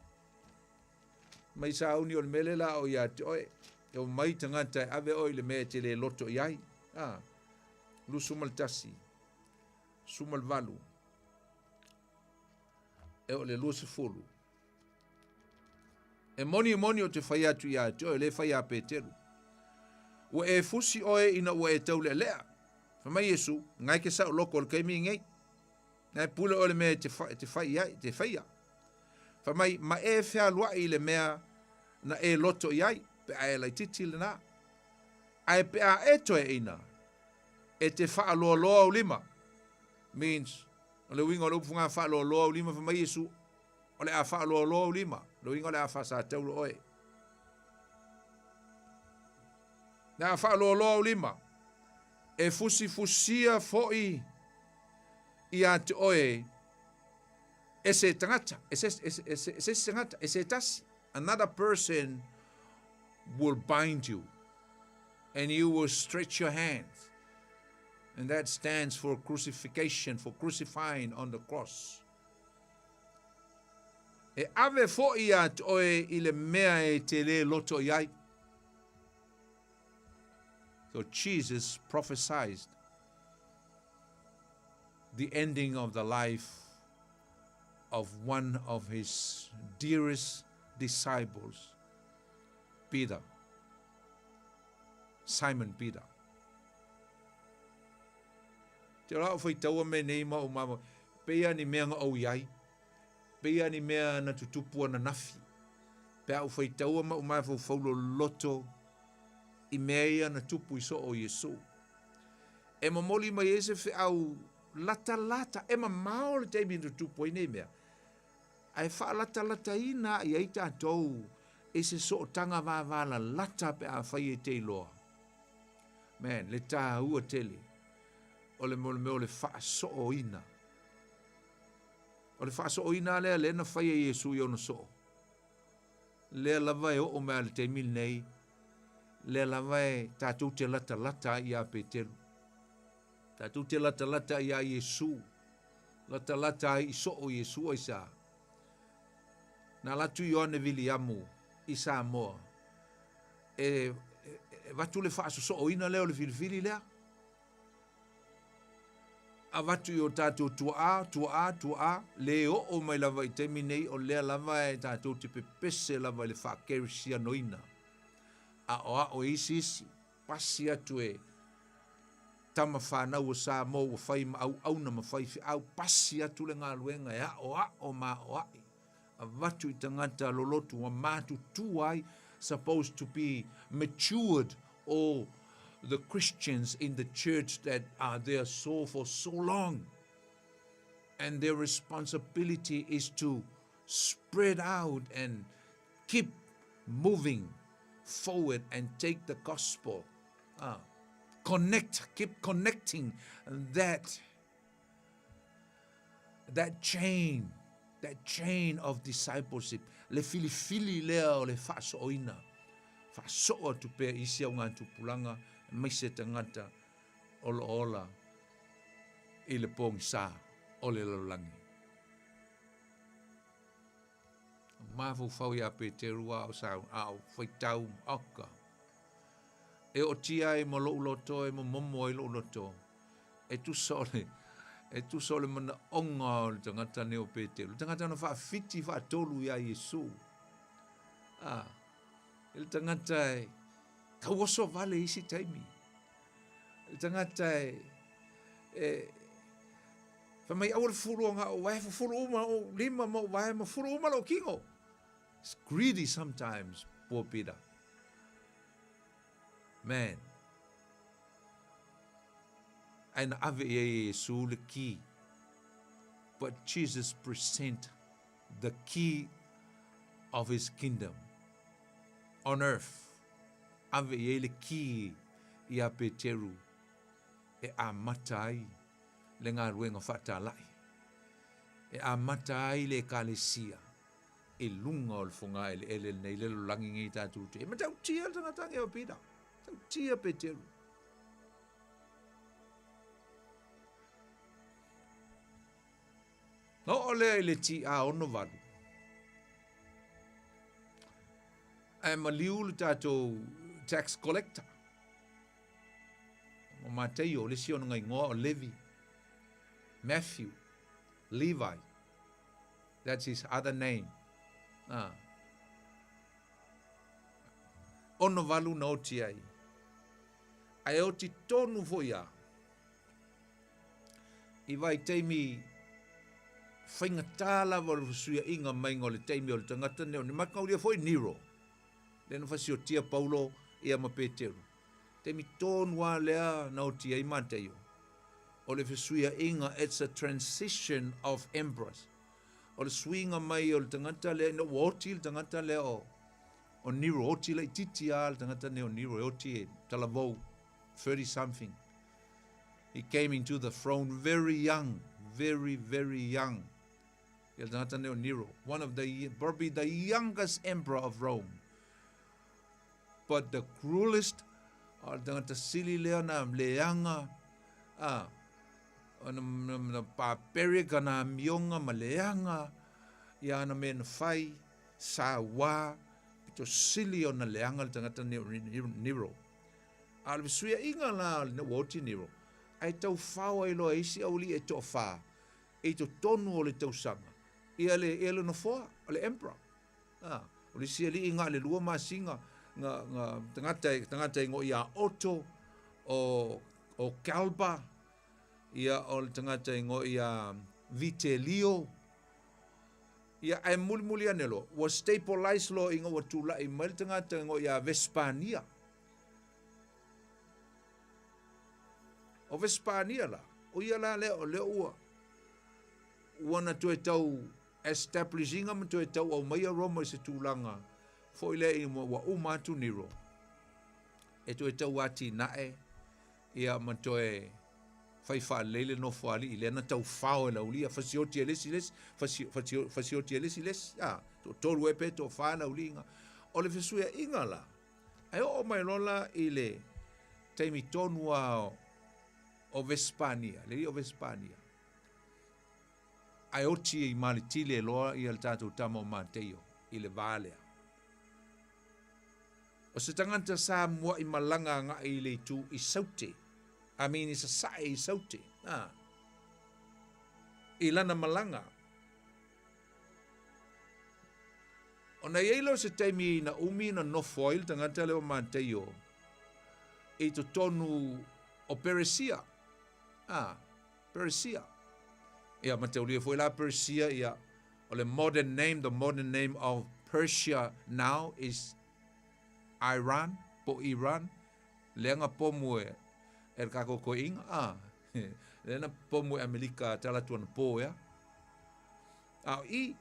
mai sa uni o le mele la o ia te oe, e o mai tangata e ave oi le mea te le loto iai, lu sumal tasi, sumal valu, e o le lua se fulu, e moni o te whai atu ia te oe, le whai a Petelu, ua e fusi oe ina ua e tau le lea, whamai Yesu, ngai ke sao loko le kaimi ngei, ngai pule o le mea te whai iai, te whai ia, whamai ma e whea lua i le mea na e loto iai, pe a e lai titi le na. Ai pe a e toe ina, e te wha loa loa o lima. Means, o le winga o le upunga wha loa loa o lima, whamai Yesu, o le a wha loa loa o lima. Le winga o le a wha sa tauro oe. Na a wha loa loa o lima, e fusia foi i a te oe, e se tangata, e se tangata, e se tasi. Another person will bind you and you will stretch your hands. And that stands for crucifixion, for crucifying on the cross. E ave fo'i at oe i le mea e te le loto iai. So Jesus prophesied the ending of the life of one of his dearest disciples, Peter, Simon Peter. Te rao whai taua me nei ma o mama, pea ni mea nga au iai, pea ni mea na tutupua na nafi, pea au whai taua ma o mama whaulo loto i mea ia na tupu iso o Yesu. E mamoli ma Yesu whi au lata, e ma mao le teimi tutupu i nei mea. Ai wha lata ina i aita atou e se so tanga wāwala lata pe a whai e te iloa. Man, le tā ua tele, o le meo le wha so o ina. O le wha so o ina lea le na whai e Yesu i ono so. Lea lava e o mea le te mil nei, lea lava e tātou te lata i a Petelu. Tātou te lata i a Yesu. Lata i so o Yesu o isa. Na latu Ioane Viliamu i Samoa. E watu le whaaso so o ina leo le filifili lea. A watu i o tātou tua, leo o mai lava i temi nei o lea lava e tātou te pepese lava i le whaakerisia no ina. A o isi, pasi atu e tama whanau o Samoa o whai ma au na ma whai fi au pasi atu le ngā luenga e o ma o ai. A watu i tangata lolotu wa mātu tuai supposed to be matured, or the Christians in the church that are there for so long. And their responsibility is to spread out and keep moving forward and take the gospel. Keep connecting that chain of discipleship. Le fili lea o le whaasoina. Whaasoa tu pea isi au ngā tupulanga, mai se tangata ola i le pōngi sā o le lalangi. Mawhau whau ia Peteru au sāu au whaitau aka. E o tia e mo lou loto, e mo momo e lou loto. E tu sole mana onga o le tangata neo Peteru. Le tangata na whaafiti whaatolu ia Yesu. Le tangata e kauoso vale isi taimi. Le tangata e whamai awar furu nga o wae furu uma o lima mo wae mo furu uma lo kingo. It's greedy sometimes, poor Peter. Man. And ave Yesu le key. But Jesus present the key of his kingdom on earth. Ave le key ia Peteru e a matai le ngā ruenga whatalai. E a matai le kalesia e lunga o le whunga ele nei le langi ngi tātou te. E matau tia tangatangi o Peter. Tau tia Peteru. No ole le ti a ono valu. Ai maliu le tātou tax collector. O Mateo, le sion ngai ngoa o Levi, Matthew, Levi. That's his other name. Ono valu na oti ai. Ai oti tonu fo ia. I vai teimi whainga tāla waru suia inga mai ngā le teimi o le tangata neo. Ni makauria foi Nero. Lena whasi o tia Paulo ia mapeteru. Teimi tonu a lea na oti ai Mateo. O le whasuia inga, it's a transition of emperors. O le suinga mai o le tangata lea, no oti le tangata lea o Nero, oti le titi a le tangata neo Nero, oti e talavou, 30 something. He came into the throne very young, very, very young. El tangata neo Nero, one of the, probably the youngest emperor of Rome. But the cruelest, o le tangata sili lea na leanga, na papere kana mionga maleanga ia na men fai sa wa to sili ona leanga le tangata Nero al suia inga la na woti Nero ai tau fao ai lo isi au li e to fa e to tonu o le tau sanga ia le no fo le emperor o le sia li inga le lua masinga nga tangata ngo ia Otto o Galba ia o le tangata ingo ia Vitelio ia ai muli anelo was stabilized lo ingo wa tula i mal tangata ingo ia Vespania o Vespania la o ia la le ua wana to tau establishing am to tau o mai Roma se tulanga fo ile i wa uma tu Nero e to tau ati nae ia mantoe fai fa lele no fali ile na tau fao la ulia fasioti les fasioti les to tolu epe to fa la ulinga o le fesuia inga la ai o mai lola ile taimi tonu o Vespania le o Vespania ai oti i malitile loa i al tatu tamo Mateo ile valea o se tanganta sa mua i malanga nga ile tu i saute I mean, it's a sai sauti. Ilana malanga. Ona yelo se taimi na umi na no foil tangata leo Mateo. E to tonu o Persia. Persia. Ia Mateo lia foi la Persia ia o le modern name of Persia now is Iran, po Iran. Lenga pomue el kako ko inga lena pomo Amerika tala tuan po ya i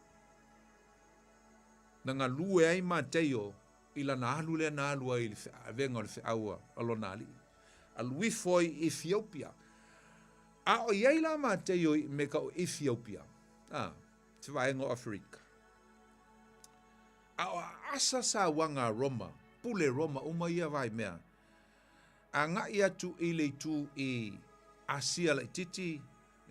nanga lue ai Mateo ila na alu le na alu ai venga le aua alonali alui foi Ethiopia o ia la Mateo me ka Ethiopia te vai ngo Afrika asa sa wanga Roma pule Roma uma ia vai mea anga ia tu ile tu i Asia la titi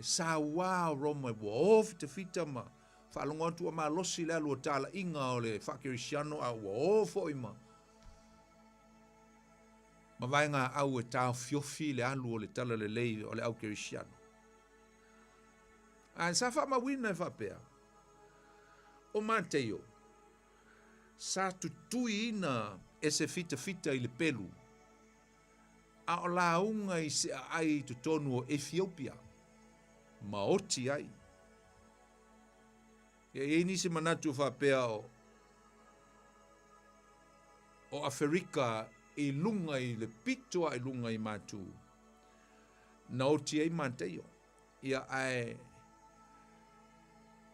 sa wa Roma wo of te fitama fa longo tu ma losi la lo tala inga ole fa Cristiano a wo fo ima ma vai nga au ta fiofi le alu le tala le lei ole au Cristiano an sa fa ma wina fa pea o Mateo sa tu ina ese fita ile pelu a o launga i se ai tu tonu o Ethiopia. Maoti ai. E nisi manatu whapea o Afrika i lunga i le pitoa i lunga i matu. Na oti ai Mateo. Ia ai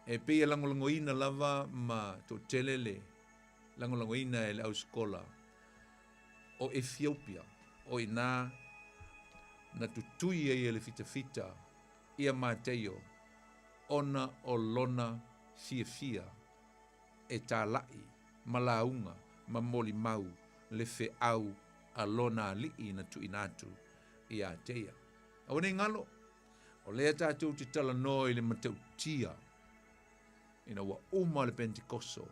e pia langolangoina lava ma to telele langolangoina e le au skola o Ethiopia. O ina na tutui e le fita ia Mateo ona o lona fia e talai malaunga mamoli mau le fe au a lona li na tu inatu ia teia o ne ngalo o le tatu te tala no i le matau tia ina wa uma le Pentecosto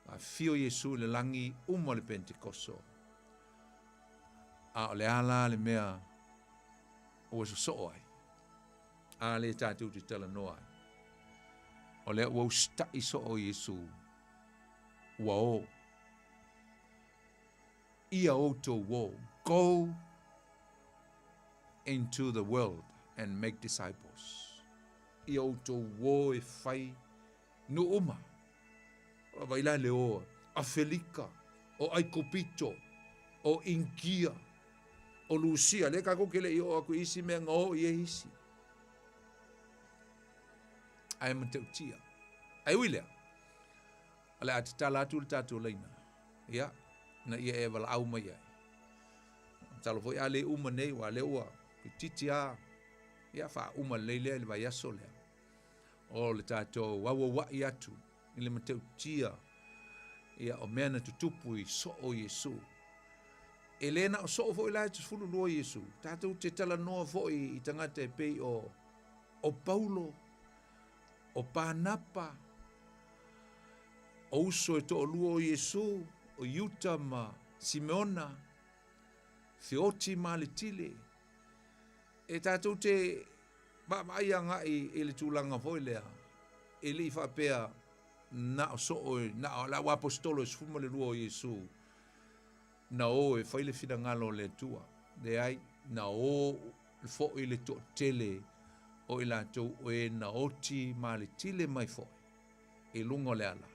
A fio Yesu le langi uma le Pentekoso. A o le ala le mea o so ai. A le tātou te tala noa ai. O le ua ustai so o Yesu. Ua o. Ia o to wo. Go into the world and make disciples. Ia o to wo e fai no uma. O vaila le o. A Felika. O Aikopito. O Inkia. O Lucia. Le kako ke le i o aku isi mea ngō i e isi. Ai mantau tia. Ai uilea. Ale ati tala atu le tātou leina. Ia. Na ia e wala au mai ai. Talo foi ale uma nei wa le ua. Ki titi a. Ia wha uma leile le vai aso lea. O le tātou wawa i atu. I le mantau tia. Ia o mea na tutupu i so o Yesu. Elena o so o foi lai tusfulu lua Yesu. Tātou te tala noa foi i tangata e pei o Paulo. O Panapa, o uso e to lua o Yesu, o Yuta ma Simeona, Feoti ma le tile. E tātou te mai anga i le tūlanga foi lea. E li whapea na o so o, na o la apostolo e sfuma le lua o Yesu. Na o e whaile whina ngalo le tua. De ai, na o fo i le to tele o i lātou o e na oti ma le tile mai fo e lungo le ala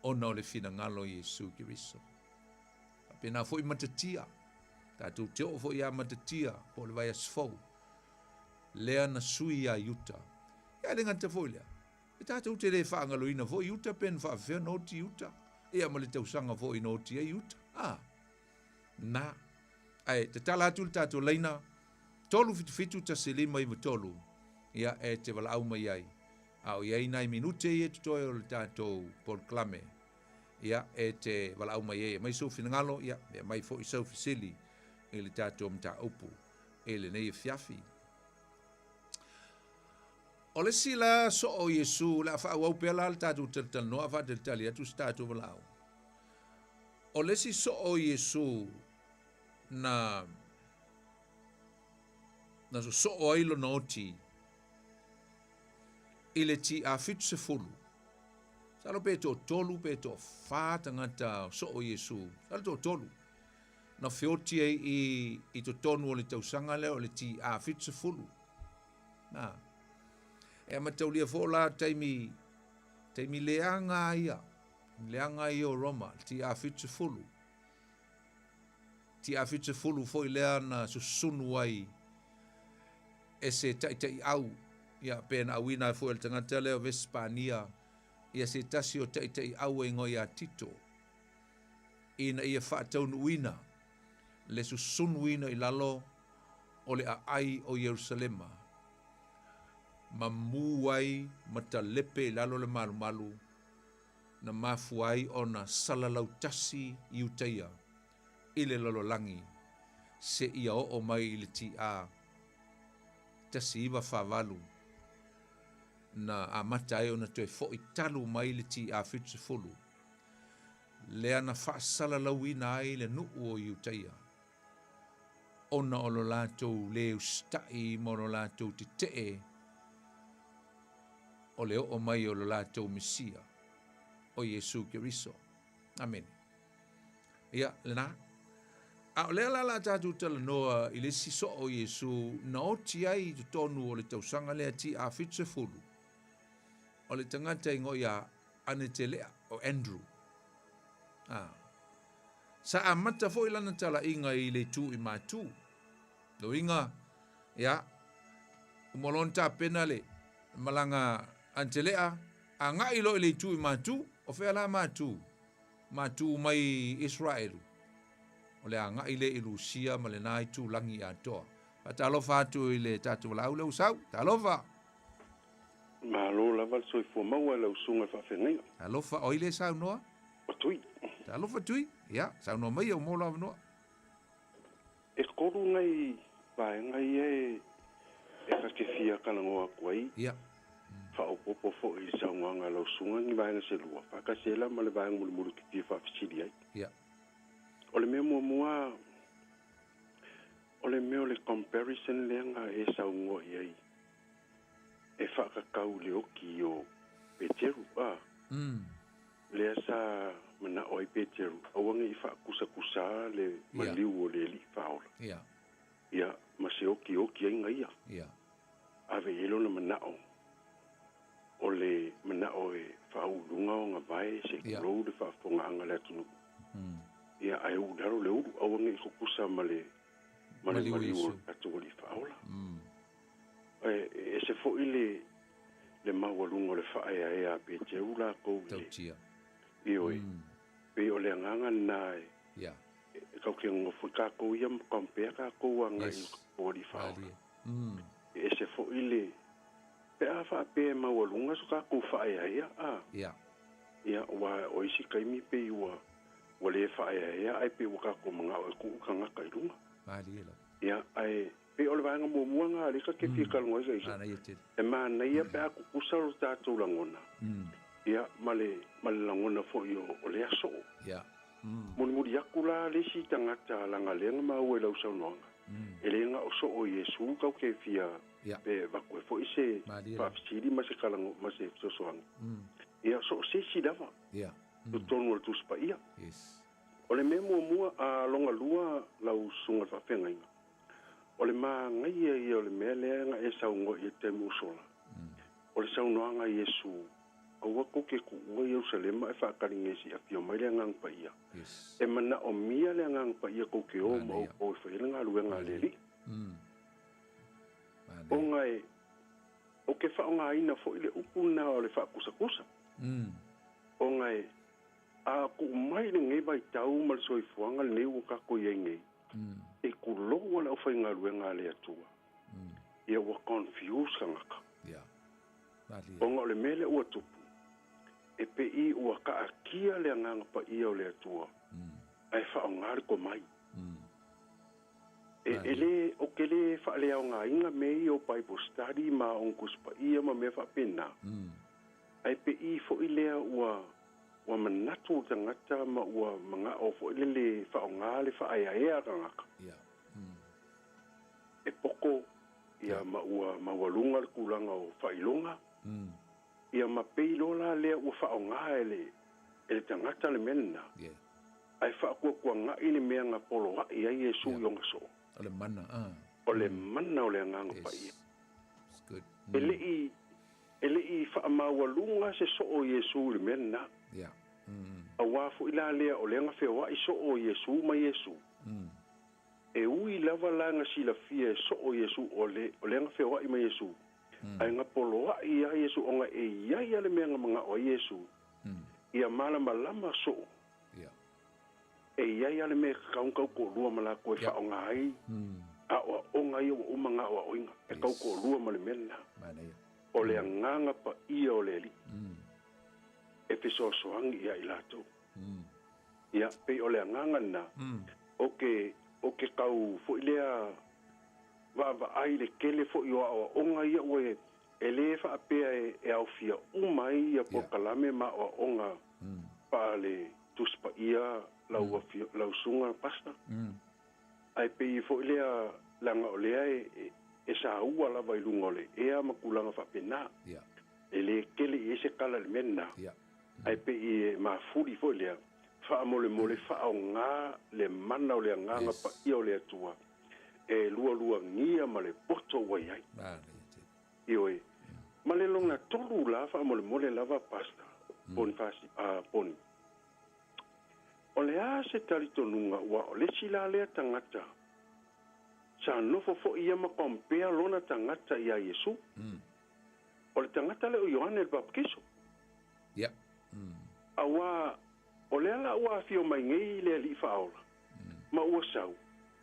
o na o le fina ngalo Yesu Kiriso pena fo i matatia tātou te o fo i a matatia po le vai asfau lea na sui a yuta ia le ngata fo lea e tātou te le whaangalo ina fo yuta pen wha awhea na oti yuta ia ma le tausanga fo i na oti e yuta na ai te tala atu le tātou leina tolu fitu ta selima i tolu ia e te wala au mai ai au iai nai minute i e tutoe o le tātou proclame ia e te wala au mai ai mai so finangalo ia mai fo i sau fisili e le tātou mta upu e le nei fiafi o le sila so o Yesu la fa au pela le tātou tal no fa del tali atu tātou wala au o le si so o Yesu na so o ailo na oti ile ti a fitu se fulu. Salo pe to tolu pe to fa tangata so o Yesu. Salo to tolu. Na fioti i to tonu o le tausanga leo le ti a fitu se fulu. Na. E mataulia fola taimi leanga ia. Leanga ia o Roma. Ti a fitu se fulu. Ti a fitu se fulu foi lea na susunu ai e se tai au ia pena awina fo el tangata leo Vespania ia se tasio tai au e ngoi a tito ina ia whaatau nuina le susun wina i lalo o le ai o Yerusalema ma muai mata lepe lalo le malu na mafuai o na salalau tasi i utaia i le lalo langi se ia o mai le ti a tasi iwa whavalu na a matai o na toe fo i talu mai le ti a fitu fulu. Lea na whaasala lauina ai le nuu o iutaia. Ona o lo lātou leo stai mo lo lātou te tee o leo o mai o lo lātou Mesia o Yesu Kiriso. Amen. Ia, lena. A lea la tātou tala noa i le siso o Yesu na oti ai tu tonu o le tausanga lea ti a fitu fulu. O le tangata ingo ia anetelea o Andrew. Sa a mata fo ilana tala inga i le tu i matu. Do inga, ia, umolonta penale, malanga antelea, a nga ilo i le tu i matu, o fea la matu mai Israelu. O le anga ile i Lucia ma le nai tu langi a toa. Pa talofa atu i le tatu wala au le usau, talofa. Ma lo la val soi fo maua le usunga fa fengai. Talofa o ile sau noa? O tui. Talofa tui? Ia, sau noa mai au mola au noa. E koru ngai, vai ngai e ka ke fia kalangoa kuai. Ia. whaopopo fo I saunga lau sunga ni vaenga se lua. Whakasela ma le vaenga mulu ki pia whawhisiri ai. Ia. O le mea mua o le mea o le comparison leanga e saungo I ai. E whakakau le oki o Peteru. Lea sa mana o I Peteru. Awange I whakusa le maliu o le li whaola. Ia. Ia, ma se oki ai ngai ia. Ia. Ave elo na manao. O le manao e whaulunga o ngā vai se kulou le whaafonga anga le atunu. Ia ai udaro le uru awange I kukusa ma le maliu o atua li whaola. E se fo I le mawalunga o le whaea e a Peteru la kou le. Tautia. Ioi. Pe o le anganga na e. Ia. E kau ke ngofu ka kou ia mkampea ka kou anga I o li whaola. E se fo I pe a wha pe mawalunga so ka kou whaea ia. Ia. Ia wa o isi kaimi pe iwa. Wa le whaea ia ai pe waka kou mga o e kou kanga kairunga. Maaliela. Ia ai pe o le vanga momuanga le ka ke fika ngoi ga isa. E mana ia pe a kukusa o tātou langona. Ia male langona fo I o le aso. Ia. Muri aku la le si tangata langa lenga ma ue lau saunoanga. E lenga o so o Yesu kau ke fia pe vakue fo I se whawhisiri ma se kalango ma se sosoanga. Ia so se si dawa. Ia. Tu tonu al tuspa ia. Yes. O le mea mua a longa lua lau sunga whawhenga inga. O le maa ngai ia o le mea leanga e saungo I te musola. O le saunoanga Yesu. Aua ko ke kuua Yerusalema e whakaringesi a pio mai le ngang pa ia. E mana o mia le ngang pa ia ko ke o ma o po e whaile ngā luenga leli. O ngai, o ke whaonga ina fo ile upuna o le whakusa-kusa. O ngai, a ku mai le ngai bai tau mal soifuanga le neu o kako iei ngai. E ku loa la o whai ngā luenga le atua. Ia wa confused ka ngaka. O ngā le mele ua tupu. E pe I ua ka akia le nganga pa ia o le atua. Ai whaongare ko mai. E le, o ke le whaalea o ngā inga mei o Bible study ma onkus pa ia ma me whapena. Ai pe I fo I lea ua manatu tangata ma ua mga o fo I le whaongare whaaya ea rangaka. E poko ia ma ua mawalunga le kulanga o whailonga. Ia ma peilola lea ua whaonga ele tangata le mena. Ai whaakua kua nga ini mea ngā polo wa ia Yesu yonga so. O le mana, O le mana o le nganga pa ia. Ele I whaamawalunga se so o Yesu le mena. A wafu ila lea o le nga whea I so o Yesu ma Yesu. E ui lava la nga sila fia e so o Yesu o le nga whea I ma Yesu. Ai nga polo wa ia Yesu o nga e iai ale mea nga mga o Yesu. Ia malama lama so. E iai ale mea kakaungkau ko lua mala koe wha o nga ai. A o nga ia o mga o oinga. E kau ko lua male mena. O le anganga pa ia o le li. E pe so soangi ia I lato. Ia pe o le anganga na. O ke kau fo ilea va ai le kele fo yo o nga ia we ele fa pe e au fia umai ia po kalame ma o nga pa le tuspa ia lau sunga pasta ai pe fo le langa o le e sa ua la vai lunga le e makulanga fa pena ele kele e se kala le mena ai pe ma furi fo le fa mole fa nga le mana o le nga pa ia o le tua e lua ngia ma le poto wai ai. Ioi. Ma le longa tolu la fa mole lava pasta. Poni fasi, poni. O le a se talitonunga wa o le sila lea tangata. Sa nofo fo ia ma kompea lona tangata ia Yesu. O le tangata le o Ioane el Bapkiso. Awa, o le ala ua fio mai ngei le li faola. Ma ua sau.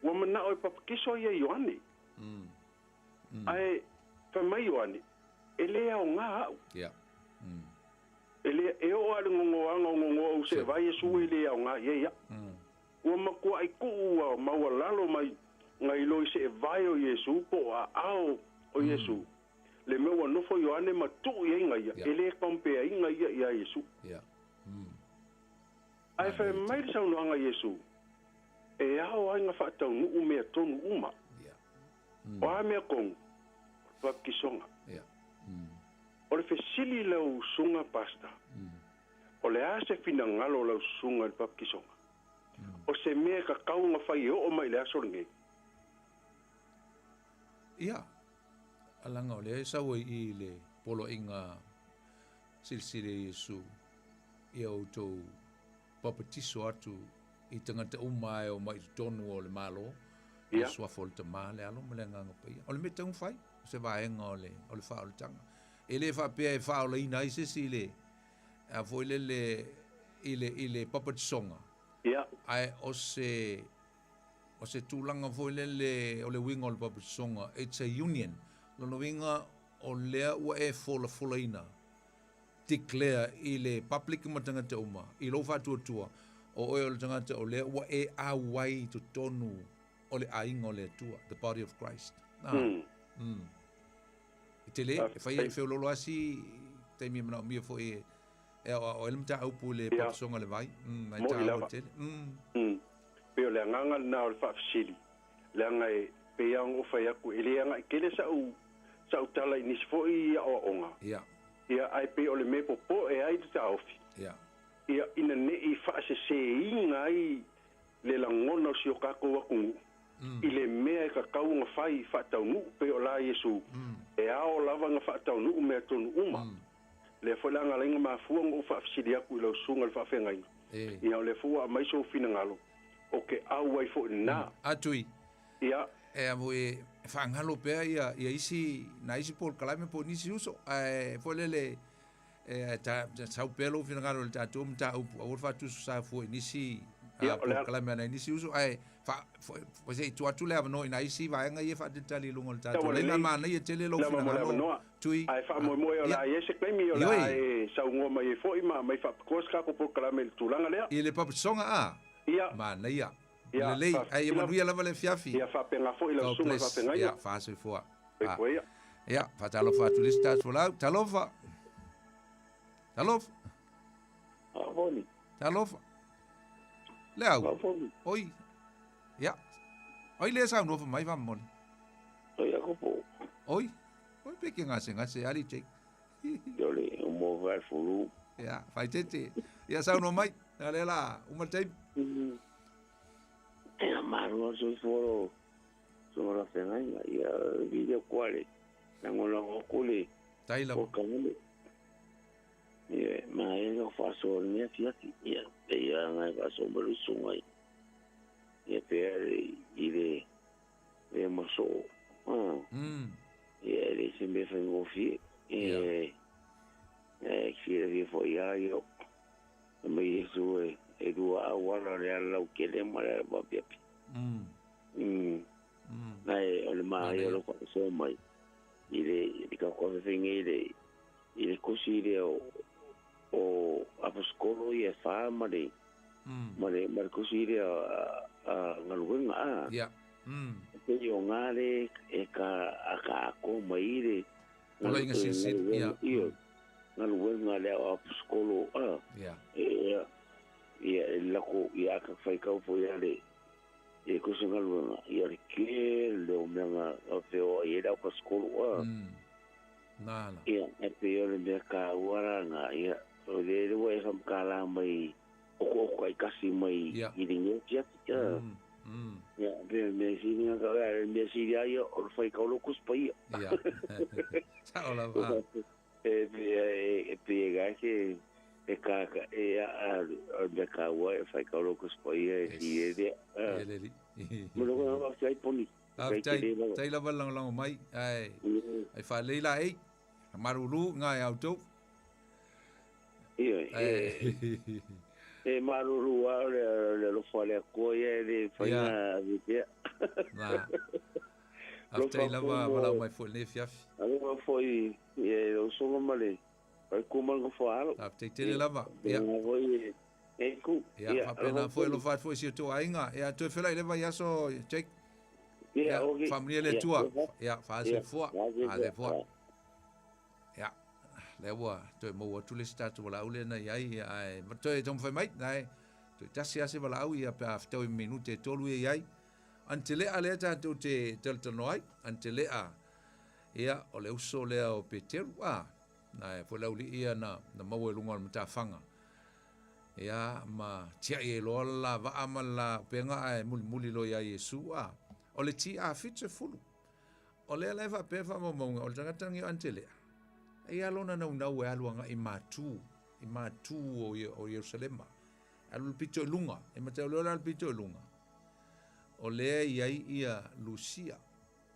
Wa mana o Bapkiso ia Ioane. Ai, fa mai Ioane. Ele au ngā au. Ele e o ale ngongo o se vai Yesu ele au ngā ia. Ua makua ai kua maua lalo mai ngai loi se vai o Yesu po a ao o Yesu. le me wa no fo yo ane ma tu ia ia ele kompe inga ia Yesu ai fa mai sa no anga Yesu e ao ai nga fa tau nu me tonu uma o a me kong pa kisonga o le fesili lau sunga pasta o le ase fina ngalo lau sunga pa kisonga o se me ka kau nga fai o mai le aso nge alanga o le sa wo I le polo inga silsile Yesu ia o tau papatiso atu I tangata umai o mai tonu o le malo ia swafo le tama le alo le nganga pai o le metang fai se vaenga o le fa o le tanga ele fa pe fa o le ina I se sile a foi le papatisonga ia ai o se tulanga foi le o le winga o le papatisonga it's a union lono winga o lea ua e fola ina declare I le public matangata uma I lo fa tua o oe o le tangata o lea ua e awai to tonu o le ainga o le tua the body of Christ I te le e fai e feo lolo asi te mi mana mia fo e o ele mta au pu le papatisonga le vai mai ta o te pe o le nganga na o le fa fasili le ngai pe yang o fai aku ele nga kele sa utala I nisi fo I o onga ia ai pe o le me popo e ai te ofi ia ina ne I fa se inga I le langona si o kako wa ku I le mea ka kau nga fai fa tau nu pe o la Yesu e ao lava nga fa tau nu me tonu uma le fo la nga lenga ma fu ngo fa fasili aku I lo sunga le fa fenga ia o le fu a mai so fina ngalo o ke au ai fo na atui ia e amo e fangalo pe ia isi na isi por kalame po nisi uso fo le ta sau pelo fina ngalo ta tum ta o fa tu sa fo nisi por kalame na nisi uso fa fo se tu atu le no na isi va nga ia fa de tali lungo ta le na ma na ia tele lo fina ngalo tui ai fa mo o la ese klemi o la sa ngo mai fo I mai fa koska ko por kalame tu langa le ile pap songa ia ma na ia le lei ai mo ia lava le fiafi ia fa penga fo ila suma fa penga ia fa se fo ia fa talo fa tu lista fo la talof avoni talof leo oi ia oi le sa no fa mai va mon oi ako po oi pe que ngase ali che yo le mo va fulu ia fa tete ia sa no mai ale la uma tai Maru so foro so la fenga ia video quale nangola okule taila kamele ia mai no faso ne fiati ia ngai faso belu sungai ia pe ile le moso ia le sembe fengo fi kire vi fo ia yo mai so e dua awala le ala ukele mara babia nai ole mai lo ko so mai ile ka ko finge ile kusire o aposkolo ia fa mare kusire a ngaluenga pe yo ngale e ka aka ko mai ile ola inga sinsin ia ngaluenga le aposkolo ia lako ia ka fai ka fo ia le e ko se ngalu ia ke le o menga o feo ia da ko skolo na ia e pe ia le ka wara nga ia o le we sam kala mai o ko ai kasi mai i dinge tia ia be me sinia ka me sinia ia o fai ka lo kus pa ia sa ola va pe ga ke e ka a de ka wa fai ka lo kus pa ia e de mo lo va fai poni tai la va lang mai ai fa leila ai marulu nga auto ia e marulu le lo fale ko ia de fai na de na after la va mai fo le fiaf alo foi e o so male ai kuma ngo falo after la va ia e ku ia fa pena foi lo fa foi si to ainga e a to fela le vai aso check ia familia le tua ia fa se fo Ya. Lewa to mo tu le sta tu la ule na yai ai ma to tom fai mai nai to tasi ase wala au ia pa after minute tolu yai antele ale ta tu te tel noi antele a ia o le uso le o peteru a nai fo la uli ia na mo lunga mata fanga ia ma tia e lo la va amala penga ai muli lo ia Yesu a o le ti a fitse fulu o le leva pe fa mo o le tangi antele ia lona na e aluanga i matu o Yerusalema alu pito lunga e mata lo la pito lunga o le ia Lucia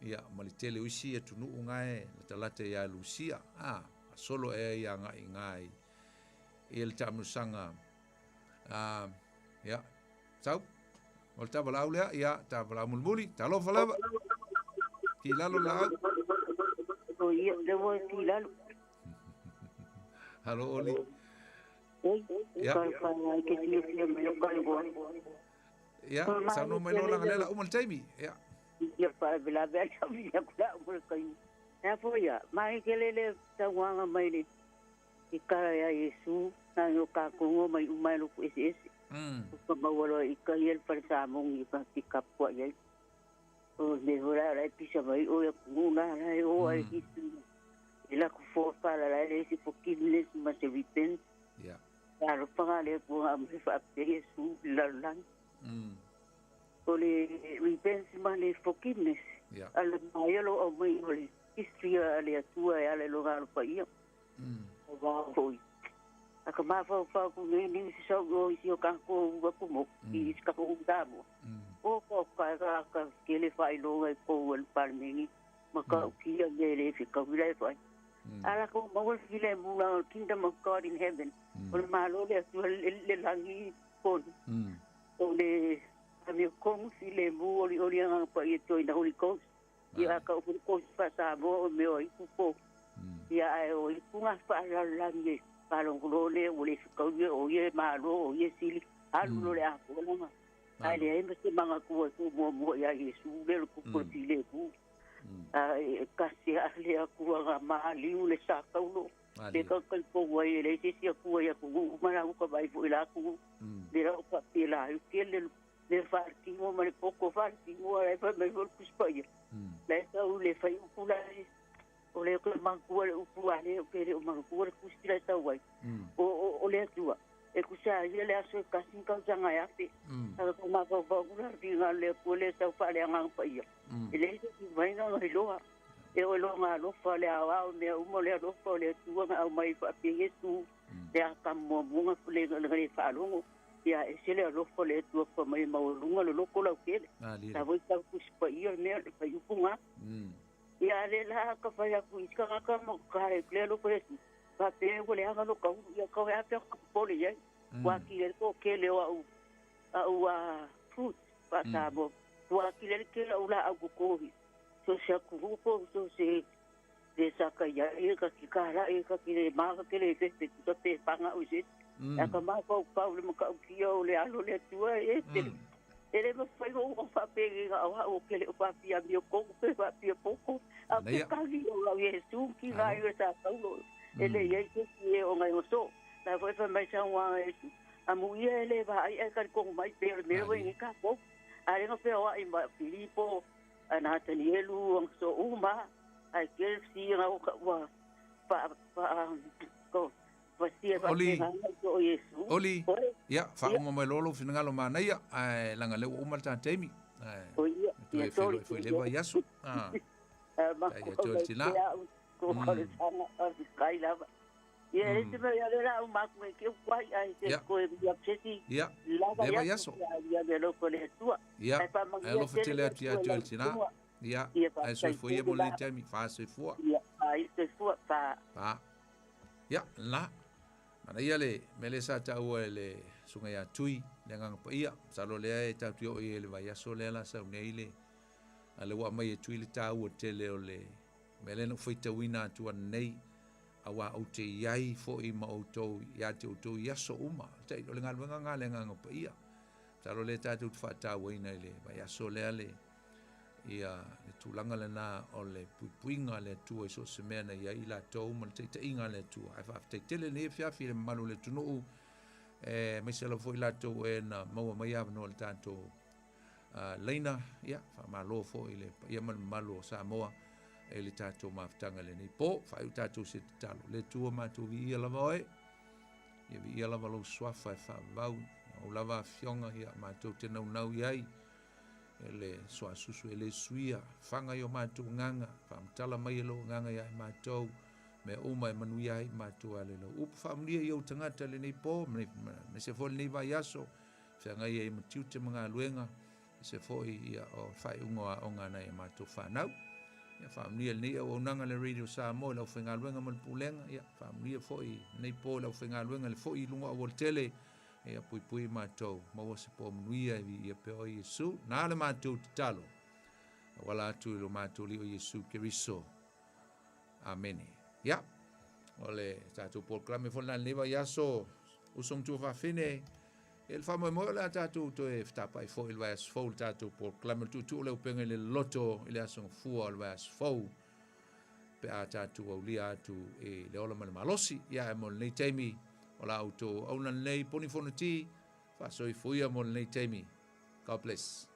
ia malitele usi e tunu ungae la talate ia Lucia solo e ia ngai il tamusanga ia sau o ta bala ulia ia ta bala mulmuli ta lo fala ki lalo la o ia le wo ki lalo halo oli ya que si me lo cargo ya sa no me lo la umal taimi ya ya para bela bela ya kula umul kai ya foya mai kelele tawanga mai ni ikara ya Yesu na yo ka ko mai umai lo ese ko mawalo ikayel para sa mong ipakikap ko ya o me hora la pisa mai o ya kuna na o ai ila ko for para la ese forgiveness must repent ya claro pagale po am fa Yesu lalan ole repent mane forgiveness ala mayelo o mai ole istria ale tua ale lugar pa ia va foi aka ma fa ku ni so go isi ka ko wa ku mo i ska ko damo o ko ka kele fai lo e ko el palmini maka ki le fi ka vile fai ala ko mo file mo la kingdom of God in heaven ol malo le langi kon o le ami ko file mo oli nga pa ito ina Holy Ghost ya ka ko pa sa mo me o ku ya o ku nga pa la langi palong ko le o le ko o ye malo o ye sili alu le a ko ma ai le me se manga ko mo ya Yesu le ku ko file ku kasi ale aku nga mali ule sa kaulo le ka ko wai le si aku ya ku mara ko bai fu ila ku le ra ko pila yu kele le farti mo mari poco farti mo ai fa me vol kuspai le sa ule fa yu kula o le ko man ku le ku ale o pere o man ku kustira sa wai o le tua e ku sa ye le aso kasi ka janga ya te ko ma ko ku ri ngale ko le sa fa le ngang pa ia ele que vai na loa eu lo nga lo fale a me o le lo fale tu nga mai fa pinge tu ya kamo bunga fule le fa lo ya ese le lo fale tu fa mai ma lunga lo ko lo ke ta voi ta ku spa ia me fa yu punga ya le la ka fa ya ku iska ka mo ka le lo pe fa pe ko le ha lo ka ya ka ya pe ko le ya wa ki le ko ke le wa fruit pa ta bo wa kile ke la ula agu ko so se ku ko so se de saka ya e ka ki kara e ka ki ma ka ke le te te panga o se ya ka ma ko pa le ma ka ki o le alo le tua e te ele me foi o fa pe o ke le pa pia bio ko pe pa pia poco a ke ka li o la Yesu ki va yo sa paulo ele ye ke o ngai o so la foi fa mai sa wa a mu ye le va ai ka ko mai pe me o ni ka po ale no peo ai ma Filipo ana Tanielu ang so uma ai ke si nga wa pa ko pasia pa so Yesu oli ya fa uma mai lolo fina ngalo mana ya ai langa le uma ta temi ai to foi le va yasu ma ko tina ko ko sana kai lava ya ese me ya era un mac me que guay ai se ko ya chesi ya le va yaso ya de lo ko le tua ya lo fatele atia tina ya ai so foi mo le temi fa so foi ya ai se foi pa ya la mana ia le mele sa ta o le sunga ya tui le ngang pa ia sa lo le ta tio i le va yaso le la sa nei le ale wa mai tui le ta o tele o le mele no foi ta wina tu nei awa o te iai fo i ma o tau ia te o tau iaso uma te o le ngā le nganga pa ia taro le tātou te whātā waina le vai aso lea le ia le tūlanga le nā o le puipuinga le tua iso se mea na ia i la tau ma le te inga le tua. Ai whaafte tele ne whiawhi le malu le tunuu me se la foi la tau e na maua mai avano le tātou leina ia whamalo fo i le ia malu o Samoa e le tātou maftanga le nei po whai tātou se te talo le tua mātou vi ia lava oe ia vi ia lava lo swafa e whavau o lava fionga ia mātou te nau iai e le soa susu e le suia whanga i o mātou nganga whamtala mai e lo nganga iai mātou me uma e manu iai mātou ale lo upu whamlia i au tangata le nei po me se fo le nei vai aso whianga i e matiu te mga luenga se fo i o whai ungoa o ngana e mātou whanau ia whamlia le nei au nanga le Radio Samoa lau whenga luenga mal pulenga ia whamlia fo i nei po lau whenga luenga le fo i lunga o tele e pui mātou maua se po manuia i a peo Iesu nā le mātou te talo wala atu i lo mātou li o Iesu Keriso amene ia o le tātou polklame fona le neva iaso usong tua whawhine e le whamoe moe la tātou to e whtapai fo i le vai asfou le tātou polklame tu leo penga le loto i le asong fua o le vai asfou pe a tātou au lia atu e le ola male malosi ia e mo le nei teimi o la auto au na nei poni fonati fa so i fuia mo nei teimi. God bless.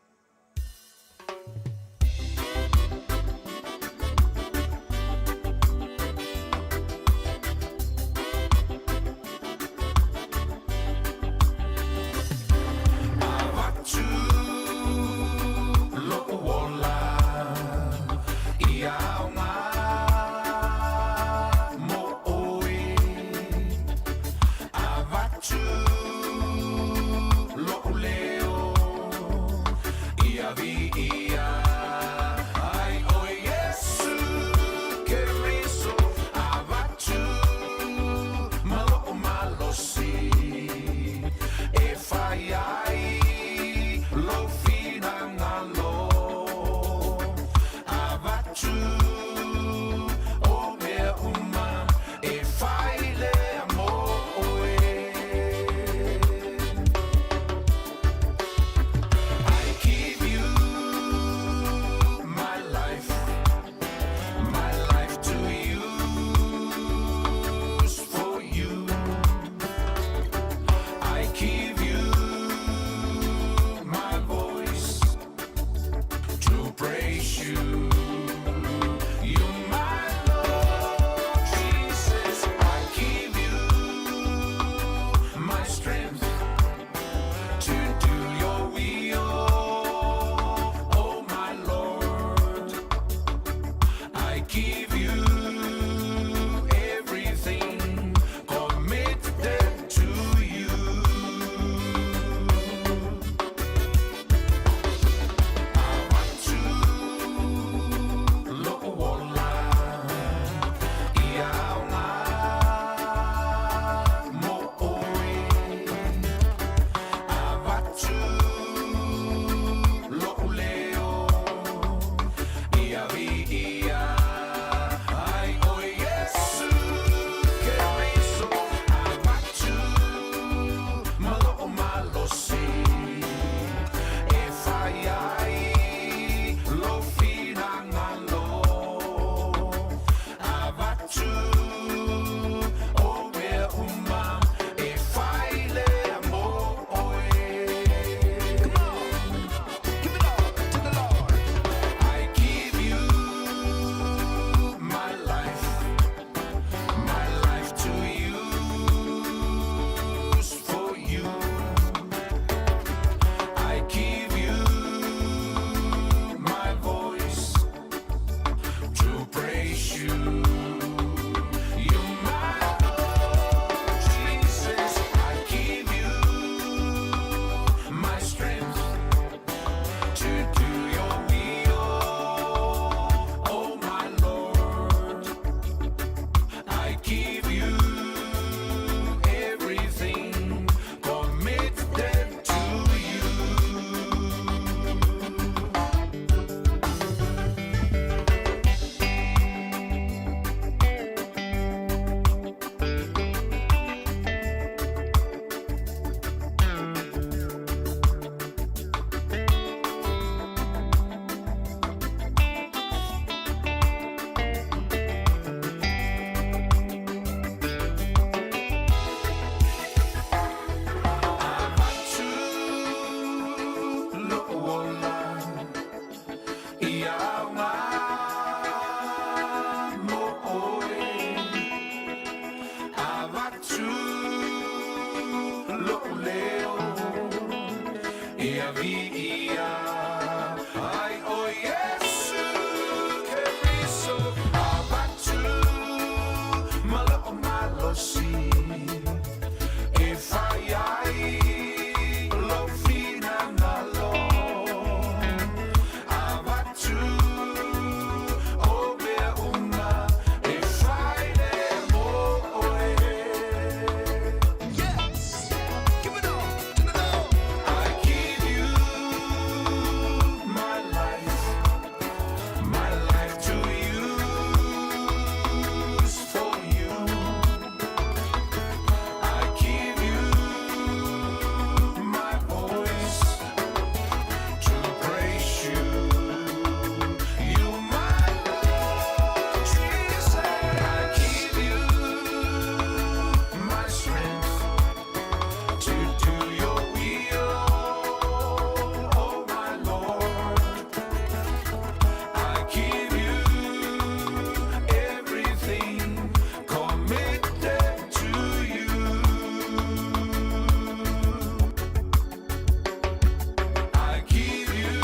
ia ia ai o Yesu ke riso abatu malo o malosi e fai ai lo fina nalo abatu o mea uma e fai le mo oe. Yes, give it all, give it all. I give you my life to use for you. I give you my voice to praise you. You my Lord Jesus. I give you my strength to do your will, oh my Lord. I give you everything committed to you. I give you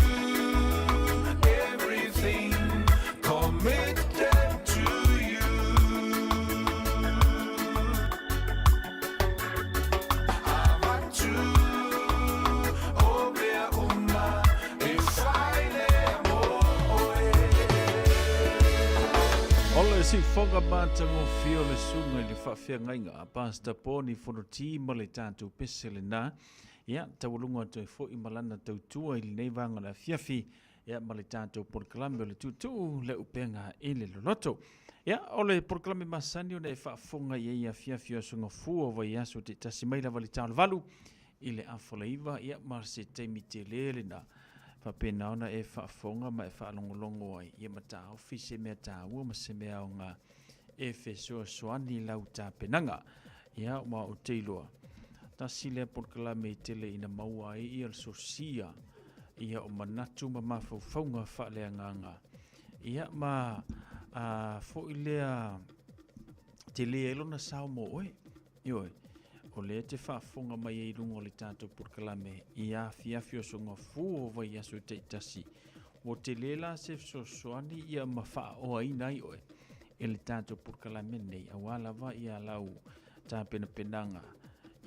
everything committed to you. Abatu o mea uma e fai le mo oe. Ole si fonga bata mo fio le sunga i le whawhia ngainga a pasta poni whanoti ma le tātou pesele nā. Ia, tawalunga toi fo i malana tau tua i le neivanga la fiafi. Ia, ma le tātou porkalame o le tutu le upenga i le loloto. Ia, ole porkalame masani o ne e whafonga i eia fiafi o sunga fua vai aso te tasimaila vali tāle valu. I le afoleiva, ia, ma se teimi te lele na. Whapena ona e whaafonga ma e whaalongolongo ai. Ia mata ofi se mea tā ua ma se mea o ngā e whesua soani lau tā penanga. Ia ma o teiloa. Ta sile porkalame i tele ina maua i ia sosia. Ia o manatu ma mawhauwhaunga whaalea nganga. Ia ma fo i lea te lea elona sao mo oe. Ioi. O le te whaafonga mai e rungo le tātou porkalame i a fiafio songa fuo vai aso te itasi. O te lela se soani ia ma wha o ai oe. E le tātou porkalame nei a walawa i a lau tā pena penanga.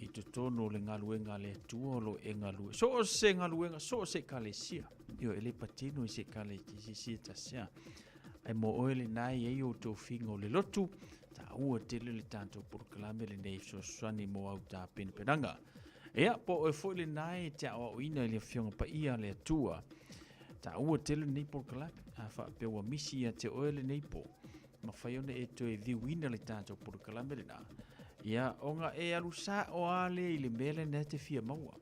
I te tono le ngaluenga le tuolo e ngalue. So o se ngaluenga, so o se kale sia. Io e le patino i se kale ki si tasia. Ai mo oe le nai e o tō fingo le lotu. Ta ua tele le tātou porkalame le nei so swani mo au tā penanga. Ea, po e fo le nai te awa oina le fionga pa ia le atua. Ta ua tele nei porkalame. A wha pewa misi a te oe le nei po. Ma whaione e to e viwina le tātou porkalame le nā. Ia, onga e alusa o ale i le mele ne te fia maua.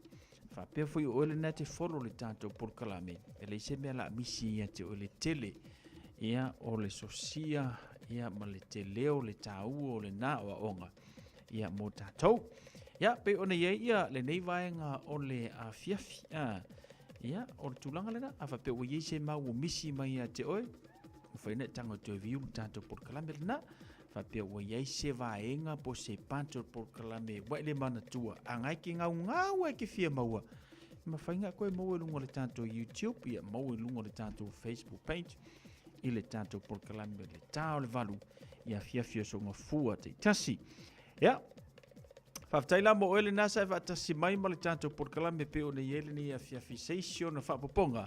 Wha pea fo i oe le ne te folo le tātou porkalame. E le se mea la misi a te oe le tele. Ia, o le sosia. Ia ma le te leo le tāua o le nā o onga. Ia mo tātou. Ia pe ona ia le nei vaenga o le a fiafi. Ia o le tūlanga lena. A fa pe o iei se mau o misi mai a te oe. O whaine tanga te viu tātou porkalame lena. Fa pe o iei se vaenga po se panto porkalame. Wai le mana tua. Angai ki ngau e ki fia maua. Ma whainga koe mau e lungo le tātou YouTube. Ia mau e lungo le tātou Facebook page. I le tātou porkalame le tāo le valu i a fiafio so ngā fua te tasi. Ia, whaftaila mo oele nasa e whaatasi mai ma le tātou porkalame pe o ne iele ni a fiafi seisio na whapoponga.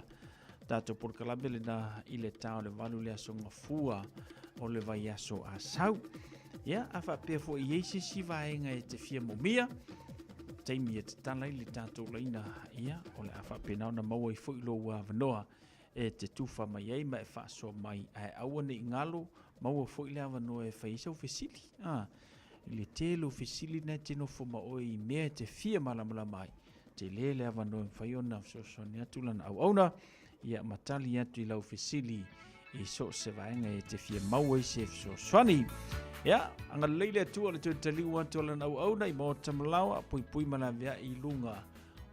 Tātou porkalame le na i le tāo le valu le aso ngā fua o le vai aso a sau. Ia, a whapea fo i eisi si vaenga e te fia mo mia. Teimi e te tala i le tātou leina ia, o le a whapea nauna maua i fo i lo ua vanoa. E te tufa mai ei ma e whaaso mai ai awane i ngalo maua fo i le awa no e whaisa u fesili. I le telo fesili na te nofo ma oi i mea te fia malamala mai. Te le awa no e whaiona so ni atulana au auna ia matali atu i lau fesili i so se vaenga e te fia maua i se so swani. Ia, anga leile atua le tui taliu atu ala au auna i maua tamalawa pui malavea i lunga.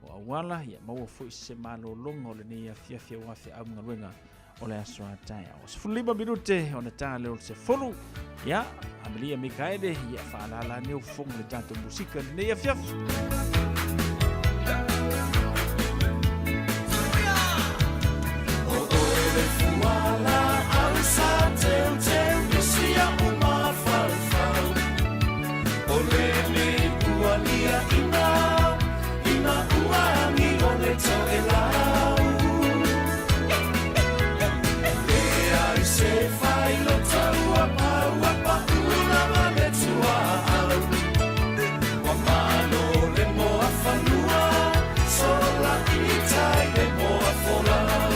O awala, ia maua fo i se malo longa o le nei a fiafia wafe au ngaruenga o le aso a tae. O se 5 minute o na tā leo se folu. Ia, Amelia Mikaele, ia whaalala neo fonga le tātou musika le nei a fiafia. e lau. E ai se fai lo taua paua paula mane tua au. Wa mano le moa whanua, sola i tai le moa wholau.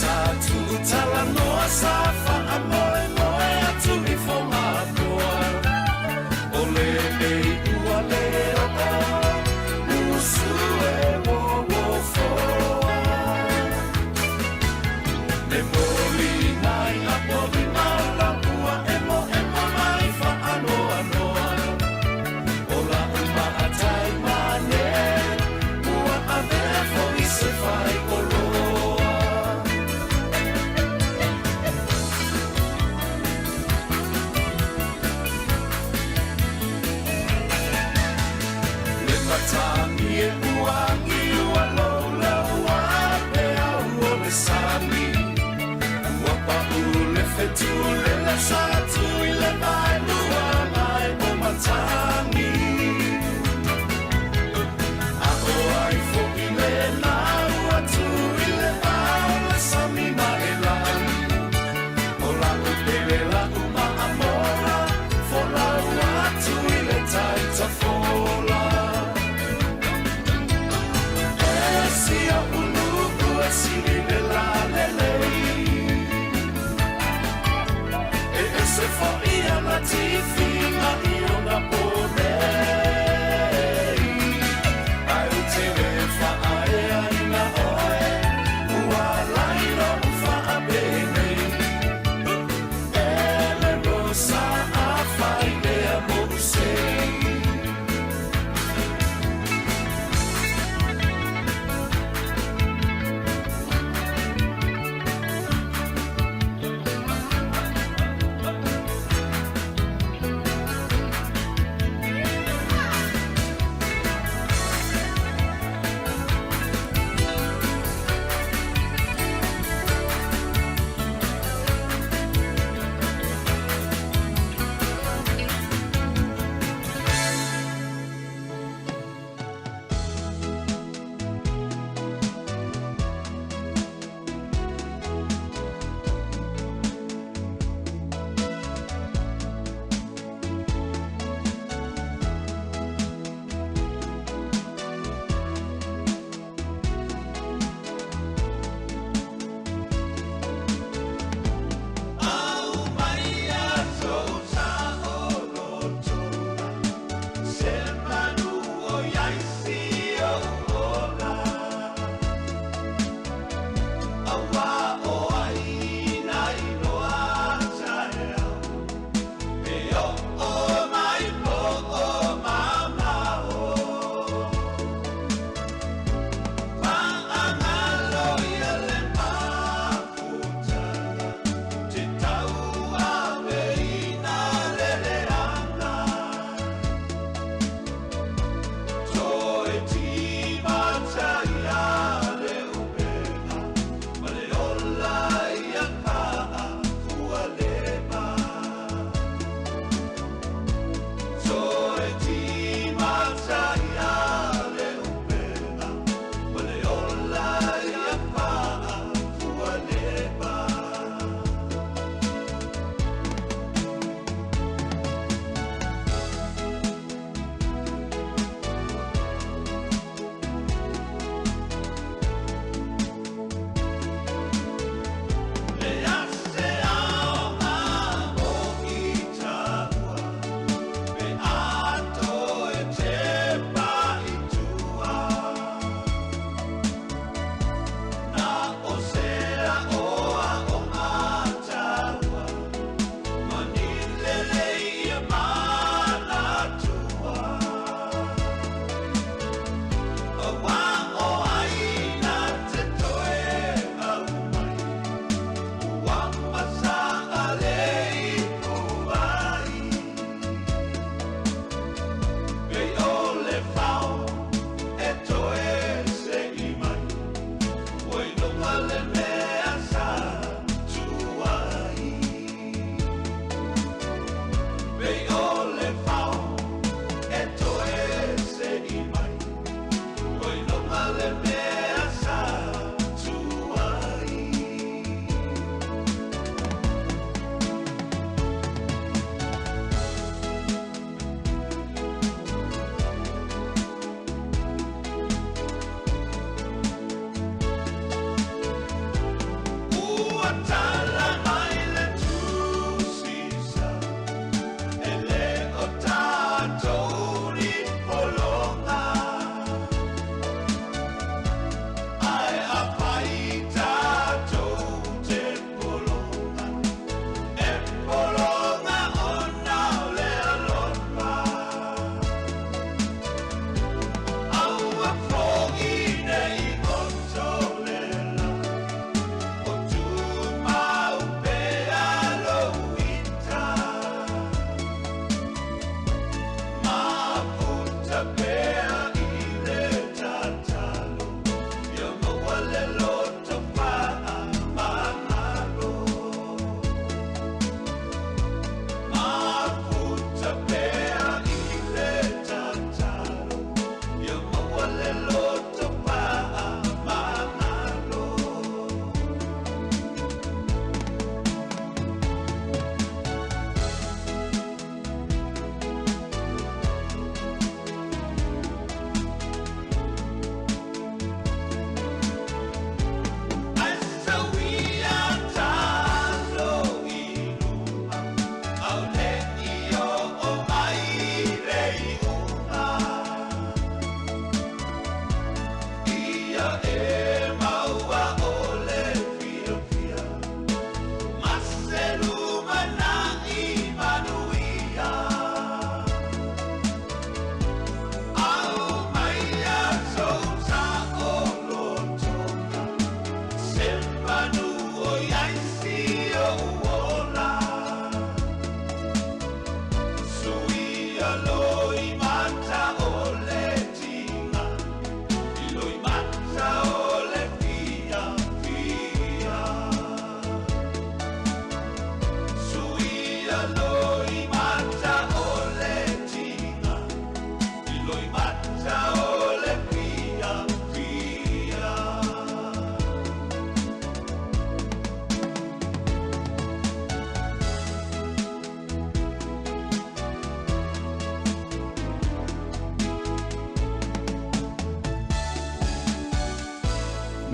Sa tu tala noa sa fa amoe moe atu I fonga noa. Ole e ua le roa, usu e wo wo foa. Me moli mai a poli mala ua emo mai fa anoa noa. Ola uma atai mane, ua avea fo I se fai oloa. Tangi e uangi ua lola ua pea ua le sami. Ua pa ule fetu le la satu I le mai lua mai o matangi. A o ai fo I le la ua tu I le mai le sami ma e lai. O la u pele la uma amora, fo la ua tu I le taita fola. Sia uluku e sili de la lelei. E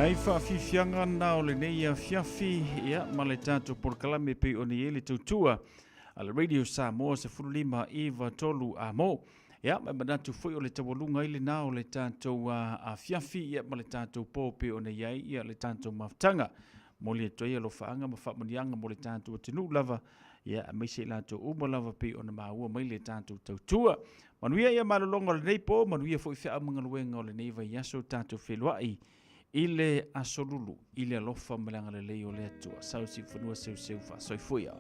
Nei whaafifianga na o le nei a fiafi ia ma le tātou porkalame pe o ni ele tautua a le Radio Samoa se furulima iwa tolu a mo ia ma manatu foi o le tawalunga ile na o le tātou a fiafi ia ma le tātou pō pe o nei ai ia le tātou maftanga mo le toi alo whaanga ma whamanianga mo le tātou tinu lava ia a meise lātou uma lava pe o na maua mai le tātou tautua manuia ia malolonga le nei pō manuia foi wha amanga luenga o le nei vai yaso tātou wheluai ile asolulu ile alofa malanga le leo le atua sausi funua seu fa soifuia